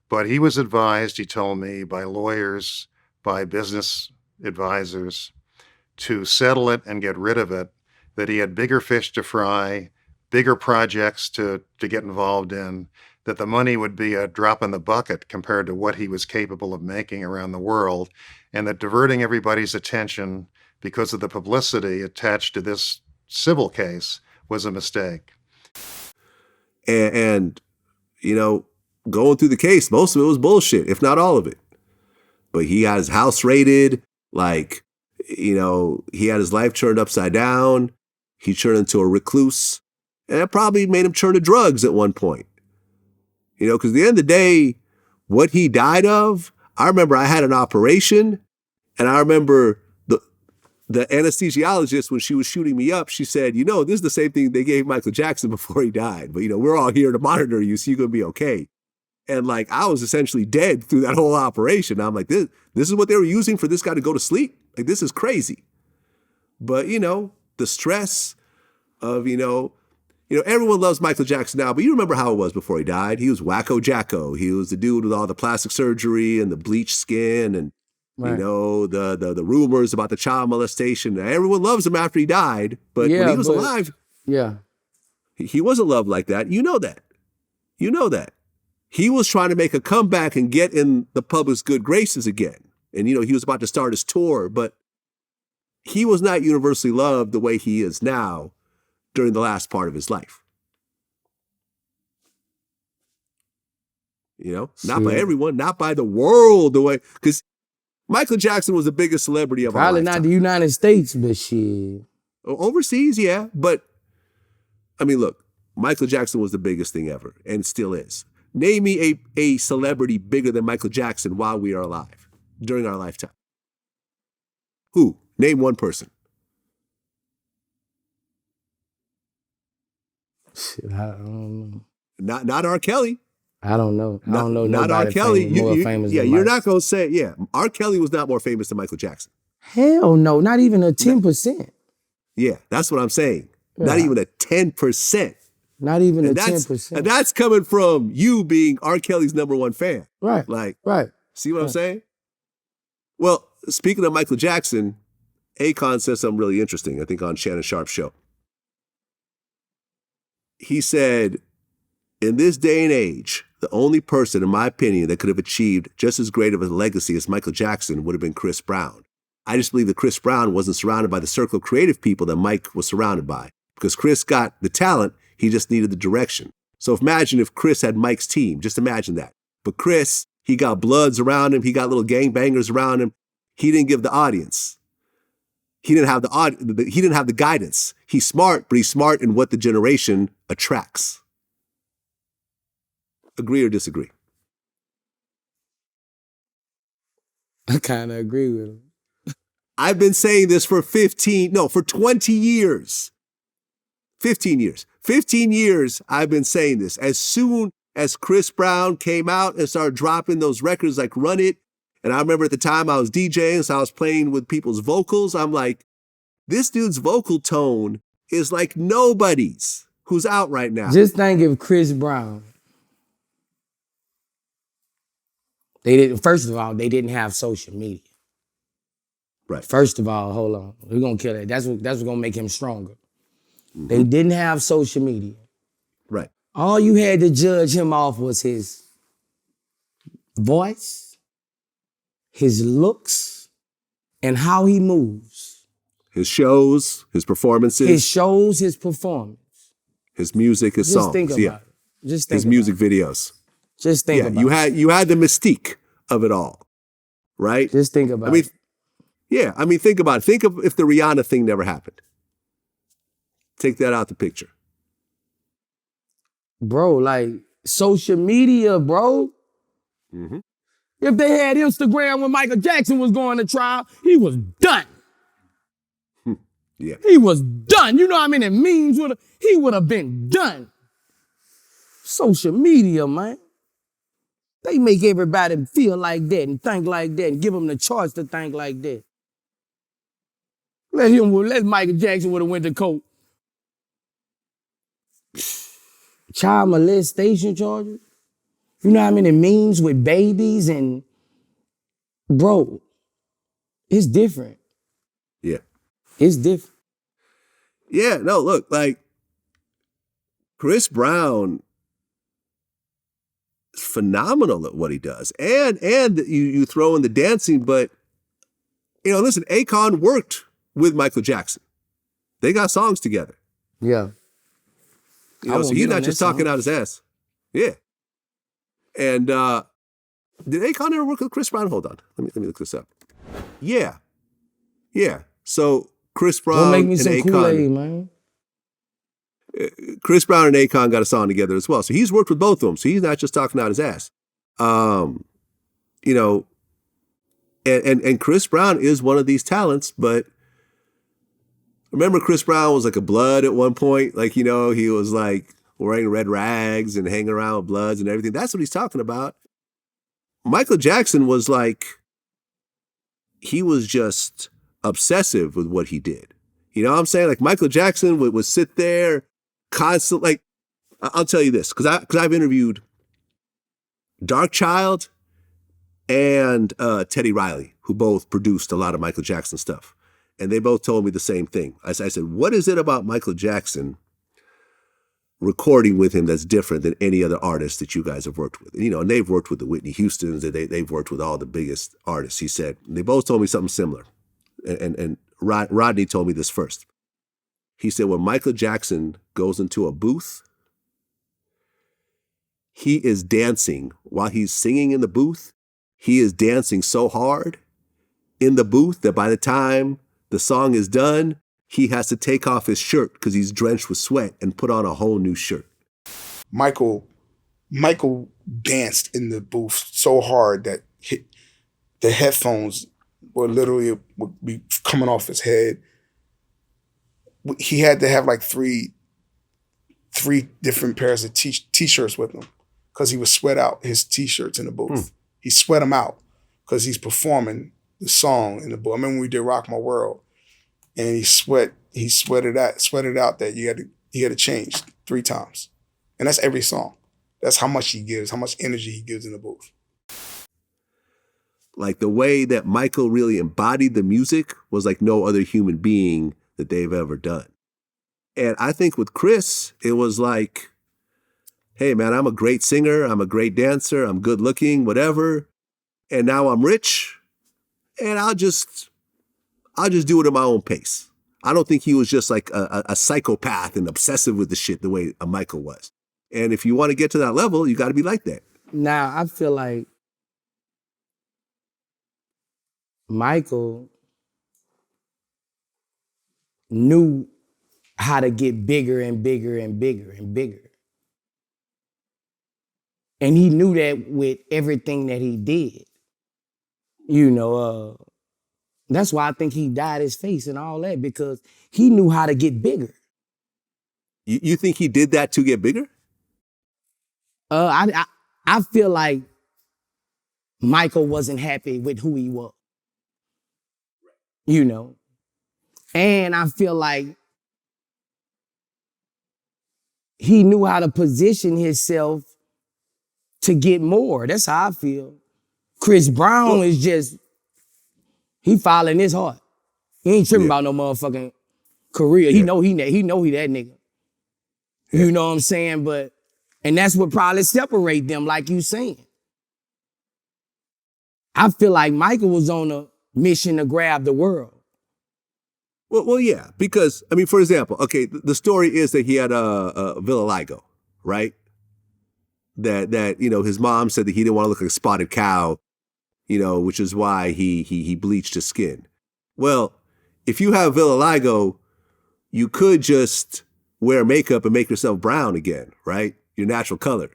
But he was advised, he told me, by lawyers, by business advisors, to settle it and get rid of it, that he had bigger fish to fry, bigger projects to get involved in, that the money would be a drop in the bucket compared to what he was capable of making around the world, and that diverting everybody's attention because of the publicity attached to this civil case was a mistake. And going through the case, most of it was bullshit, if not all of it. But he had his house raided, he had his life turned upside down. He turned into a recluse. And that probably made him turn to drugs at one point. Because at the end of the day, what he died of, I remember I had an operation, and I remember the anesthesiologist, when she was shooting me up, she said, this is the same thing they gave Michael Jackson before he died. But, we're all here to monitor you, so you're going to be okay. And I was essentially dead through that whole operation. I'm like, this is what they were using for this guy to go to sleep? Like, this is crazy. But, the stress of, everyone loves Michael Jackson now, but you remember how it was before he died. He was wacko jacko. He was the dude with all the plastic surgery and the bleached skin and, right. The rumors about the child molestation. Everyone loves him after he died, but when he was alive, he wasn't loved like that. You know that. He was trying to make a comeback and get in the public's good graces again. And, he was about to start his tour, but he was not universally loved the way he is now during the last part of his life. Not by everyone, not by the world, the way, because Michael Jackson was the biggest celebrity of our lifetime. Probably not the United States, but shit. Overseas, yeah. But, look, Michael Jackson was the biggest thing ever and still is. Name me a celebrity bigger than Michael Jackson while we are alive, during our lifetime. Who? Name one person. Shit, I don't know. Not R. Kelly. I don't know. I don't know not nobody R. Kelly. more famous than You're Mike. not going to say, R. Kelly was not more famous than Michael Jackson. Hell no, not even a 10%. Yeah, that's what I'm saying. Yeah. Not even a 10%. Not even a 10%. And that's coming from you being R. Kelly's number one fan. Right. Right. See what I'm saying? Well, speaking of Michael Jackson, Akon said something really interesting, I think on Shannon Sharp's show. He said, in this day and age, the only person, in my opinion, that could have achieved just as great of a legacy as Michael Jackson would have been Chris Brown. I just believe that Chris Brown wasn't surrounded by the circle of creative people that Mike was surrounded by. Because Chris got the talent, he just needed the direction. So imagine if Chris had Mike's team. Just imagine that. But Chris, he got Bloods around him. He got little gangbangers around him. He didn't give the audience. He didn't have the guidance. He's smart, but he's smart in what the generation attracts. Agree or disagree? I kind of agree with him. I've been saying this for 20 years. 15 years. 15 years I've been saying this. As soon as Chris Brown came out and started dropping those records like Run It, and I remember at the time I was DJing, so I was playing with people's vocals. I'm like, this dude's vocal tone is like nobody's who's out right now. Just think if Chris Brown, first of all, they didn't have social media. Right. First of all, hold on. We're gonna kill that. That's what's gonna make him stronger. They didn't have social media. Right. All you had to judge him off was his voice, his looks, and how he moves. His shows, his performances. His shows, his performance. His music, his songs. Just think about it. Just think his music videos. Just think about it. You had the mystique of it all, right? Just think about it. Think about it. Think of if the Rihanna thing never happened. Take that out the picture. Bro, like social media, bro. Mm-hmm. If they had Instagram when Michael Jackson was going to trial, he was done. Yeah. He was done. You know how many memes he would have been done. Social media, man. They make everybody feel like that and think like that and give them the choice to think like that. Let Michael Jackson would have went to court. Child molestation charges. You know how many memes with babies and bro, it's different. Yeah. It's different. Yeah, no, look, like Chris Brown is phenomenal at what he does. And you throw in the dancing, but listen, Akon worked with Michael Jackson. They got songs together. Yeah. So he's not just talking out his ass. Yeah. And did Akon ever work with Chris Brown? Hold on. Let me look this up. Yeah. Yeah. So Chris Brown Don't make me and some Akon, Kool-Aid, man. Chris Brown and Akon got a song together as well. So he's worked with both of them. So he's not just talking out his ass. And Chris Brown is one of these talents, but remember Chris Brown was like a blood at one point? Like, he was like wearing red rags and hanging around with Bloods and everything. That's what he's talking about. Michael Jackson was like, he was just obsessive with what he did. You know what I'm saying? Like Michael Jackson would sit there constantly. Like, I'll tell you this, because I've interviewed Darkchild and Teddy Riley, who both produced a lot of Michael Jackson stuff. And they both told me the same thing. I said, what is it about Michael Jackson recording with him that's different than any other artist that you guys have worked with? And they've worked with the Whitney Houstons, they've worked with all the biggest artists, he said. And they both told me something similar. And Rodney told me this first. He said, when Michael Jackson goes into a booth, he is dancing while he's singing in the booth. He is dancing so hard in the booth that by the time the song is done, he has to take off his shirt because he's drenched with sweat and put on a whole new shirt. Michael danced in the booth so hard that the headphones would be coming off his head. He had to have like three different pairs of t-shirts with him because he would sweat out his t-shirts in the booth. He sweat them out because he's performing the song in the booth. I remember when we did Rock My World, and he sweated out that he had to change 3 times. And that's every song. That's how much he gives, how much energy he gives in the booth. Like the way that Michael really embodied the music was like no other human being that they've ever done. And I think with Chris, it was like, hey man, I'm a great singer, I'm a great dancer, I'm good looking, whatever. And now I'm rich and I'll just do it at my own pace. I don't think he was just like a psychopath and obsessive with the shit the way a Michael was. And if you want to get to that level, you got to be like that. Now, I feel like Michael knew how to get bigger and bigger and bigger and bigger. And he knew that with everything that he did. That's why I think he dyed his face and all that, because he knew how to get bigger. You think he did that to get bigger? I feel like Michael wasn't happy with who he was. You know. And I feel like he knew how to position himself to get more. That's how I feel. Chris Brown is just, he following his heart. He ain't tripping about no motherfucking career. He know he that nigga. You know what I'm saying? And that's what probably separate them, like you saying. I feel like Michael was on a mission to grab the world. Well, yeah, because, I mean, for example, okay, the story is that he had a vitiligo, right? That you know, his mom said that he didn't want to look like a spotted cow, you know, which is why he bleached his skin. Well, if you have vitiligo, you could just wear makeup and make yourself brown again, right? Your natural color.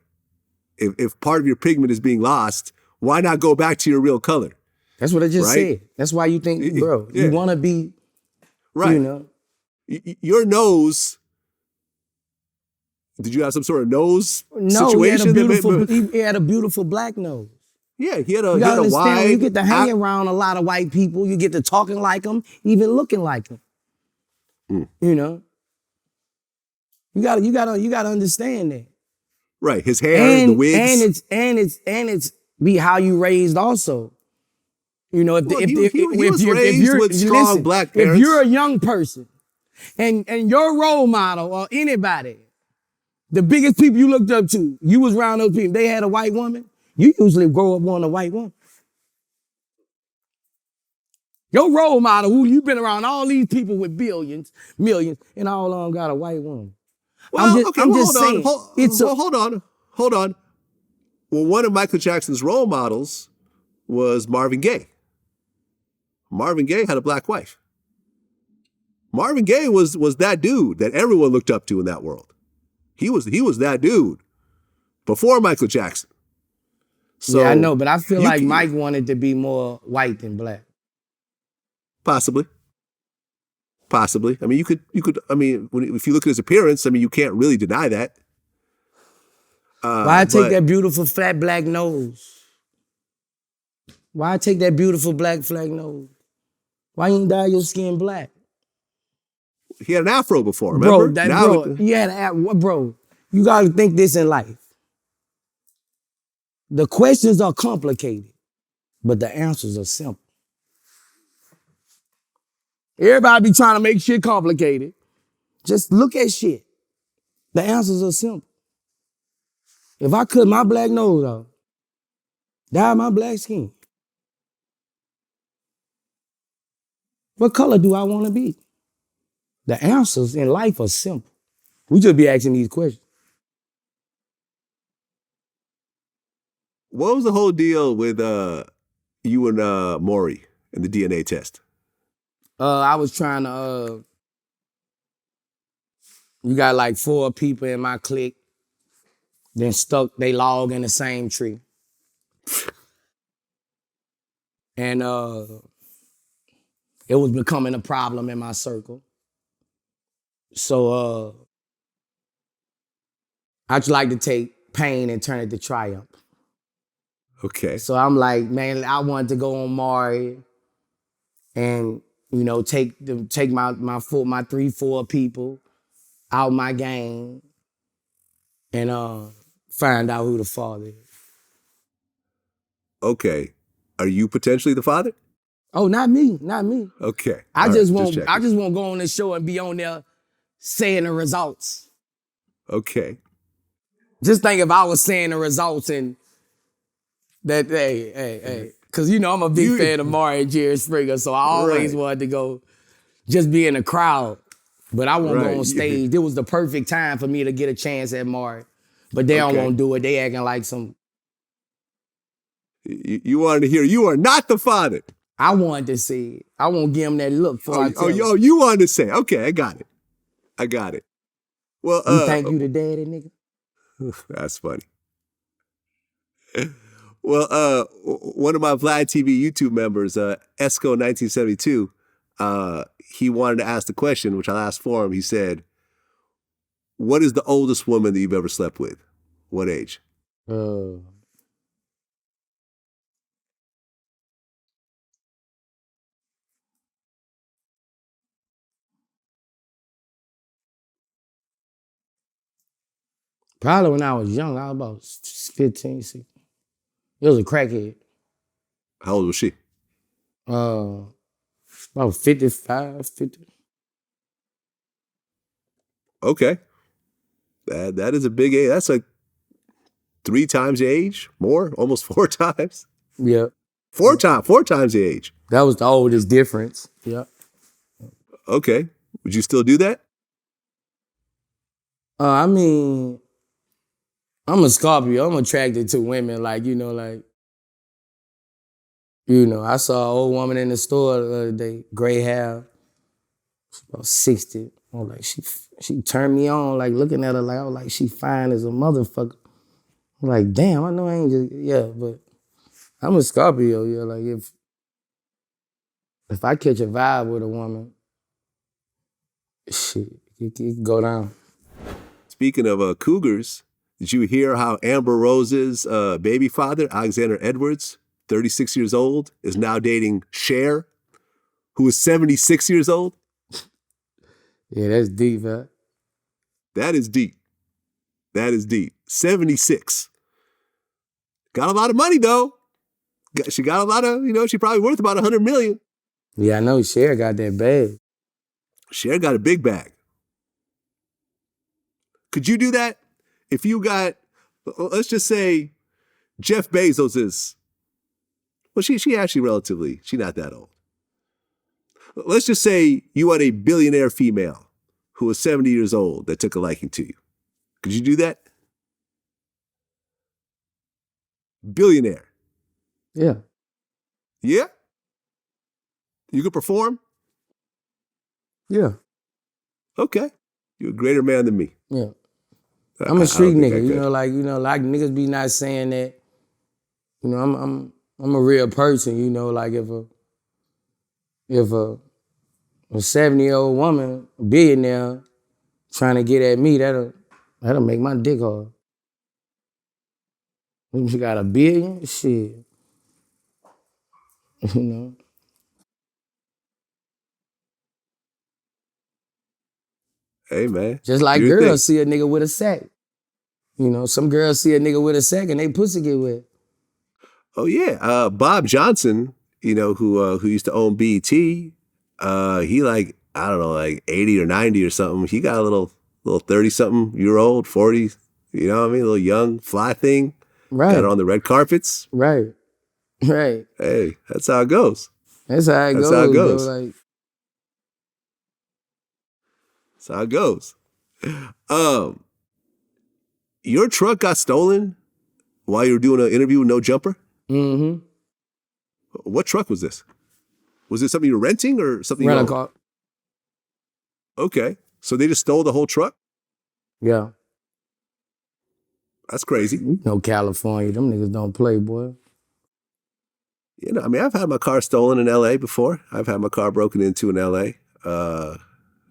If part of your pigment is being lost, why not go back to your real color? That's what I just said. That's why you think, bro, you want to be, right. You know. Your nose, did you have some sort of nose No, situation? He had a beautiful black nose. Yeah, he had a wide. You get to hang around a lot of white people. You get to talking like them, even looking like them. You know. You gotta understand that. Right, his hair, the wigs, and it's be how you raised also. You know, he was raised with strong black parents. If you're a young person and your role model or anybody, the biggest people you looked up to, you was around those people, they had a white woman, you usually grow up wanting a white woman. Your role model, who you've been around all these people with billions, millions, and all of them got a white woman. Well, hold on. Well, one of Michael Jackson's role models was Marvin Gaye. Marvin Gaye had a black wife. Marvin Gaye was that dude that everyone looked up to in that world. He was that dude before Michael Jackson. So yeah, I know, but I feel like Mike wanted to be more white than black. Possibly. I mean, you could. I mean, if you look at his appearance, I mean, you can't really deny that. Why take that beautiful flat black nose? Why take that beautiful black flat nose? Why you ain't dye your skin black? He had an afro before, remember? Bro, you gotta think this in life. The questions are complicated, but the answers are simple. Everybody be trying to make shit complicated. Just look at shit. The answers are simple. If I cut my black nose off, dye my black skin, what color do I want to be? The answers in life are simple. We just be asking these questions. What was the whole deal with you and Maury and the DNA test? I was trying to, you got like 4 people in my clique, then stuck they log in the same tree. And it was becoming a problem in my circle. So I just like to take pain and turn it to triumph. Okay. So I'm like, man, I wanted to go on Maury and, you know, take my 3-4 people out my gang and find out who the father is. Okay. Are you potentially the father? Oh, not me. Okay. I just won't go on the show and be on there saying the results. Okay. Just think if I was saying the results and that, hey. Because, you know, I'm a big fan of Maury and Jerry Springer, so I always wanted to go just be in the crowd. But I won't go on stage. It was the perfect time for me to get a chance at Maury. But they don't want to do it. They acting like some... You wanted to hear, you are not the father. I wanted to say it. I won't give him that look before I tell him. You wanted to say, okay, I got it. Well, you think you the daddy, nigga? That's funny. One of my Vlad TV YouTube members, Esco1972, he wanted to ask the question, which I asked for him. He said, "What is the oldest woman that you've ever slept with? What age?" Probably when I was young, I was about 15, 16. It was a crackhead. How old was she? About 55, 50. Okay. That is a big age. That's like 3 times the age, more, almost 4 times. Yeah. 4 times the age. That was the oldest difference. Yeah. Okay. Would you still do that? I mean, I'm a Scorpio. I'm attracted to women. Like, I saw an old woman in the store the other day, gray hair, about 60. I was like, she turned me on, like looking at her, like I was like, she fine as a motherfucker. I'm like, damn, I know I ain't just, but I'm a Scorpio, like if I catch a vibe with a woman, shit, it can go down. Speaking of cougars, did you hear how Amber Rose's baby father, Alexander Edwards, 36 years old, is now dating Cher, who is 76 years old? Yeah, that's deep, huh? That is deep. 76. Got a lot of money, though. She got a lot of, she probably worth about 100 million. Yeah, I know Cher got that bag. Cher got a big bag. Could you do that? If you got, let's just say, Jeff Bezos is, well, she actually relatively, she's not that old. Let's just say you had a billionaire female who was 70 years old that took a liking to you. Could you do that? Billionaire. Yeah. Yeah? You could perform? Yeah. Okay. You're a greater man than me. Yeah. I'm a street nigga, like like niggas be not saying that. I'm a real person, like if a 70-year-old woman, a billionaire, trying to get at me, that'll make my dick hard. When she got $1 billion, shit. Hey, man. Just like girls see a nigga with a sack. Some girls see a nigga with a sack and they pussy get wet. Oh yeah, Bob Johnson, who used to own BET, he like, I don't know, like 80 or 90 or something. He got a little 30-something-year-old, 40, you know what I mean, a little young fly thing. Right. Got her on the red carpets. Right. Hey, that's how it goes. That's how it goes. Bro, That's how it goes. Your truck got stolen while you were doing an interview with No Jumper? Mm-hmm. What truck was this? Was it something you were renting or something Rent a car. Okay. So they just stole the whole truck? Yeah. That's crazy. California, them niggas don't play, boy. I've had my car stolen in LA before. I've had my car broken into in LA.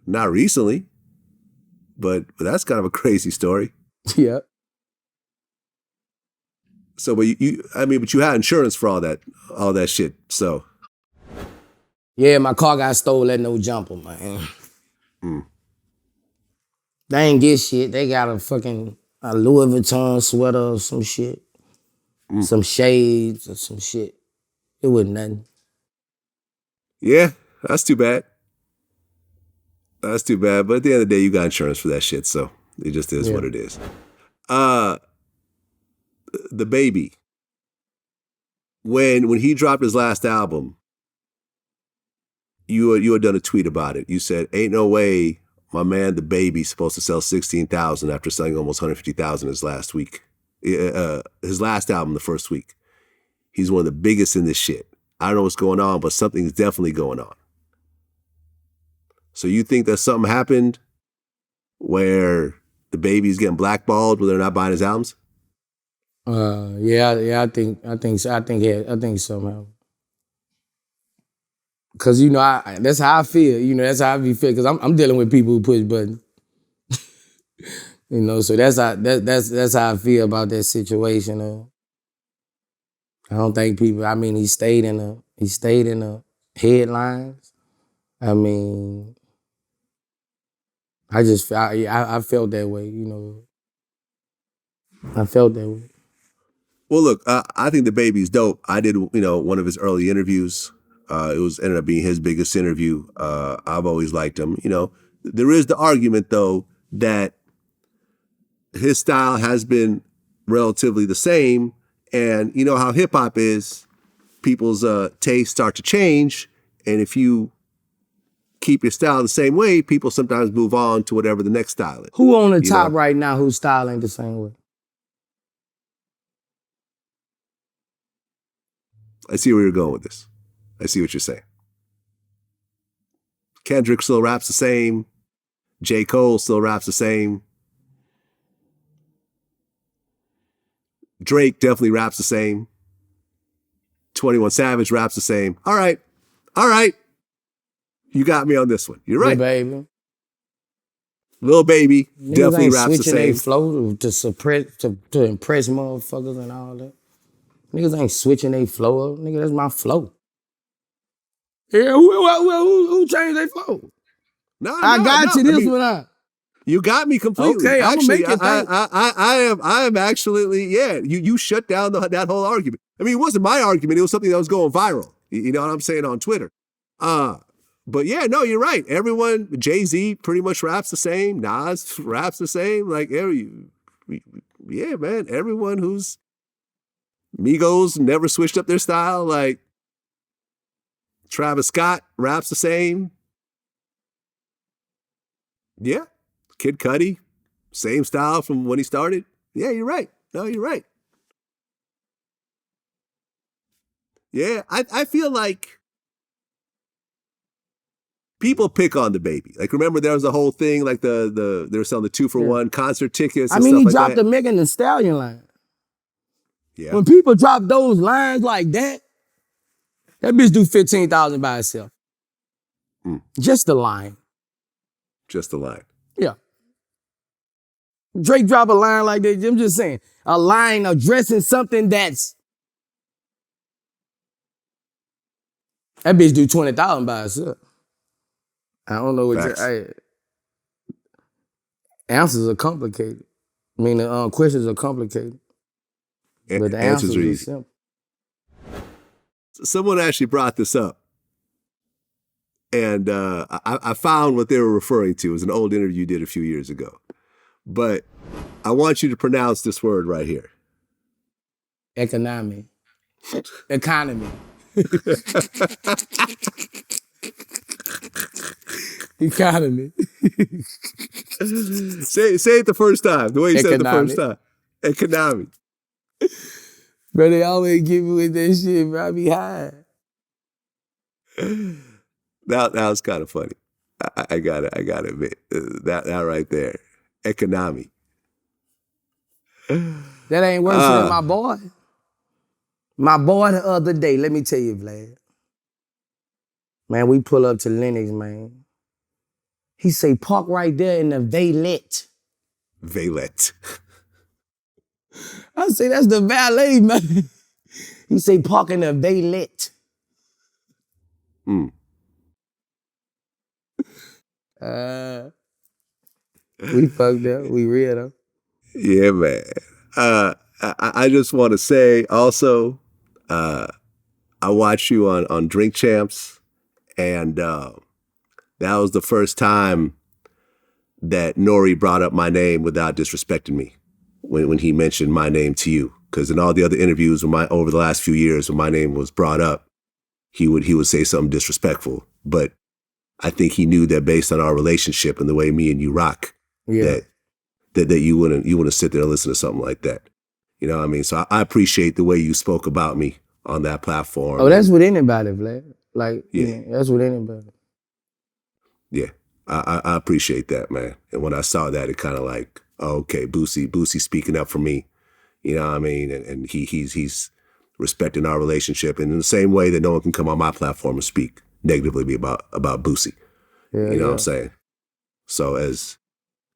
Not recently, but that's kind of a crazy story. Yeah. So, but you had insurance for all that shit. So, yeah, my car got stolen at No Jumper, man. They ain't get shit. They got a Louis Vuitton sweater or some shit, some shades or some shit. It wasn't nothing. Yeah, that's too bad. But at the end of the day, you got insurance for that shit, so it just is what it is. The Baby, when he dropped his last album, you had done a tweet about it. You said, "Ain't no way my man The Baby's supposed to sell 16,000 after selling almost 150,000 his last week. His last album, the first week. He's one of the biggest in this shit. I don't know what's going on, but something's definitely going on." So you think that something happened where The Baby's getting blackballed, where they're not buying his albums? Yeah, I think somehow. Cause that's how I feel. That's how I be feel. Cause I'm dealing with people who push buttons. So that's how I feel about that situation. I don't think people. I mean, he stayed in the headlines. I mean, I felt that way. I felt that way. Well, look, I think the baby's dope. I did, one of his early interviews. It ended up being his biggest interview. I've always liked him. There is the argument though that his style has been relatively the same, and you know how hip hop is. People's tastes start to change, and if you keep your style the same way, people sometimes move on to whatever the next style is. Who on the top right now whose style ain't the same way? I see where you're going with this. I see what you're saying. Kendrick still raps the same. J. Cole still raps the same. Drake definitely raps the same. 21 Savage raps the same. All right. You got me on this one. You're right. Lil Baby definitely raps the same. Switching their flow to impress motherfuckers and all that. Niggas ain't switching their flow up. Nigga, that's my flow. Yeah, who changed their flow? I got you this one. You got me completely. Okay, actually, I'm gonna make it. I am actually, yeah. You shut down that whole argument. I mean, it wasn't my argument. It was something that was going viral. You know what I'm saying on Twitter. But yeah, no, you're right. Everyone, Jay-Z pretty much raps the same. Nas raps the same. Like yeah, man. Everyone who's Migos never switched up their style. Like Travis Scott raps the same. Yeah. Kid Cudi, same style from when he started. Yeah, you're right. No, you're right. Yeah, I feel like people pick on the baby. Like, remember there was a whole thing, like they were selling the 2-for-1 concert tickets. I mean, he dropped the Megan Thee Stallion line. Yeah. When people drop those lines like that bitch do 15,000 by itself. Just the line. Just the line. Yeah. Drake drop a line like that. I'm just saying, a line addressing something that bitch do 20,000 by itself. I don't know what answers are complicated. I mean, the questions are complicated, but the answers are simple. Someone actually brought this up, and I found what they were referring to. It was an old interview you did a few years ago. But I want you to pronounce this word right here. Economy. Economy. Economy. Say it the first time. The way you said it the first time. Economy. Bro, they always give me with that shit, bro. I be high. That was kind of funny. I gotta admit. That right there. Economy. That ain't worse than my boy. My boy the other day, let me tell you, Vlad. Man, we pull up to Lanez, man. He say, park right there in the valet. Valet. I say, that's the valet, man. He say, park in the valet. We fucked up. We real though. Yeah, man. I just want to say also, I watched you on Drink Champs, and that was the first time that Nori brought up my name without disrespecting me when he mentioned my name to you. Because in all the other interviews over the last few years when my name was brought up, he would say something disrespectful. But I think he knew that based on our relationship and the way me and you rock, that you wouldn't sit there and listen to something like that. You know what I mean? So I appreciate the way you spoke about me on that platform. Oh, that's with anybody, Vlad. Like, yeah, that's with anybody. Yeah, I appreciate that, man. And when I saw that, it kind of like, oh, okay, Boosie speaking up for me. You know what I mean? And he's respecting our relationship, and in the same way that no one can come on my platform and speak negatively about Boosie. Yeah, You know what I'm saying? So as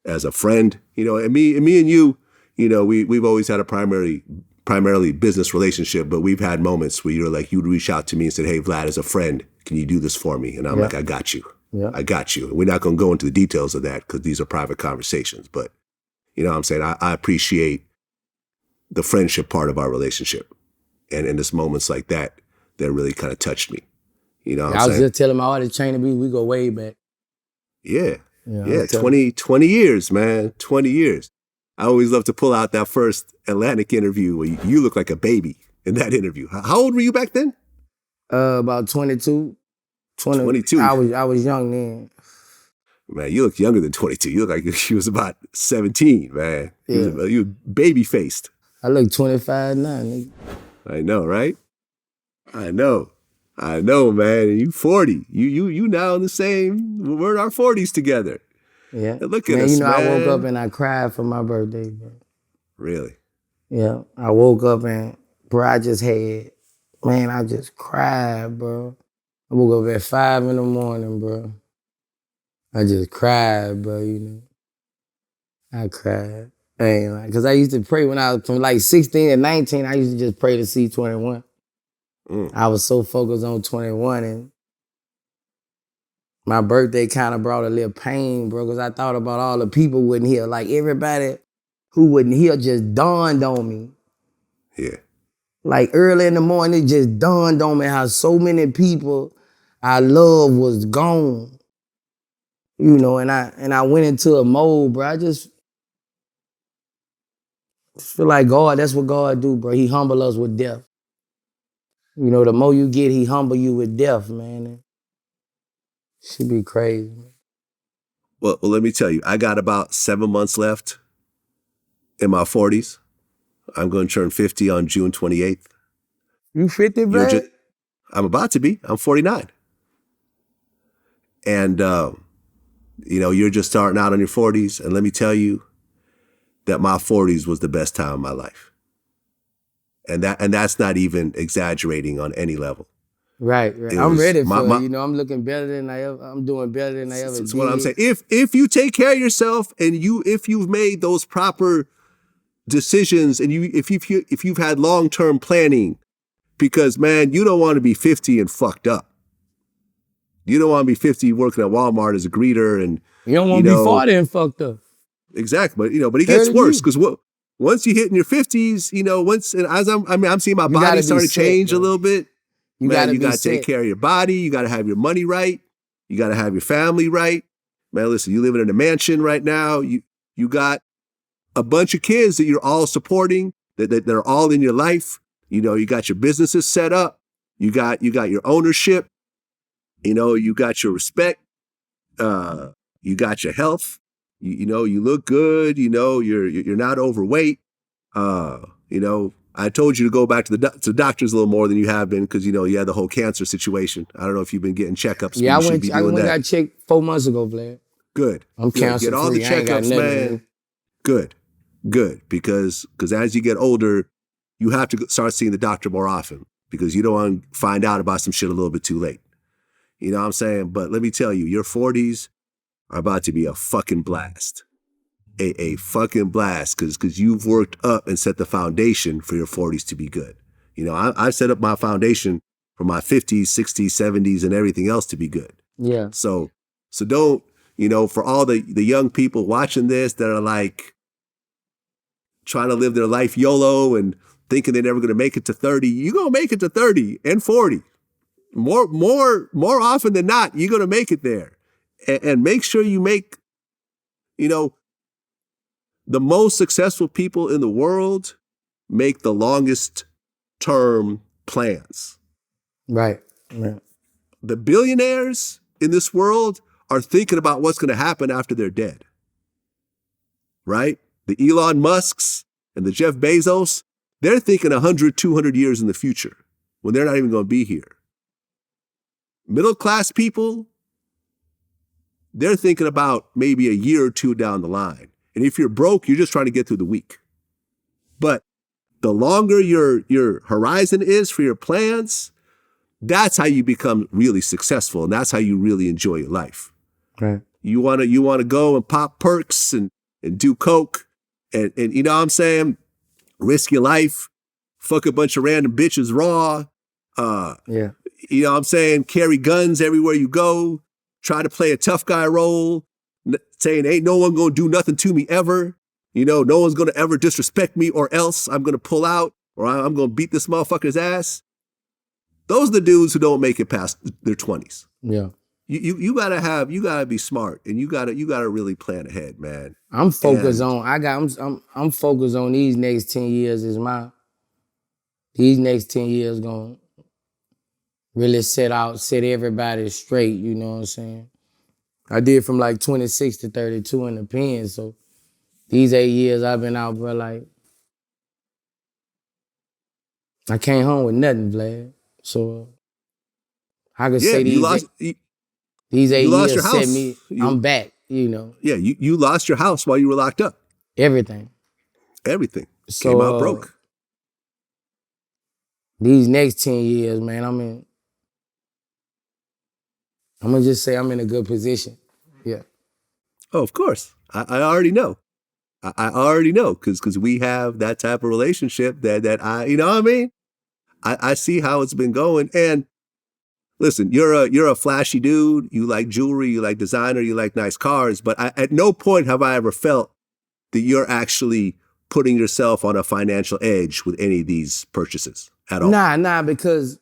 a friend, you know, and me and you, you know, we've always had a primarily business relationship, but we've had moments where you're like, you'd reach out to me and said, hey, Vlad, as a friend, can you do this for me? And I'm like, I got you. Yeah. I got you. And we're not going to go into the details of that because these are private conversations. But, you know what I'm saying? I appreciate the friendship part of our relationship. And in this moments like that really kind of touched me. You know what I I'm was saying? just telling my artist Chain to be, we go way back. Yeah. Yeah, Yeah, 20 years, man. 20 years. I always love to pull out that first Atlantic interview where you look like a baby in that interview. How old were you back then? About 22. 22. I was young then. Man, you look younger than 22. You look like you was about 17, man. Yeah. You baby-faced. I look 25 now, nigga. I know, right? I know, man. And you 40. You now in the same. We're in our 40s together. Yeah. And look at man, us, you know, man. I woke up and I cried for my birthday, bro. Really? Yeah. I woke up and, bro, I just cried, bro. I woke up at 5 in the morning, bro. I just cried, bro, you know. I cried. Because I used to pray when I was from like 16 and 19, I used to just pray to see 21. I was so focused on 21, and my birthday kind of brought a little pain, bro, because I thought about all the people wouldn't hear. Like everybody who wouldn't hear just dawned on me. Yeah. Like early in the morning, it just dawned on me how so many people I love was gone. You know, and I went into a mode, bro. I just feel like God, that's what God do, bro. He humble us with death. You know, the more you get, he humble you with death, man. It should be crazy, man. Well, let me tell you, I got about 7 months left in my 40s. I'm going to turn 50 on June 28th. You 50, bro? I'm about to be. I'm 49. And, you know, you're just starting out on your 40s. And let me tell you that my 40s was the best time of my life. And that's not even exaggerating on any level. Right. I'm ready for it. You know, I'm looking better than I'm doing better than I ever did. That's what I'm saying. If you take care of yourself and if you've made those proper decisions and if you've had long-term planning, because man, you don't want to be 50 and fucked up. You don't want to be 50 working at Walmart as a greeter, and you don't want to be 40 and fucked up. Exactly, but it gets worse because once you hit in your 50s, you know, I'm seeing my body starting to change a little bit. You got to take care of your body. You got to have your money right. You got to have your family right. Man, listen, you living in a mansion right now. You got a bunch of kids that you're all supporting, that are all in your life. You know, you got your businesses set up. You got your ownership. You know, you got your respect. You got your health. You know, you look good. You know, you're not overweight. You know, I told you to go back to the doctors a little more than you have been because, you know, you had the whole cancer situation. I don't know if you've been getting checkups. Yeah, I got checked 4 months ago, Vlad. Good. I'm cancer free. Get all the checkups, man. Good. Because as you get older, you have to start seeing the doctor more often because you don't want to find out about some shit a little bit too late. You know what I'm saying? But let me tell you, your 40s are about to be a fucking blast. A fucking blast because you've worked up and set the foundation for your 40s to be good. You know, I set up my foundation for my 50s, 60s, 70s, and everything else to be good. Yeah. So don't, you know, for all the young people watching this that are like trying to live their life YOLO and thinking they're never going to make it to 30, you're going to make it to 30 and 40. More often than not, you're going to make it there. And make sure you make, you know, the most successful people in the world make the longest term plans. Right. The billionaires in this world are thinking about what's going to happen after they're dead. Right? The Elon Musks and the Jeff Bezos, they're thinking 100, 200 years in the future when they're not even going to be here. Middle-class people, they're thinking about maybe a year or two down the line. And if you're broke, you're just trying to get through the week. But the longer your horizon is for your plans, that's how you become really successful, and that's how you really enjoy your life. Right. You wanna go and pop perks and do coke and you know what I'm saying? Risk your life, fuck a bunch of random bitches raw. Yeah. You know what I'm saying? Carry guns everywhere you go. Try to play a tough guy role, saying ain't no one gonna do nothing to me ever. You know, no one's gonna ever disrespect me, or else I'm gonna pull out, or I'm gonna beat this motherfucker's ass. Those are the dudes who don't make it past their 20s. Yeah. You gotta be smart, and you gotta really plan ahead, man. I'm focused And- I'm focused on these next 10 years these next 10 years gonna really set everybody straight, you know what I'm saying? I did from like 26 to 32 in the pen, so these 8 years I've been out, bro, like, I came home with nothing, Vlad. So I could Yeah, say these 8 you lost your years set house. me, I'm back, you know, Yeah, you lost your house while you were locked up. everything. Everything So, came out broke. These next 10 years, man, I'm gonna just say I'm in a good position. Yeah. Oh, of course. I already know. I already know because we have that type of relationship that I, you know what I mean? I see how it's been going. And listen, you're a flashy dude. You like jewelry, you like designer, you like nice cars. But at no point have I ever felt that you're actually putting yourself on a financial edge with any of these purchases at all. Nah, because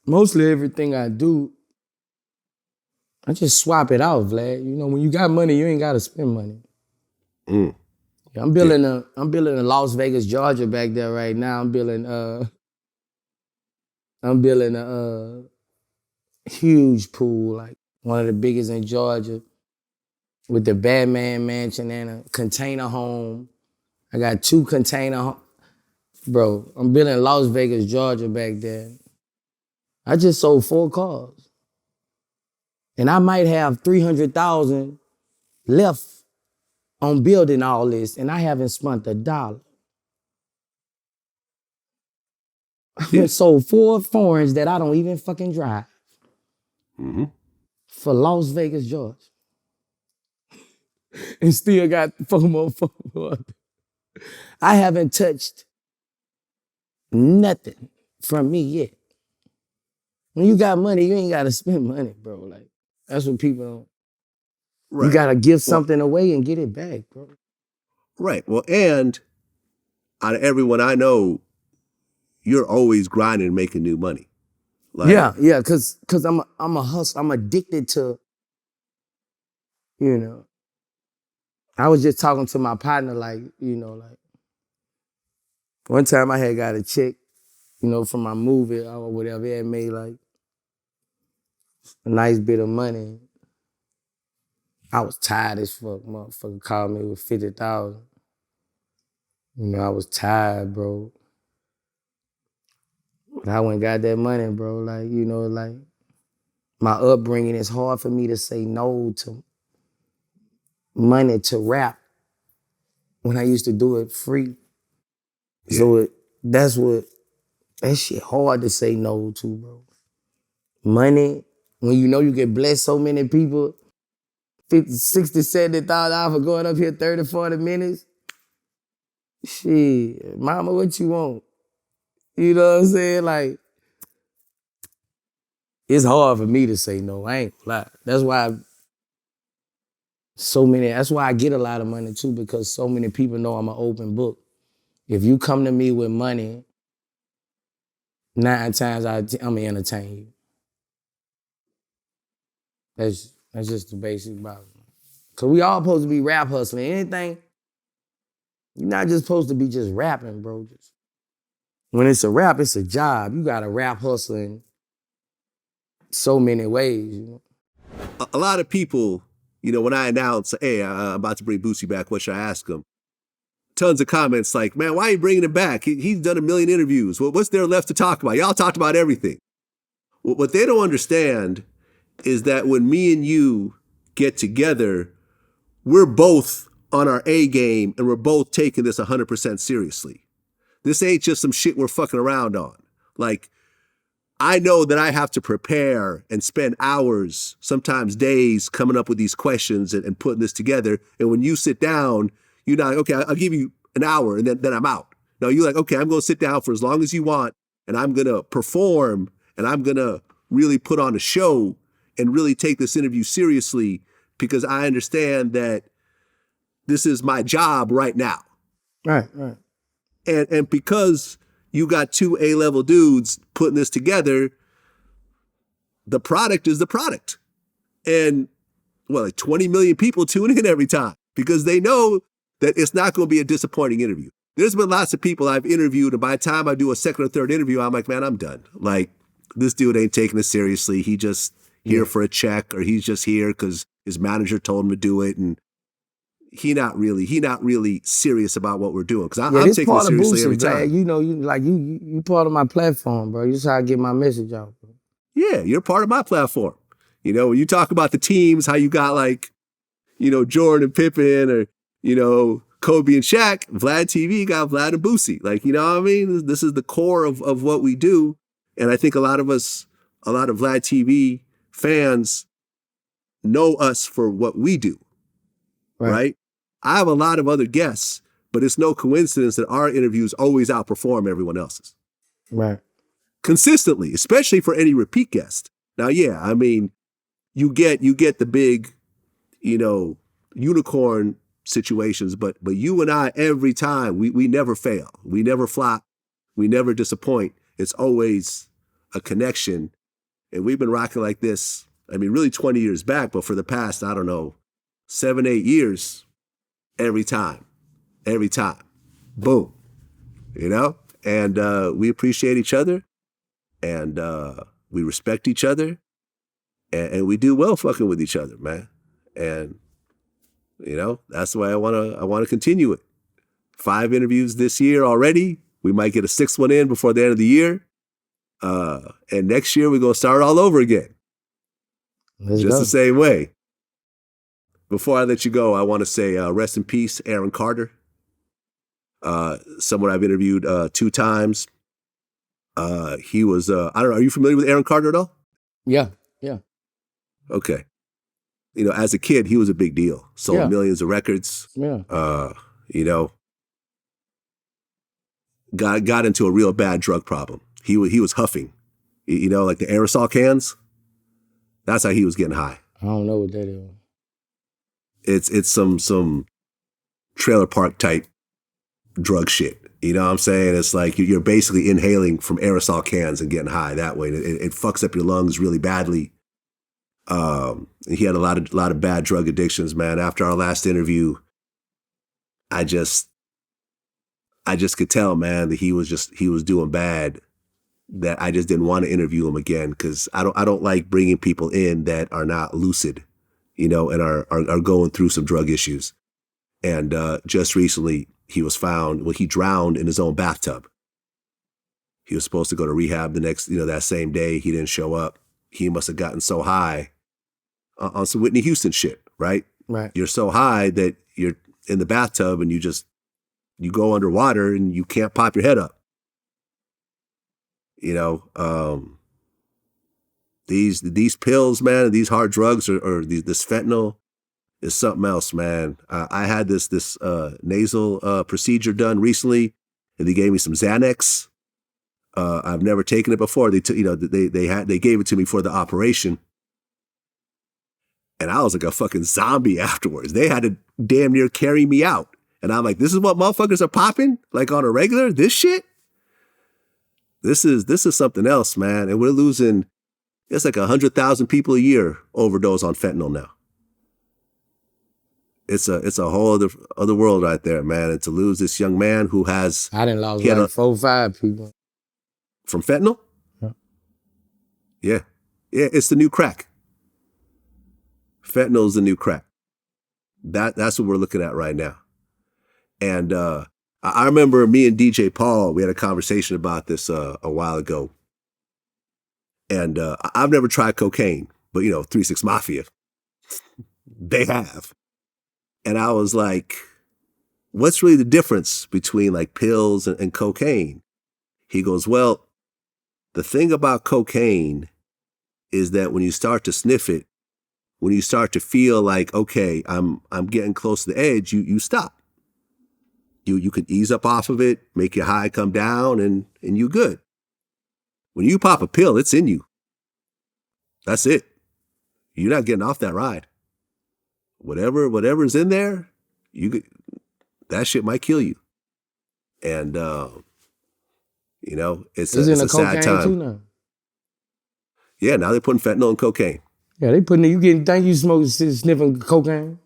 mostly everything I do, I just swap it out, Vlad. You know, when you got money, you ain't gotta spend money. Mm. I'm building a Las Vegas, Georgia back there right now. I'm building a huge pool, like one of the biggest in Georgia, with the Batman mansion and a container home. I got 2 bro, I'm building Las Vegas, Georgia back there. I just sold 4 cars. And I might have 300,000 left on building all this, and I haven't spent a dollar. I sold 4 foreigns that I don't even fucking drive for Las Vegas, Georgia. And still got 4 more. I haven't touched nothing from me yet. When you got money, you ain't gotta spend money, bro. Like, that's what people don't. Right. You gotta give something away and get it back, bro. Right. Well, and out of everyone I know, you're always grinding and making new money. Like, Yeah, cause I'm a hustler. I'm addicted to, you know. I was just talking to my partner, like, you know, like, one time I had got a check, you know, from my movie or whatever. It had made like a nice bit of money. I was tired as fuck. Motherfucker called me with 50,000. You know, I was tired, bro. But I went and got that money, bro. Like, you know, like, my upbringing, it's hard for me to say no to money to rap when I used to do it free. Yeah. So that shit hard to say no to, bro. Money, when you know you can bless so many people, 50, 60, 70,000 for going up here 30, 40 minutes. Shit, mama, what you want? You know what I'm saying? Like, it's hard for me to say no. I ain't gonna lie. That's why I get a lot of money too, because so many people know I'm an open book. If you come to me with money, 9 times I'm gonna entertain you. That's just the basic about it. Cause we all supposed to be rap hustling. Anything, you're not just supposed to be just rapping, bro. When it's a rap, it's a job. You gotta rap hustling so many ways, you know. a lot of people, you know, when I announce, hey, I'm about to bring Boosie back, what should I ask him? Tons of comments like, man, why are you bringing him back? He's done 1 million interviews. Well, what's there left to talk about? Y'all talked about everything. What they don't understand is that when me and you get together, we're both on our A game and we're both taking this 100% seriously. This ain't just some shit we're fucking around on. Like, I know that I have to prepare and spend hours, sometimes days, coming up with these questions and putting this together. And when you sit down, you're not, okay, I'll give you an hour and then I'm out. No, you're like, okay, I'm going to sit down for as long as you want, and I'm going to perform, and I'm going to really put on a show and really take this interview seriously, because I understand that this is my job right now. Right. And because you got two A-level dudes putting this together, the product is the product. And, well, like 20 million people tune in every time because they know that it's not going to be a disappointing interview. There's been lots of people I've interviewed, and by the time I do a second or third interview, I'm like, man, I'm done. Like, this dude ain't taking it seriously. He just here for a check, or he's just here because his manager told him to do it, and he not really serious about what we're doing. Because I'm taking it seriously every time. You part of my platform, bro. You just how I get my message out, bro. Yeah, you're part of my platform. You know, when you talk about the teams, how you got like, you know, Jordan and Pippen, or, you know, Kobe and Shaq, Vlad TV got Vlad and Boosie. Like, you know what I mean? This is the core of what we do. And I think a lot of Vlad TV fans know us for what we do, right? I have a lot of other guests, but it's no coincidence that our interviews always outperform everyone else's. Right. Consistently, especially for any repeat guest. Now, yeah, I mean, you get the big, you know, unicorn situations, but you and I, every time, we never fail. We never flop. We never disappoint. It's always a connection. And we've been rocking like this, I mean, really 20 years back, but for the past, I don't know, 7, 8 years, every time. Boom. You know? And we appreciate each other, and we respect each other, and we do well fucking with each other, man. And you know, that's why I want to continue it. 5 interviews this year already. We might get a 6th one in before the end of the year. And next year we're going to start all over again. Let's Just go. the same way. Before I let you go, I want to say rest in peace, Aaron Carter. Someone I've interviewed 2 times. He was, I don't know, are you familiar with Aaron Carter at all? Yeah. Okay. You know, as a kid, he was a big deal. Sold millions of records. Yeah. You know, got into a real bad drug problem. He was huffing, you know, like the aerosol cans. That's how he was getting high. I don't know what that is. It's some trailer park type drug shit. You know what I'm saying? It's like you're basically inhaling from aerosol cans and getting high that way. It fucks up your lungs really badly. He had a lot of bad drug addictions, man. After our last interview, I just could tell, man, that he was doing bad, that I just didn't want to interview him again, because I don't like bringing people in that are not lucid, you know, and are going through some drug issues. And just recently he was found, he drowned in his own bathtub. He was supposed to go to rehab that same day. He didn't show up. He must have gotten so high on some Whitney Houston shit, right? Right. You're so high that you're in the bathtub and you go underwater and you can't pop your head up. You know, these pills, man, these hard drugs or this fentanyl is something else, man. I had this nasal procedure done recently, and they gave me some Xanax. I've never taken it before. They gave it to me for the operation. And I was like a fucking zombie afterwards. They had to damn near carry me out. And I'm like, this is what motherfuckers are popping? Like on a regular? This shit? This is something else, man. And we're losing, it's like 100,000 people a year overdose on fentanyl now. It's a whole other world right there, man. And to lose this young man who has... I done lost like 4 or 5 people. From fentanyl? Yeah. Yeah, it's the new crack. Fentanyl is the new crack. That's what we're looking at right now. And I remember me and DJ Paul, we had a conversation about this a while ago. And I've never tried cocaine, but, you know, 3 6 Mafia, they have. And I was like, what's really the difference between like pills and cocaine? He goes, well, the thing about cocaine is that when you start to sniff it, when you start to feel like, okay, I'm getting close to the edge, you stop. You can ease up off of it, make your high come down, and you good. When you pop a pill, it's in you. That's it. You're not getting off that ride. Whatever's in there, that shit might kill you. And it's It's in a the sad cocaine time. too now. Yeah, now they're putting fentanyl in cocaine. Yeah, they putting you think you sniffing cocaine?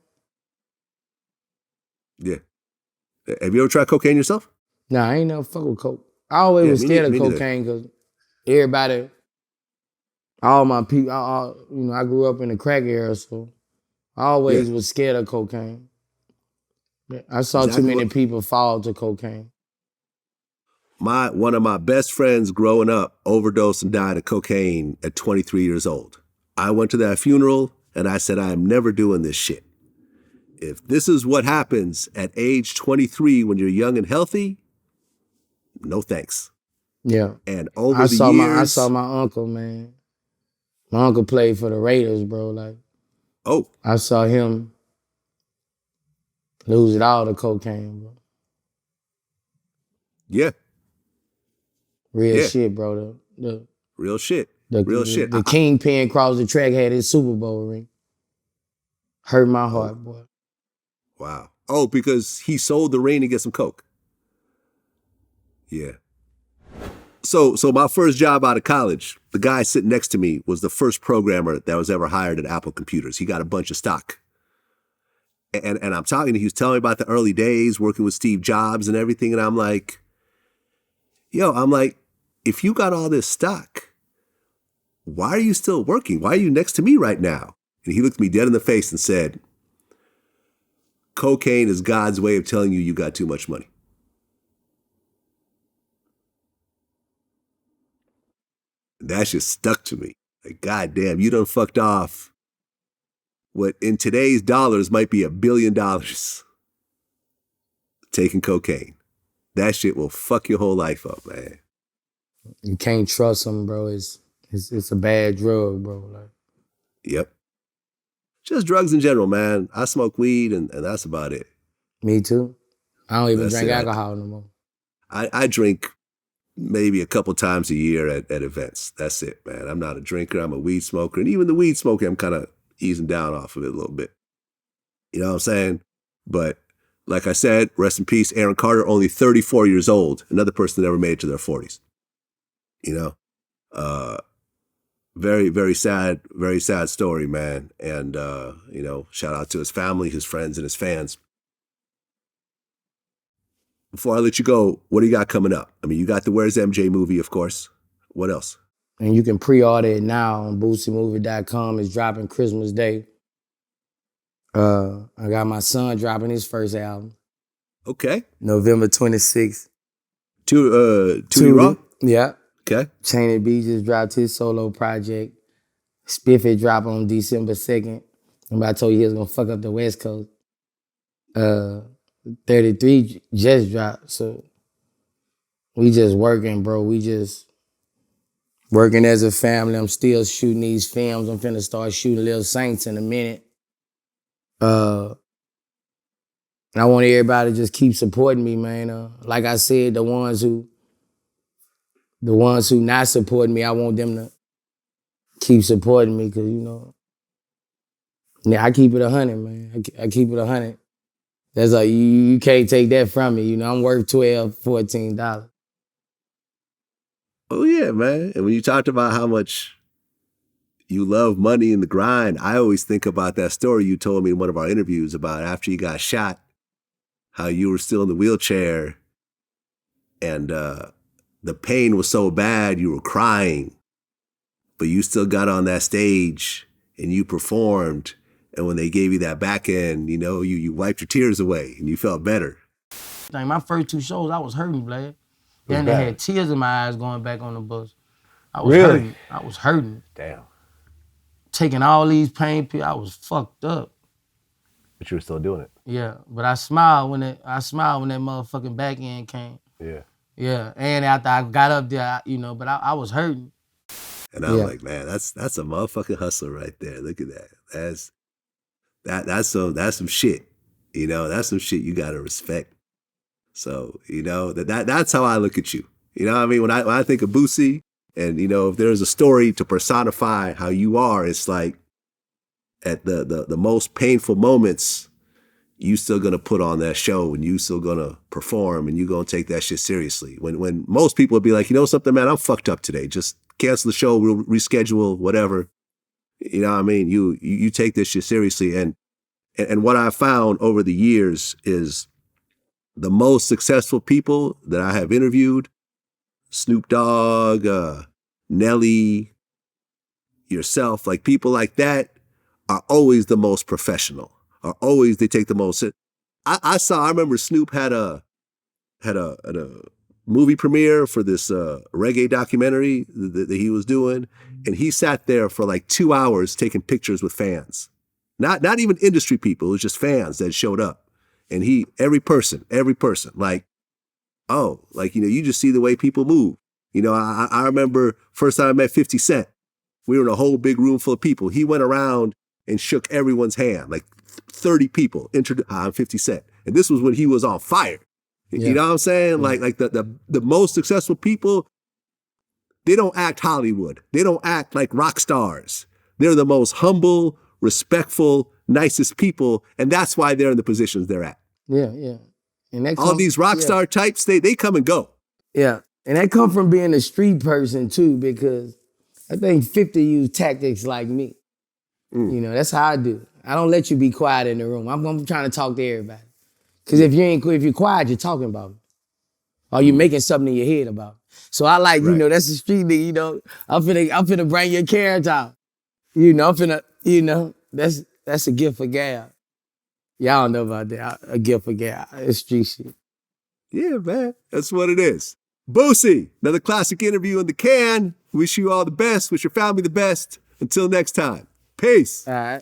Yeah. Have you ever tried cocaine yourself? Nah, I ain't never fuck with coke. I always was scared of me neither. cocaine because everybody, all my people, I grew up in the crack era, so I always was scared of cocaine. I saw Exactly too many what- people fall to cocaine. One of my best friends growing up overdosed and died of cocaine at 23 years old. I went to that funeral and I said, I am never doing this shit. If this is what happens at age 23 when you're young and healthy, no thanks. Yeah. And over I the saw years, my uncle, man. My uncle played for the Raiders, bro. Like, oh, I saw him lose it all to cocaine, bro. yeah, Real Yeah. shit, bro. real shit. The Real shit. The kingpin across the track had his Super Bowl ring. Hurt my heart, boy. Wow. Oh, because he sold the ring to get some coke. Yeah. So my first job out of college, the guy sitting next to me was the first programmer that was ever hired at Apple Computers. He got a bunch of stock. And I'm talking to he was telling me about the early days working with Steve Jobs and everything. And I'm like, if you got all this stock, why are you still working? Why are you next to me right now? And he looked me dead in the face and said, cocaine is God's way of telling you got too much money. That just stuck to me. Like, God damn, you done fucked off what in today's dollars might be $1 billion taking cocaine. That shit will fuck your whole life up, man. You can't trust them, bro. It's a bad drug, bro. Like, Yep. Just drugs in general, man. I smoke weed and that's about it. me too. I don't even That's drink it. alcohol no more. I drink maybe a couple times a year at events. That's it, man. I'm not a drinker. I'm a weed smoker. And even the weed smoker, I'm kind of easing down off of it a little bit. You know what I'm saying? But like I said, rest in peace, Aaron Carter, only 34 years old. Another person that never made it to their 40s. You know? Very, very sad story, man. And, shout out to his family, his friends, and his fans. Before I let you go, what do you got coming up? I mean, you got the Where's MJ movie, of course. What else? And you can pre-order it now on BoosieMovie.com. It's dropping Christmas Day. I got my son dropping his first album. Okay. November 26th. Tootie Raw? Yeah. Okay. Chaney B just dropped his solo project. Spiffy dropped on December 2nd. Remember I told you he was gonna fuck up the West Coast. 33 just dropped. So we just working, bro. We just working as a family. I'm still shooting these films. I'm finna start shooting Little Saints in a minute. And I want everybody to just keep supporting me, man. Like I said, the ones who not supporting me, I want them to keep supporting me, because, I keep it 100, man. I keep it 100. That's like, you can't take that from me. I'm worth $12, $14. Oh, yeah, man. And when you talked about how much you love money and the grind, I always think about that story you told me in one of our interviews about after you got shot, how you were still in the wheelchair and the pain was so bad you were crying, but you still got on that stage and you performed. And when they gave you that back end, you wiped your tears away and you felt better. Like my first 2 shows, I was hurting, Vlad. Then I had tears in my eyes going back on the bus. I was hurting. I was hurting. Damn. Taking all these pain pills, I was fucked up. But you were still doing it. Yeah, but I smiled when that motherfucking back end came. Yeah. Yeah, and after I got up there, but I was hurting. And I'm like, man, that's a motherfucking hustler right there. Look at that. That's some shit. That's some shit you gotta respect. So, that's how I look at you. You know what I mean? When I think of Boosie, and if there's a story to personify how you are, it's like at the most painful moments, you still gonna put on that show and you still gonna perform and you gonna take that shit seriously. When most people would be like, something, man, I'm fucked up today. Just cancel the show, we'll reschedule, whatever. You know what I mean? You take this shit seriously. And what I found over the years is the most successful people that I have interviewed, Snoop Dogg, Nelly, yourself, like people like that are always the most professional, they take the most. I remember Snoop had a movie premiere for this reggae documentary that he was doing, and he sat there for like 2 hours taking pictures with fans. Not even industry people, it was just fans that showed up. And every person, like, you just see the way people move. I remember first time I met 50 Cent, we were in a whole big room full of people. He went around and shook everyone's hand, like 30 people. I'm 50 Cent. And this was when he was on fire. Yeah. You know what I'm saying? Like the most successful people, they don't act Hollywood. They don't act like rock stars. They're the most humble, respectful, nicest people. And that's why they're in the positions they're at. Yeah. And all these rock star types, they come and go. Yeah. And that come from being a street person too, because I think 50 use tactics like me. That's how I do. I don't let you be quiet in the room. I'm trying to talk to everybody. Because if you're quiet, you're talking about me. Or you're making something in your head about me. So I like, that's the street nigga, I'm finna bring your character out. I'm finna, that's a gift for gab. Y'all don't know about that. A gift for gab. It's street shit. Yeah, man. That's what it is. Boosie, another classic interview in the can. Wish you all the best. Wish your family the best. Until next time. Peace. All right.